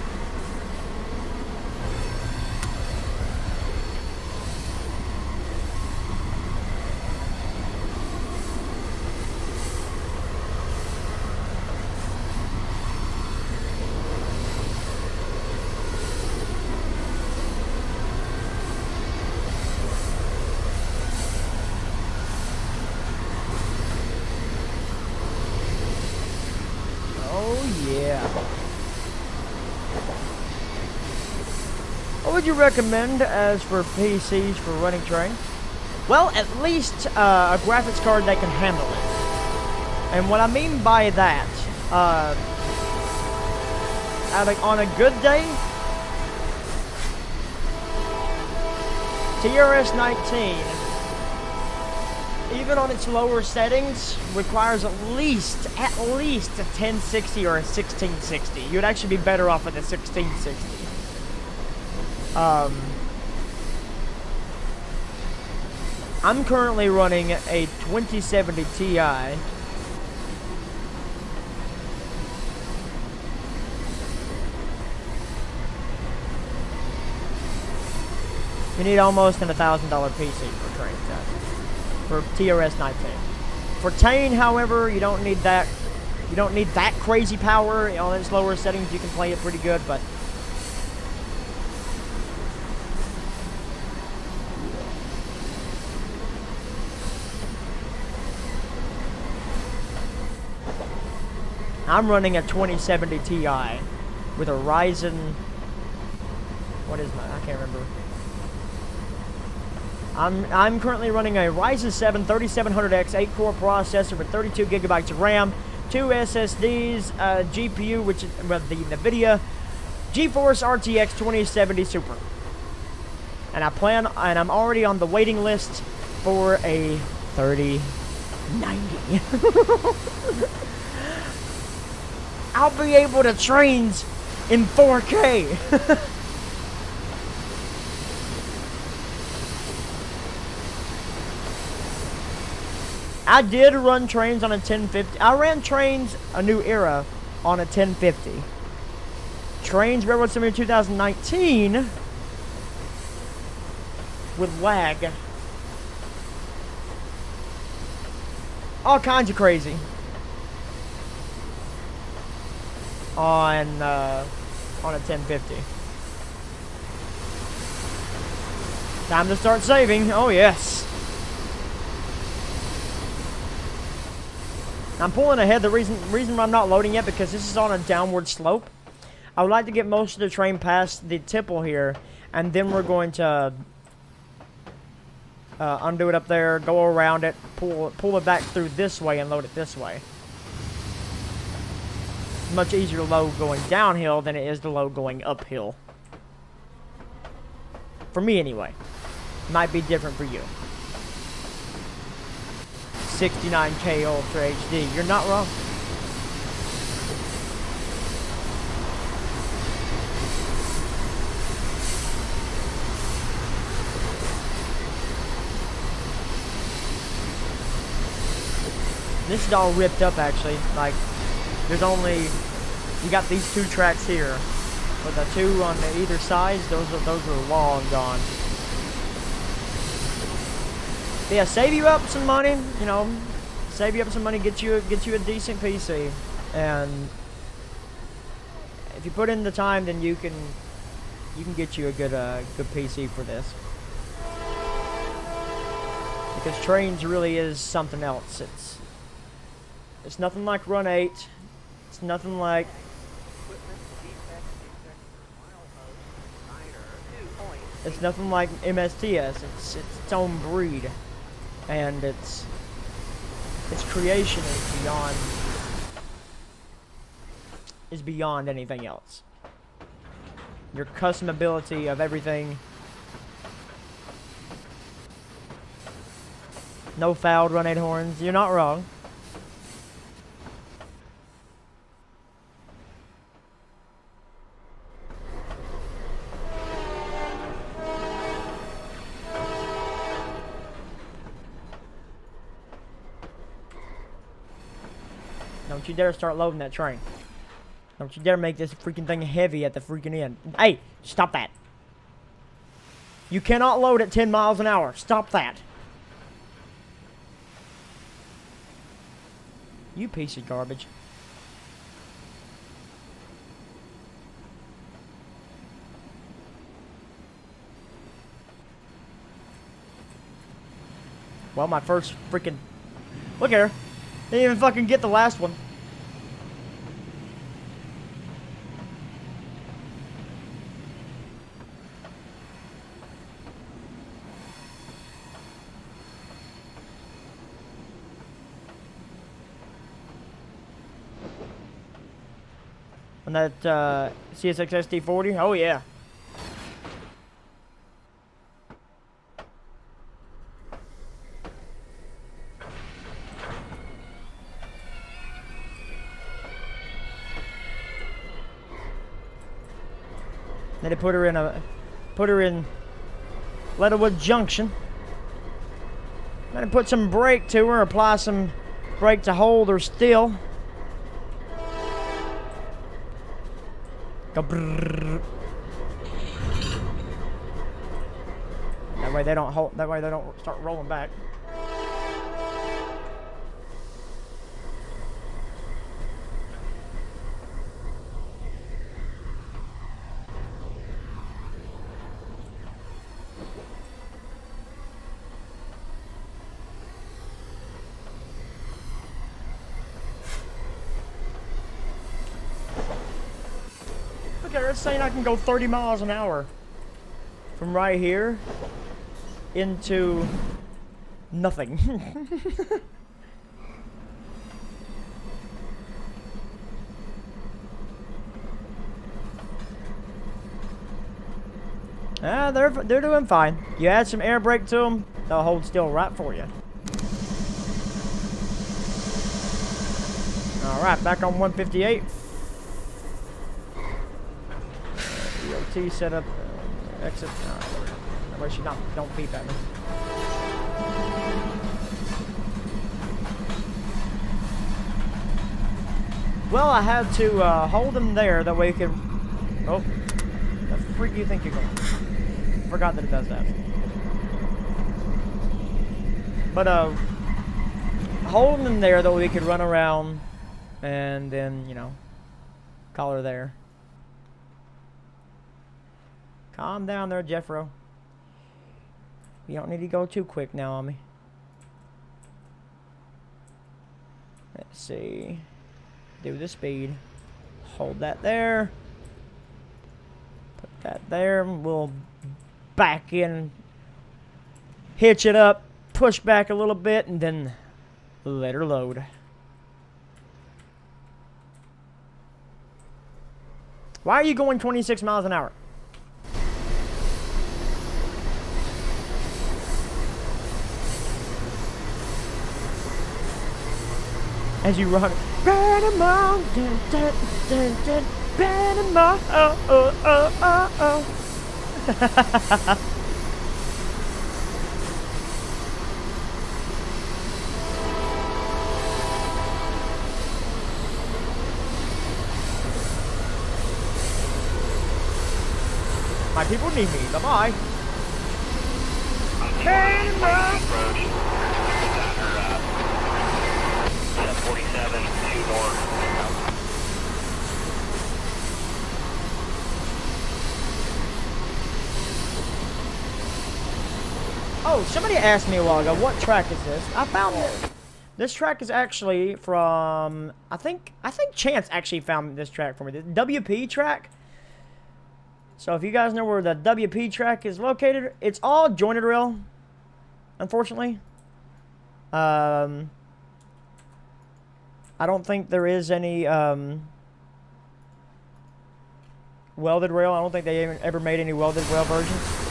What would you recommend as for PCs for running trains? Well, at least a graphics card that can handle it. And what I mean by that, on a good day, TRS19, even on its lower settings, requires at least a 1060 or a 1660. You'd actually be better off with a 1660. I'm currently running a 2070 Ti. You need almost an $1,000 PC for train test. For TRS19. For Tane, however, you don't need that. You don't need that crazy power. On its lower settings, you can play it pretty good, but I'm running a 2070 Ti with a Ryzen. What is my? I can't remember. I'm currently running a Ryzen 7 3700X 8-core processor with 32 gigabytes of RAM, 2 SSDs, GPU, which is the NVIDIA GeForce RTX 2070 Super. And I'm already on the waiting list for a 3090. I'll be able to trains in 4K. I did run trains on a 1050. I ran trains a new era on a 1050. Trains Railroad Simulator 2019 with lag. All kinds of crazy. On a 1050. Time to start saving. Oh yes. I'm pulling ahead. The reason I'm not loading yet because this is on a downward slope. I would like to get most of the train past the tipple here, and then we're going to undo it up there, go around it, pull it back through this way, and load it this way. It's much easier to load going downhill than it is to load going uphill. For me, anyway. Might be different for you. 69K Ultra HD. You're not wrong. This is all ripped up, actually. Like, there's only, you got these 2 tracks here, but the 2 on either side, those are long gone. But yeah, save you up some money, you know, save you up some money, get you a decent PC, and if you put in the time, then you can get you a good PC for this. Because trains really is something else. It's nothing like Run 8. It's nothing like MSTS. It's its own breed. And its creation is beyond anything else. Your customability of everything No fouled run 8 horns. You're not wrong. Don't you dare start loading that train. Don't you dare make this freaking thing heavy at the freaking end. Hey, stop that. You cannot load at 10 miles an hour. Stop that. You piece of garbage. Well, my first freaking... Look at her. Didn't even fucking get the last one. On that CSX ST40? Oh yeah. Then they put her in Leatherwood Junction. Then they put some brake to her, apply some brake to hold her still. Go brrrr. That way they don't hold. That way they don't start rolling back. It's saying I can go 30 miles an hour from right here into nothing. Ah, they're doing fine. You add some air brake to them, they'll hold still right for you. All right, back on 158. EOT set up exit. That way she don't beep at me. Well, I had to hold them there. That way you can. Oh, the freak do you think you're going? Forgot that it does that. But holding them there, though, we could run around and then, you know, call her there. Calm down there, Jeffro. You don't need to go too quick now on me. Let's see. Do the speed. Hold that there. Put that there. We'll back in. Hitch it up. Push back a little bit and then let her load. Why are you going 26 miles an hour? As you run, Panama, dun, dun, dun, dun, Panama, oh, oh, oh, oh, oh. My people need me. Bye-bye. Panama. 47 due north. Oh, somebody asked me a while ago, what track is this? I found it. This track is actually from, I think Chance actually found this track for me. The WP track. So if you guys know where the WP track is located, it's all jointed rail, unfortunately. I don't think there is any welded rail. I don't think they ever made any welded rail versions.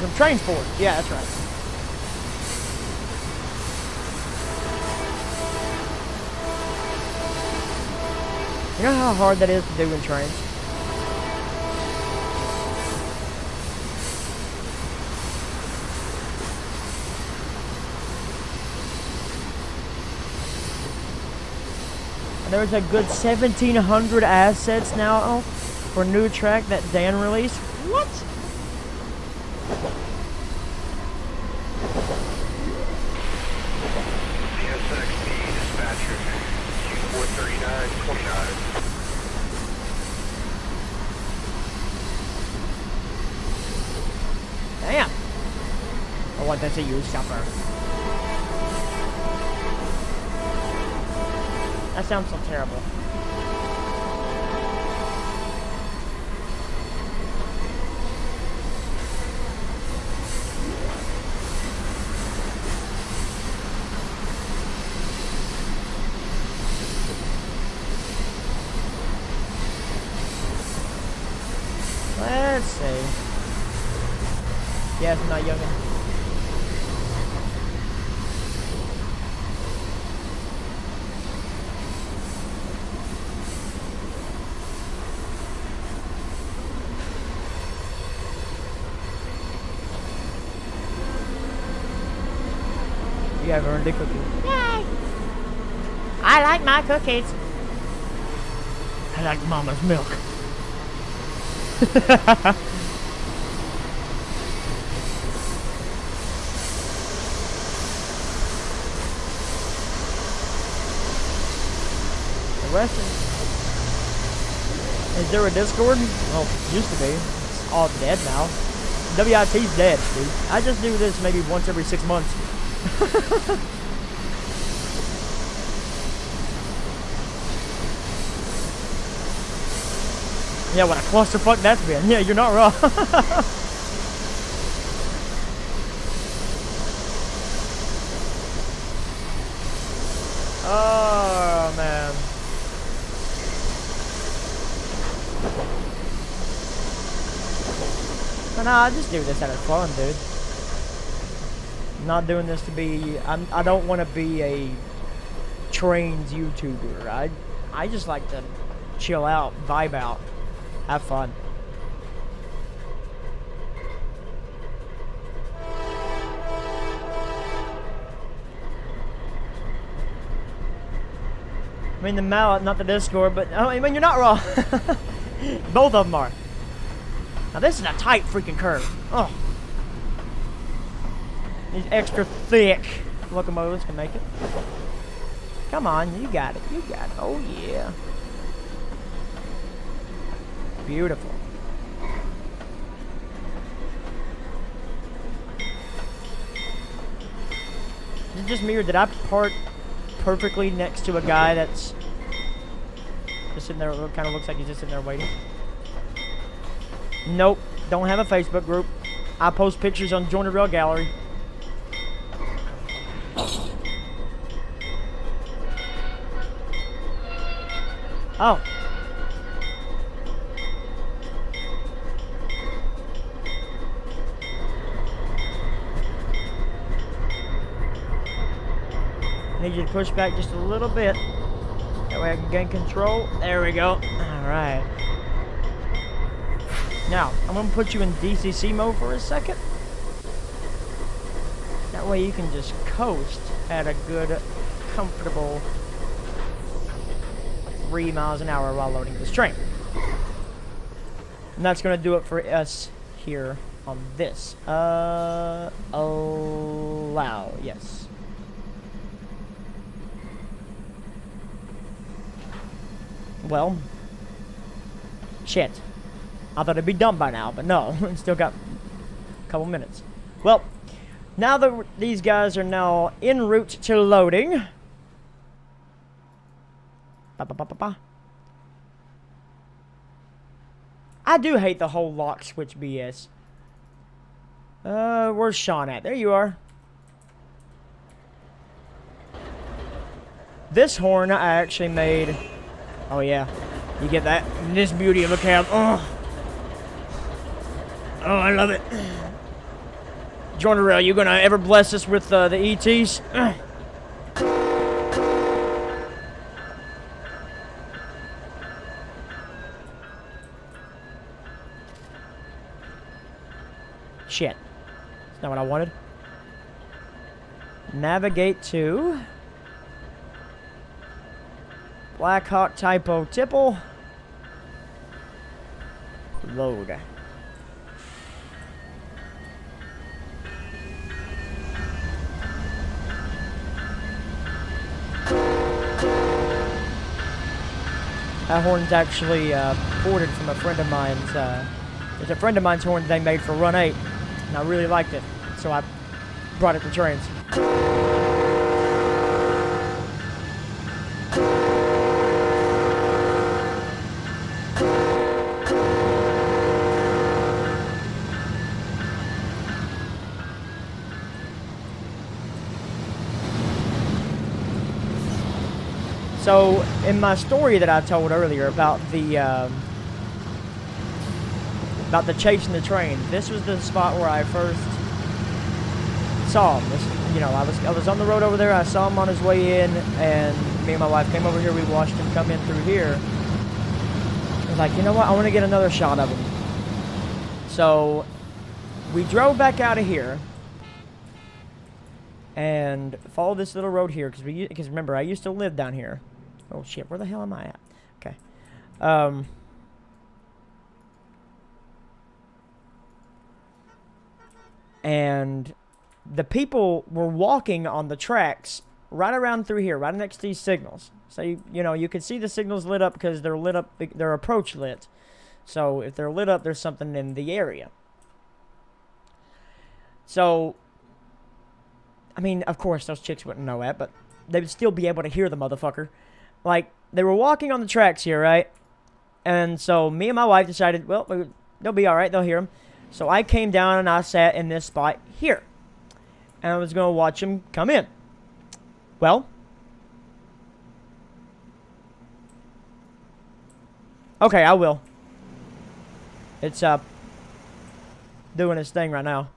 some trains for it. Yeah, that's right. You know how hard that is to do in trains? There's a good 1,700 assets now for new track that Dan released. What? CSXD dispatcher, Q43929. Damn. I want that to use supper. That sounds so terrible. Let's see. Yes, I'm not youngin'. You have earned a cookie. Yay! I like my cookies. I like Mama's milk. The rest is there a Discord? Well, used to be. It's all dead now. WIT's dead, dude. I just do this maybe once every 6 months. Yeah, what a clusterfuck that's been. Yeah, you're not wrong. Oh, man. But nah, I just do this out of fun, dude. I'm not doing this to be... I don't want to be a trains YouTuber. I just like to chill out, vibe out, have fun. I mean the mallet, not the Discord, but I mean you're not wrong. Both of them are. Now this is a tight freaking curve. Oh, these extra thick locomotives can make it. Come on, you got it. You got it. Oh yeah. Beautiful. Is it just me, or did I park perfectly next to a guy that's just sitting there? Kind of looks like he's just sitting there waiting. Nope, don't have a Facebook group. I post pictures on Join the Rail Gallery. Oh. Need you to push back just a little bit. That way I can gain control. There we go. Alright. Now, I'm going to put you in DCC mode for a second. That way you can just coast at a good, comfortable 3 miles an hour while loading this train. And that's going to do it for us here on this. Allow. Yes. Well, shit. I thought it'd be done by now, but no. Still got a couple minutes. Well, now that these guys are now en route to loading. I do hate the whole lock switch BS. Where's Sean at? There you are. This horn I actually made. Oh yeah, you get that? This beauty of a cab. Oh, I love it. Joiner Rail, you gonna ever bless us with the ETs? Shit. That's not what I wanted. Navigate to Black Hawk Typo Tipple. Load. That horn's actually ported from a friend of mine's. It's a friend of mine's horn they made for Run 8, and I really liked it, so I brought it to trains. So, in my story that I told earlier about the chasing the train, this was the spot where I first saw him. This, you know, I was on the road over there. I saw him on his way in, and me and my wife came over here. We watched him come in through here. I was like, you know what? I want to get another shot of him. So, we drove back out of here and followed this little road here because remember, I used to live down here. Oh shit, where the hell am I at? Okay. And the people were walking on the tracks right around through here, right next to these signals. So, you know, you can see the signals lit up because they're lit up, they're approach lit. So, if they're lit up, there's something in the area. So, I mean, of course, those chicks wouldn't know that, but they would still be able to hear the motherfucker. Like, they were walking on the tracks here, right? And so, me and my wife decided, well, they'll be alright, they'll hear them. So, I came down and I sat in this spot here. And I was going to watch them come in. Well. Okay, I will. It's, doing its thing right now.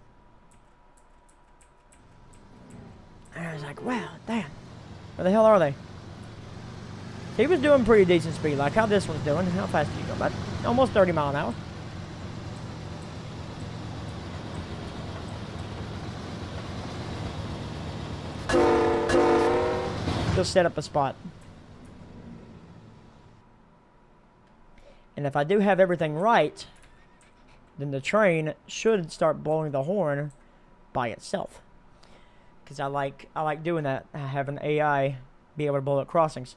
And I was like, wow, damn. Where the hell are they? He was doing pretty decent speed, like how this one's doing. How fast do you go? About almost 30 miles an hour. Just set up a spot. And if I do have everything right, then the train should start blowing the horn by itself. Because I like doing that. I have an AI be able to blow at crossings.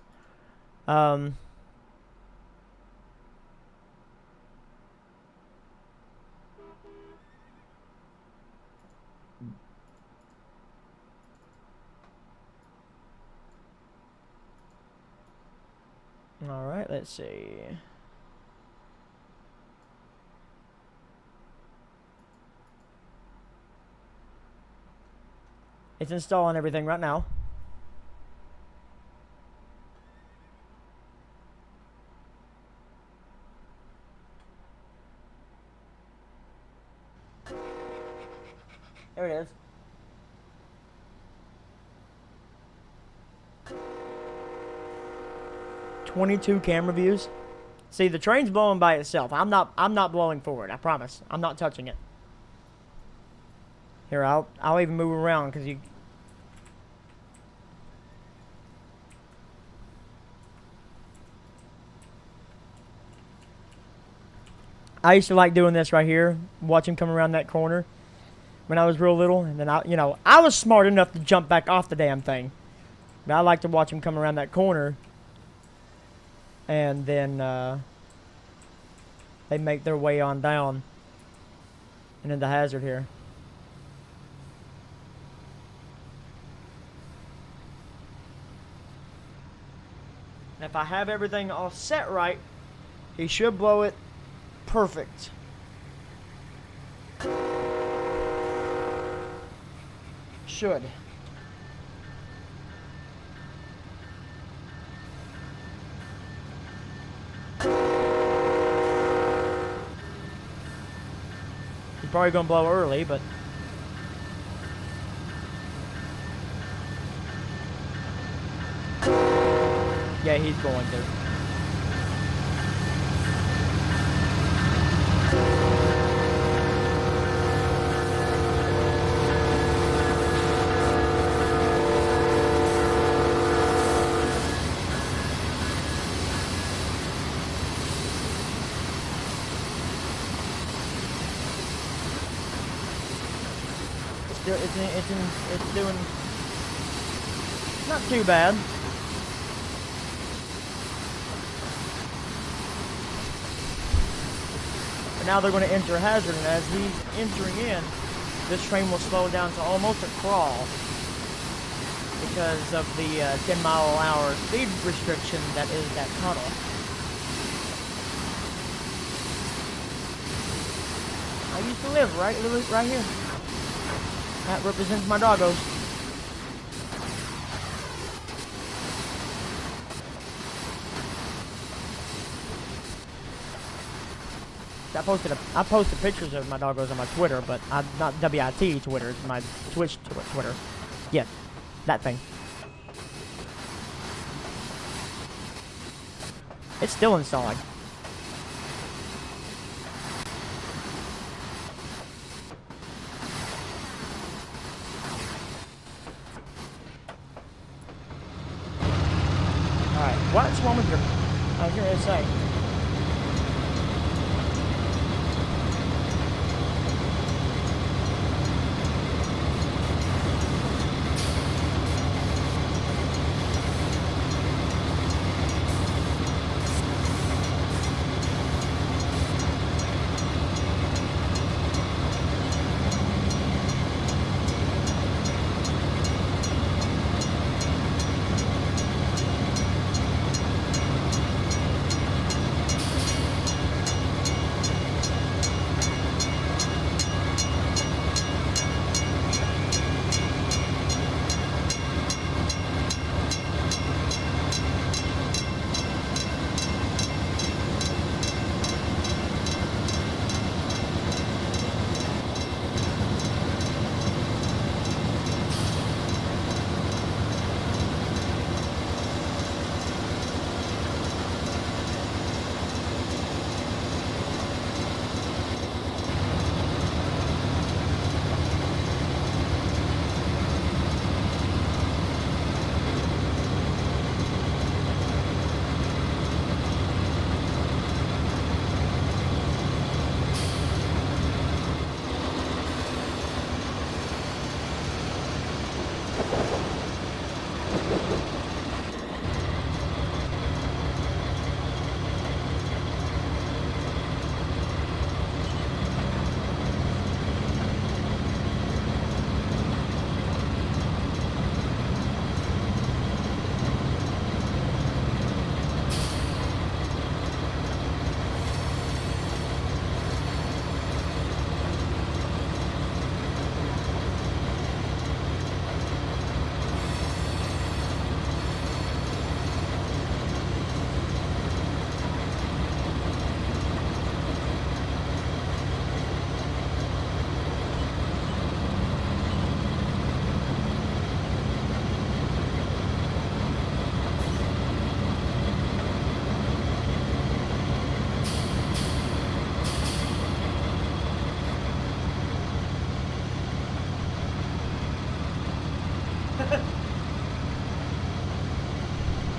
Alright, let's see. It's installing everything right now. There it is. "22 camera views." See, the train's blowing by itself. I'm not blowing forward. I promise. I'm not touching it. Here, I'll even move around because you. I used to like doing this right here, watch him come around that corner when I was real little, and then I was smart enough to jump back off the damn thing. But I like to watch him come around that corner, and then they make their way on down and into hazard here. And if I have everything all set right, he should blow it perfect. Should. He's probably gonna blow early, but Yeah, he's going to. It's doing not too bad. But now they're going to enter hazard, and as he's entering in, this train will slow down to almost a crawl because of the 10-mile-an-hour speed restriction that is that tunnel. I used to live right here. That represents my doggos. I posted pictures of my doggos on my Twitter, but I'm not WIT Twitter, it's my Twitch Twitter. Yeah, that thing. It's still installing. Alright, what's wrong with your... I was going to say...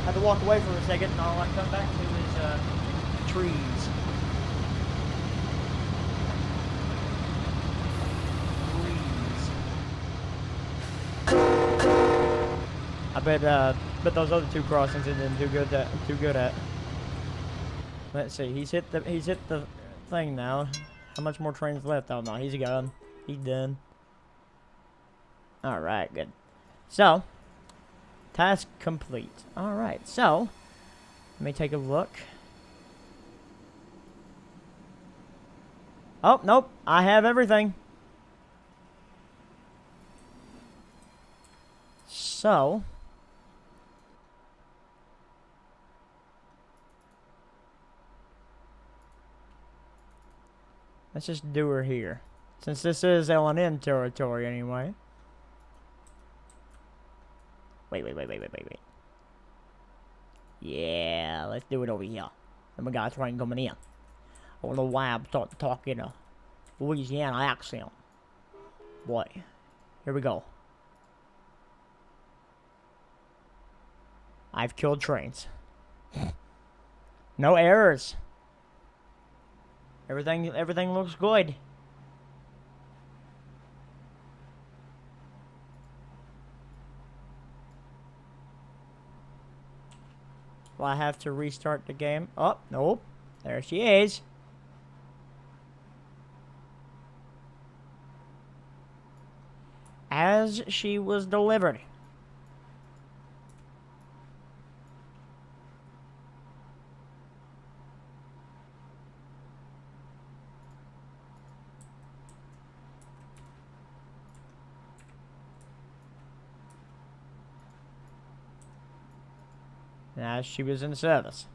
Had to walk away for a second, and all I come back to is trees. I bet those other two crossings isn't too good at. Let's see. He's hit the thing now. How much more trains left? Oh no, he's gone. He's done. All right, good. So. Task complete. Alright, so let me take a look. Oh, nope. I have everything. So let's just do her here. Since this is L&N territory anyway. Wait. Yeah, let's do it over here. And we got a train coming in. I don't know why I'm starting to talk in a Louisiana accent. Boy, here we go. I've killed trains. No errors. Everything looks good. Will I have to restart the game? Oh, nope. There she is. As she was delivered. As she was in service.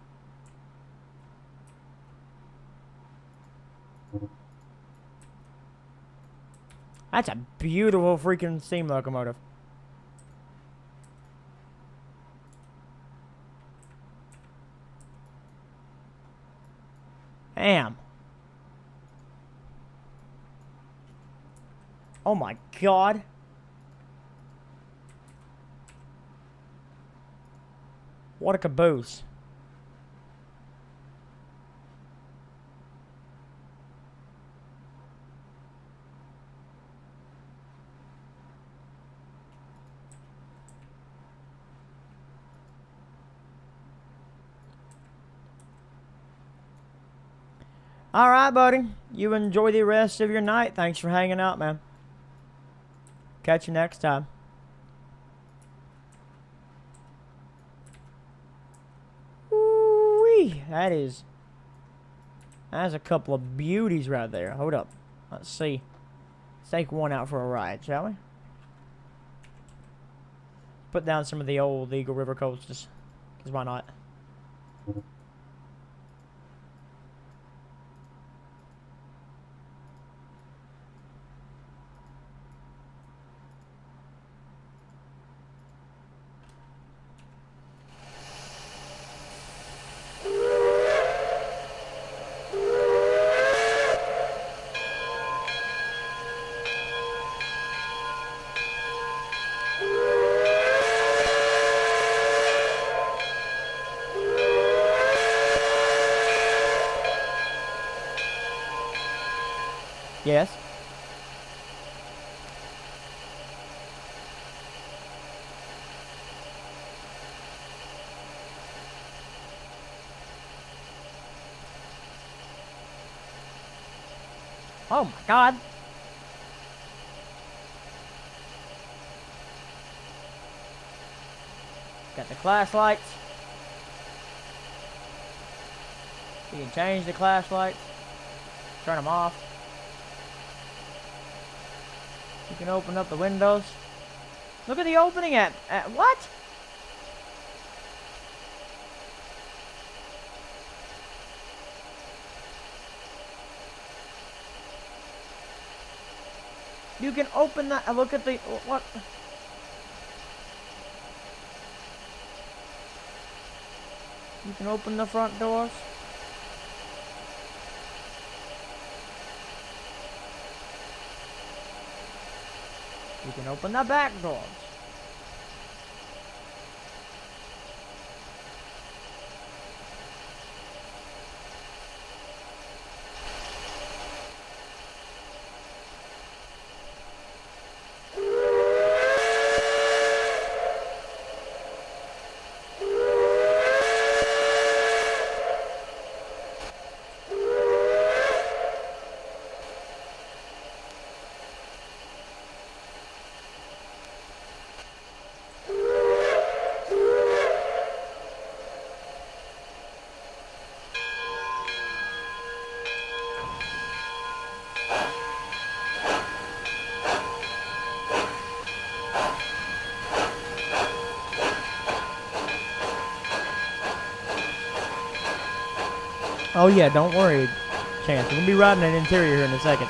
That's a beautiful freaking steam locomotive. Damn. Oh my god. What a caboose. All right, buddy. You enjoy the rest of your night. Thanks for hanging out, man. Catch you next time. Woo-wee. That's a couple of beauties right there. Hold up. Let's see. Let's take one out for a ride, shall we? Put down some of the old Eagle River coasters. Because why not? Yes. Oh my god. Got the class lights. You can change the class lights. Turn them off. You can open up the windows. Look at the opening at what? You can open that. Look at the what? You can open the front doors. You can open the back doors. Oh yeah, don't worry, Chance. We're gonna be riding an interior here in a second.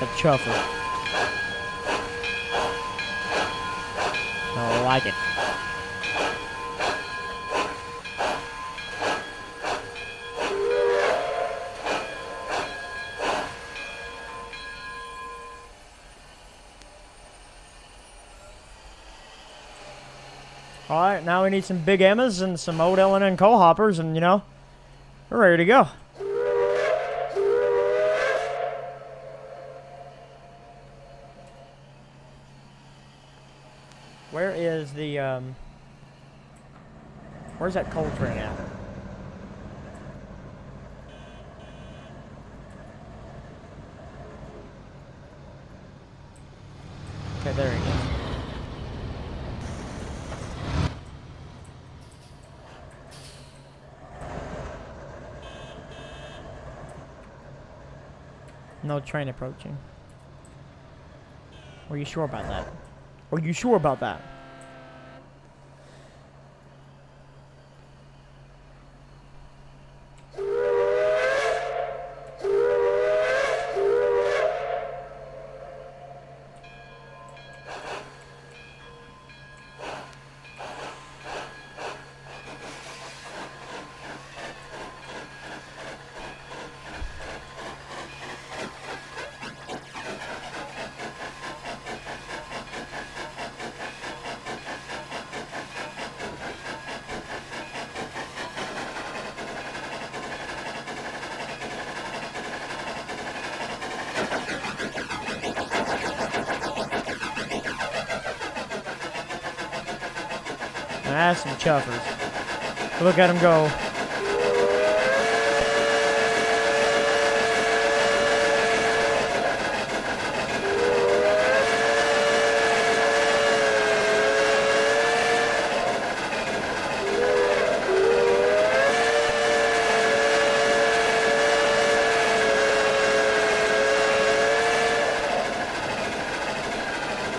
with a chuffle. I like it. Alright, now we need some big Emmas and some old L&N coal hoppers, and, you know, we're ready to go. Where is the, where's that coal train at? Okay, there he is. No train approaching. Are you sure about that? Are you sure about that? That's some chuffers. Look at him go.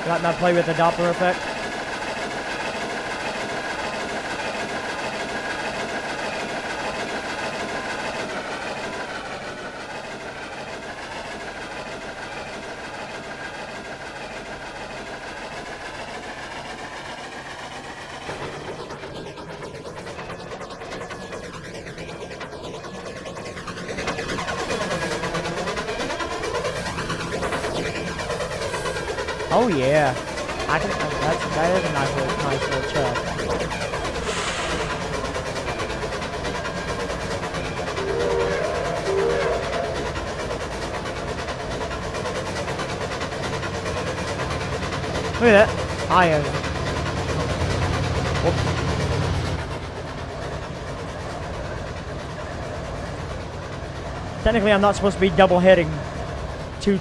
Got not play with the Doppler effect. Oh yeah, I can. That is a nice little chest. Look at that. I am. Technically, I'm not supposed to be double heading two.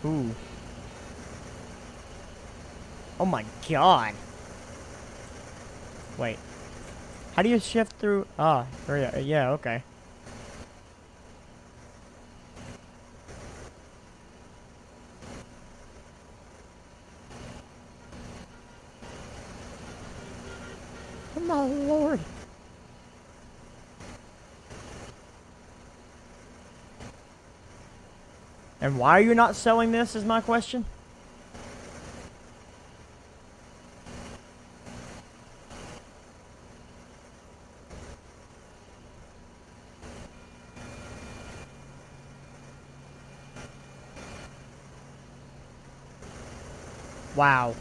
Ooh. Oh my god. Wait. How do you shift through? Ah, yeah, okay. Oh my lord. And why are you not selling this is my question? Wow.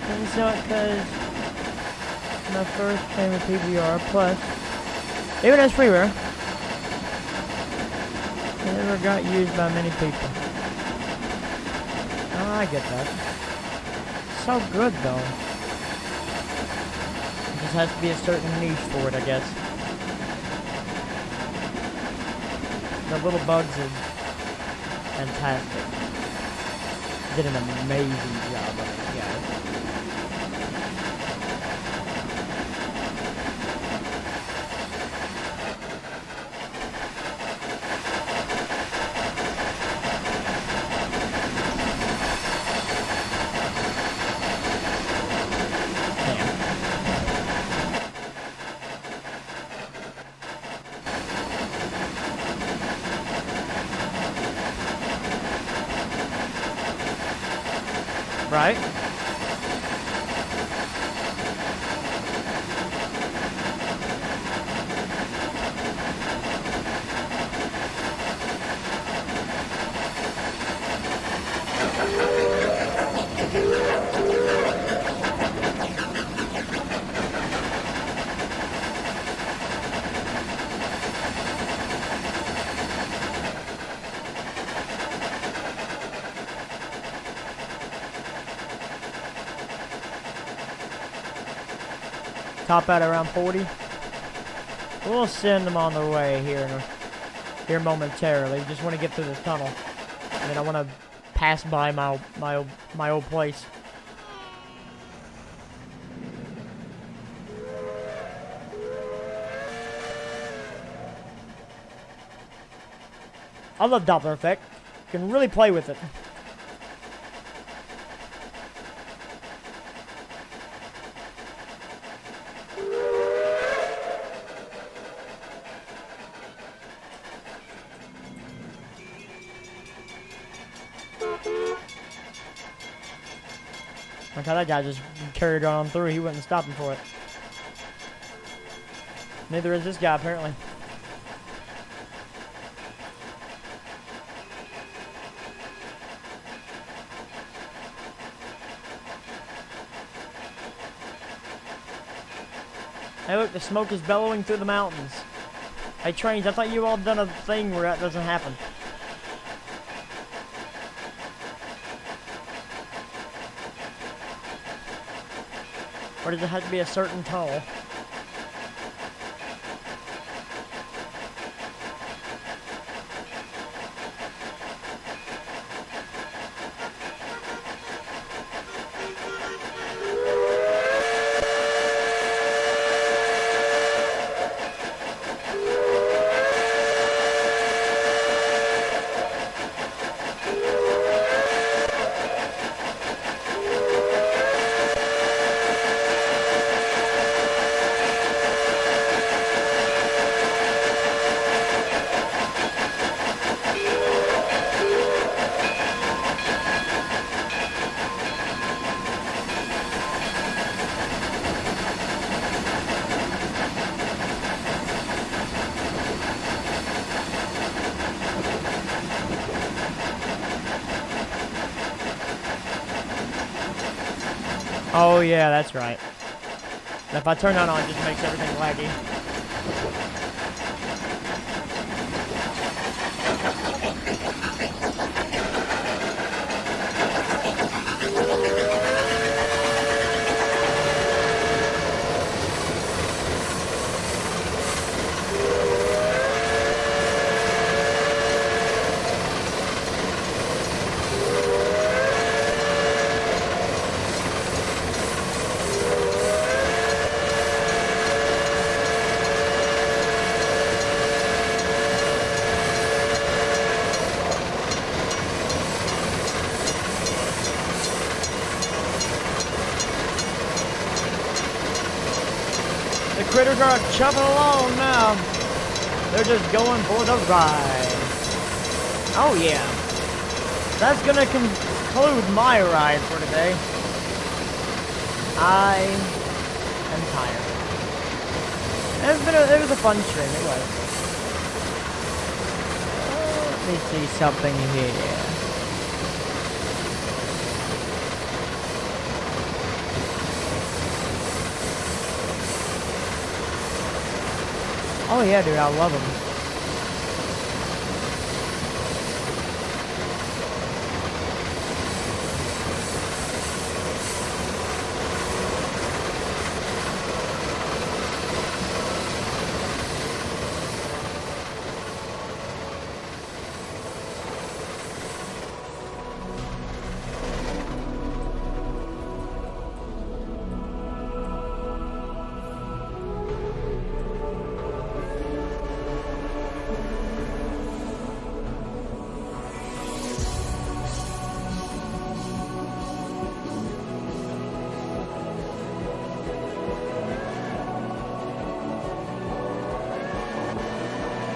And so, because my first came with PBR plus, even as freeware, it never got used by many people. Oh, I get that. So good though. It just has to be a certain niche for it, I guess. The little bugs are fantastic. Did an amazing job on it, guys. Right? Top out around 40. We'll send them on their way here momentarily. Just want to get through this tunnel, and then I want to pass by my old place. I love Doppler effect. You can really play with it. Like how that guy just carried on through. He wasn't stopping for it. Neither is this guy, apparently. Hey look, the smoke is bellowing through the mountains. Hey trains, I thought you all done a thing where that doesn't happen. Or does it have to be a certain tunnel? Oh yeah, that's right. If I turn that on, it just makes everything laggy. The critters are chugging along now. They're just going for the ride. Oh yeah. That's gonna conclude my ride for today. I am tired. It was a fun stream, it was. Let me see something here. Oh yeah, dude, I love them.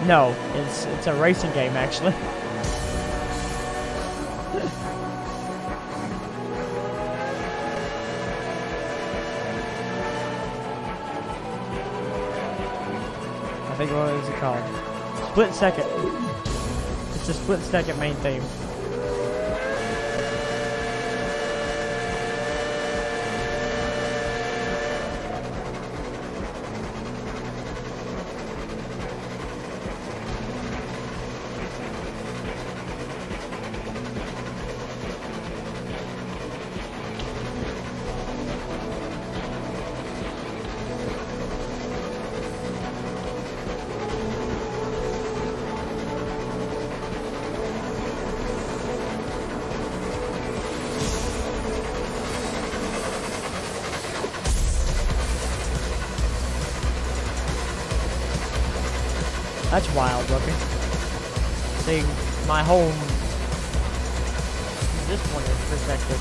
No, it's a racing game actually. I think what is it called? Split second. It's a split second main theme. That's wild looking. See, my home. This one is protected.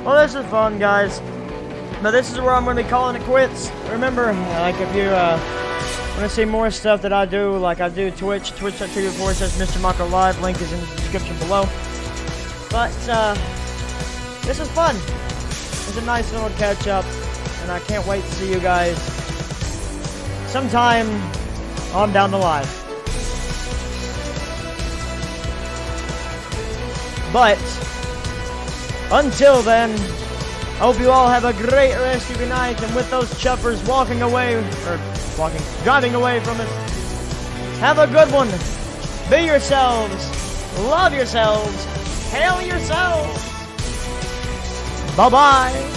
Well, this is fun, guys. But this is where I'm going to be calling it quits. Remember, like, if you want to see more stuff that I do, like I do Twitch, twitch.tv/Mr. Mako Live. Link is in the description below. But, this is fun. It's a nice little catch-up. And I can't wait to see you guys sometime on down the line. But until then, I hope you all have a great rest of your night, and with those chuffers driving away from us, have a good one. Be yourselves. Love yourselves. Hail yourselves. Bye-bye.